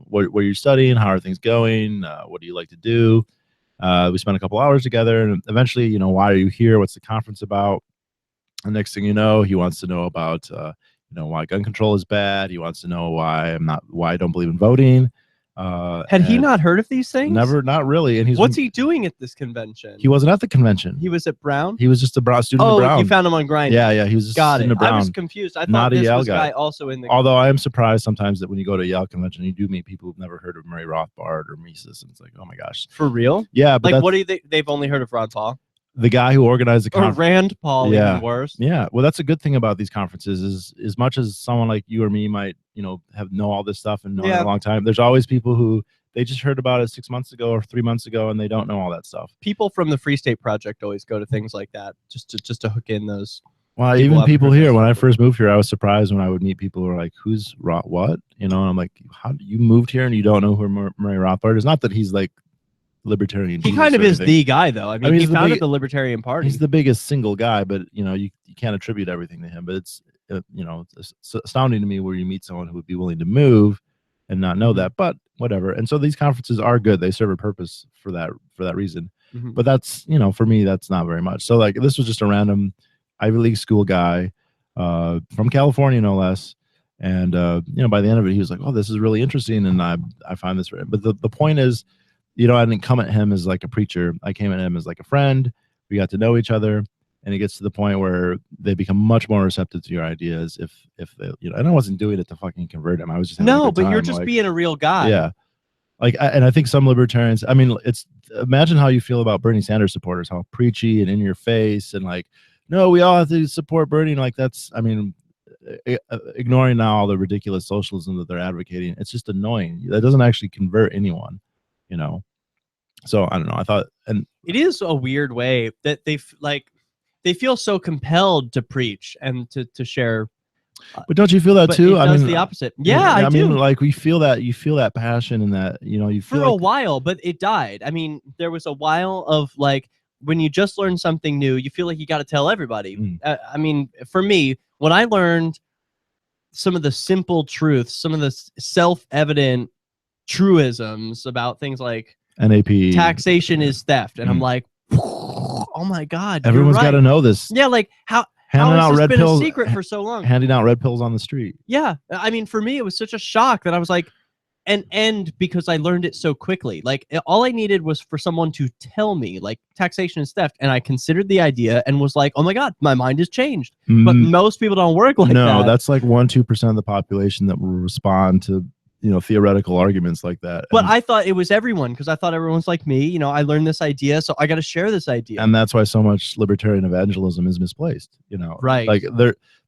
Speaker 1: What you're studying, how are things going, what do you like to do? We spent a couple hours together, and eventually, why are you here? What's the conference about? And next thing you know, he wants to know about, why gun control is bad. He wants to know why I don't believe in voting.
Speaker 2: Had he not heard of these things?
Speaker 1: Never, not really. And
Speaker 2: what's he doing at this convention?
Speaker 1: He wasn't at the convention.
Speaker 2: He was at Brown.
Speaker 1: He was just a student at Brown.
Speaker 2: You found him on Grindr.
Speaker 1: Yeah, he was just
Speaker 2: got it.
Speaker 1: Student at Brown.
Speaker 2: I was confused. I thought this was guy also in the.
Speaker 1: Although I am surprised sometimes that when you go to a Yale convention, you do meet people who've never heard of Murray Rothbard or Mises, and it's like, oh my gosh,
Speaker 2: for real?
Speaker 1: Yeah, but
Speaker 2: like what do they've only heard of Ron Paul?
Speaker 1: The guy who organized the conference.
Speaker 2: Or Rand Paul, even worse.
Speaker 1: Yeah. Well, that's a good thing about these conferences is as much as someone like you or me might, know all this stuff and know it a long time, there's always people who they just heard about it 6 months ago or 3 months ago and they don't know all that stuff.
Speaker 2: People from the Free State Project always go to things like that just to hook in those.
Speaker 1: Well, even people here, when I first moved here, I was surprised when I would meet people who were like, who's what? And I'm like, how you moved here and you don't know who Murray Rothbard is? Not that he's like libertarian.
Speaker 2: He kind of is the guy, though. I mean he founded the Libertarian Party.
Speaker 1: He's the biggest single guy, but you can't attribute everything to him. But it's it's astounding to me where you meet someone who would be willing to move and not know that. But whatever. And so these conferences are good. They serve a purpose for that reason. But that's for me, that's not very much. So like this was just a random Ivy League school guy from California, no less. And by the end of it, he was like, "Oh, this is really interesting," and I find this. But the point is, I didn't come at him as like a preacher. I came at him as like a friend. We got to know each other, and it gets to the point where they become much more receptive to your ideas. If they, and I wasn't doing it to fucking convert him. I was just having a good
Speaker 2: but you're
Speaker 1: time,
Speaker 2: just being a real guy.
Speaker 1: Yeah, and I think some libertarians. I mean, imagine how you feel about Bernie Sanders supporters, how preachy and in your face, and like, no, we all have to support Bernie. Like that's, I mean, ignoring now all the ridiculous socialism that they're advocating. It's just annoying. That doesn't actually convert anyone. So I don't know. I thought, and
Speaker 2: it is a weird way that they feel so compelled to preach and to share.
Speaker 1: But don't you feel that too?
Speaker 2: I mean, the opposite. Yeah, I do.
Speaker 1: mean, like you feel that passion and that you feel
Speaker 2: for a while, but it died. I mean, there was a while of like when you just learn something new, you feel like you got to tell everybody. I mean, for me, when I learned some of the simple truths, some of the self-evident truisms about things like
Speaker 1: NAP
Speaker 2: taxation is theft, and I'm like, oh my god,
Speaker 1: everyone's got to know this.
Speaker 2: Yeah, like how has this been a secret for so long?
Speaker 1: Handing out red pills on the street.
Speaker 2: Yeah, I mean, for me, it was such a shock that I was like, and because I learned it so quickly, like all I needed was for someone to tell me like taxation is theft, and I considered the idea and was like, oh my god, my mind has changed. But most people don't work like that.
Speaker 1: No, that's like 1-2% of the population that will respond to theoretical arguments like that.
Speaker 2: But I thought it was everyone because I thought everyone's like me. I learned this idea, so I got to share this idea.
Speaker 1: And that's why so much libertarian evangelism is misplaced.
Speaker 2: Right?
Speaker 1: Like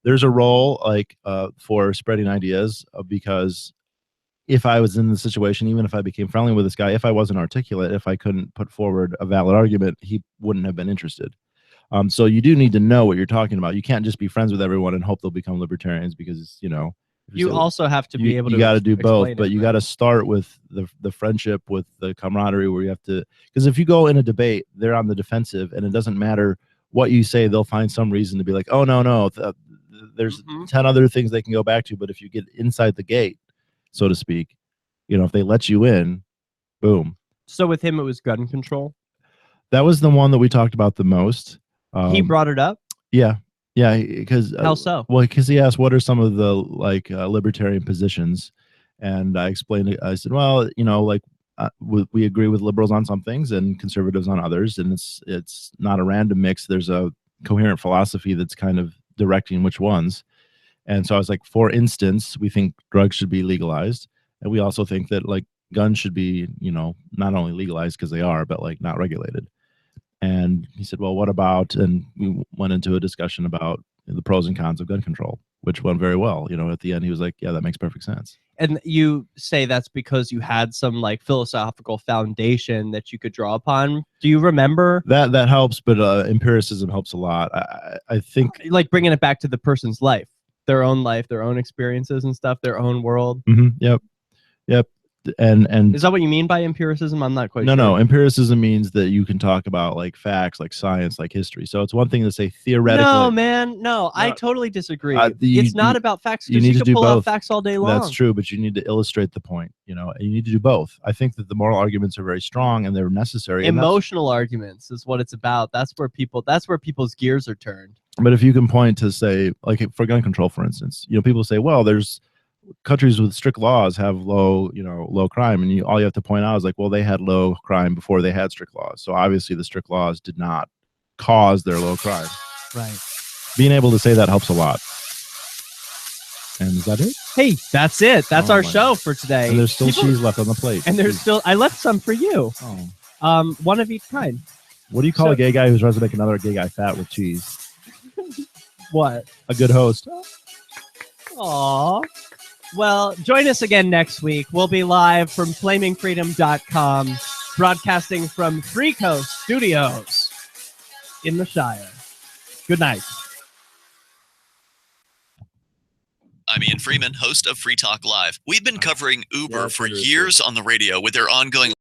Speaker 1: there's a role like for spreading ideas because if I was in the situation, even if I became friendly with this guy, if I wasn't articulate, if I couldn't put forward a valid argument, he wouldn't have been interested. So you do need to know what you're talking about. You can't just be friends with everyone and hope they'll become libertarians because, you know,
Speaker 2: You also have to be able to
Speaker 1: you got to do both,
Speaker 2: explain
Speaker 1: but
Speaker 2: it,
Speaker 1: you
Speaker 2: right?
Speaker 1: got to start with the friendship, with the camaraderie, where you have to, because if you go in a debate, they're on the defensive, and it doesn't matter what you say, they'll find some reason to be like, oh, no, there's 10 other things they can go back to. But if you get inside the gate, so to speak, you know, if they let you in, boom.
Speaker 2: So with him, it was gun control.
Speaker 1: That was the one that we talked about the most.
Speaker 2: He brought it up.
Speaker 1: Yeah. Yeah, because
Speaker 2: How so?
Speaker 1: Well, because he asked what are some of the libertarian positions, and I explained it. I said, well, you know, like we agree with liberals on some things and conservatives on others, and it's not a random mix. There's a coherent philosophy that's kind of directing which ones. And so I was like, for instance, we think drugs should be legalized, and we also think that like guns should be, you know, not only legalized because they are, but like not regulated. And he said, well, what about, and we went into a discussion about the pros and cons of gun control, which went very well. You know, at the end, he was like, yeah, that makes perfect sense.
Speaker 2: And you say that's because you had some like philosophical foundation that you could draw upon. Do you remember?
Speaker 1: That helps, but empiricism helps a lot. I think
Speaker 2: like bringing it back to the person's life, their own experiences and stuff, their own world.
Speaker 1: Yep. And
Speaker 2: is that what you mean by empiricism? I'm not quite
Speaker 1: no,
Speaker 2: sure.
Speaker 1: No, empiricism means that you can talk about like facts, like science, like history. So it's one thing to say theoretically.
Speaker 2: No, man, no, I totally disagree. It's not about facts.
Speaker 1: You need
Speaker 2: You
Speaker 1: to
Speaker 2: can
Speaker 1: do
Speaker 2: pull out
Speaker 1: both.
Speaker 2: facts all day long.
Speaker 1: That's true, but you need to illustrate the point. You know, and you need to do both. I think that the moral arguments are very strong and they're necessary. and
Speaker 2: Emotional arguments is what it's about. That's where people's gears are turned.
Speaker 1: But if you can point to, say, like for gun control, for instance, you know, people say, well, there's countries with strict laws have low crime, and all you have to point out is like, well, they had low crime before they had strict laws. So obviously the strict laws did not cause their low crime.
Speaker 2: Right.
Speaker 1: Being able to say that helps a lot. And is that it?
Speaker 2: Hey, that's it. That's
Speaker 1: Oh
Speaker 2: our
Speaker 1: my
Speaker 2: show
Speaker 1: God.
Speaker 2: for today.
Speaker 1: And there's still cheese left on the plate.
Speaker 2: And there's still, I left some for you.
Speaker 1: Oh.
Speaker 2: One of each kind.
Speaker 1: What do you call a gay guy who tries to make another gay guy fat with cheese?
Speaker 2: What?
Speaker 1: A good host.
Speaker 2: Aw. Well, join us again next week. We'll be live from flamingfreedom.com, broadcasting from Free Coast Studios in the Shire. Good night.
Speaker 4: I'm Ian Freeman, host of Free Talk Live. We've been covering Uber for years on the radio with their ongoing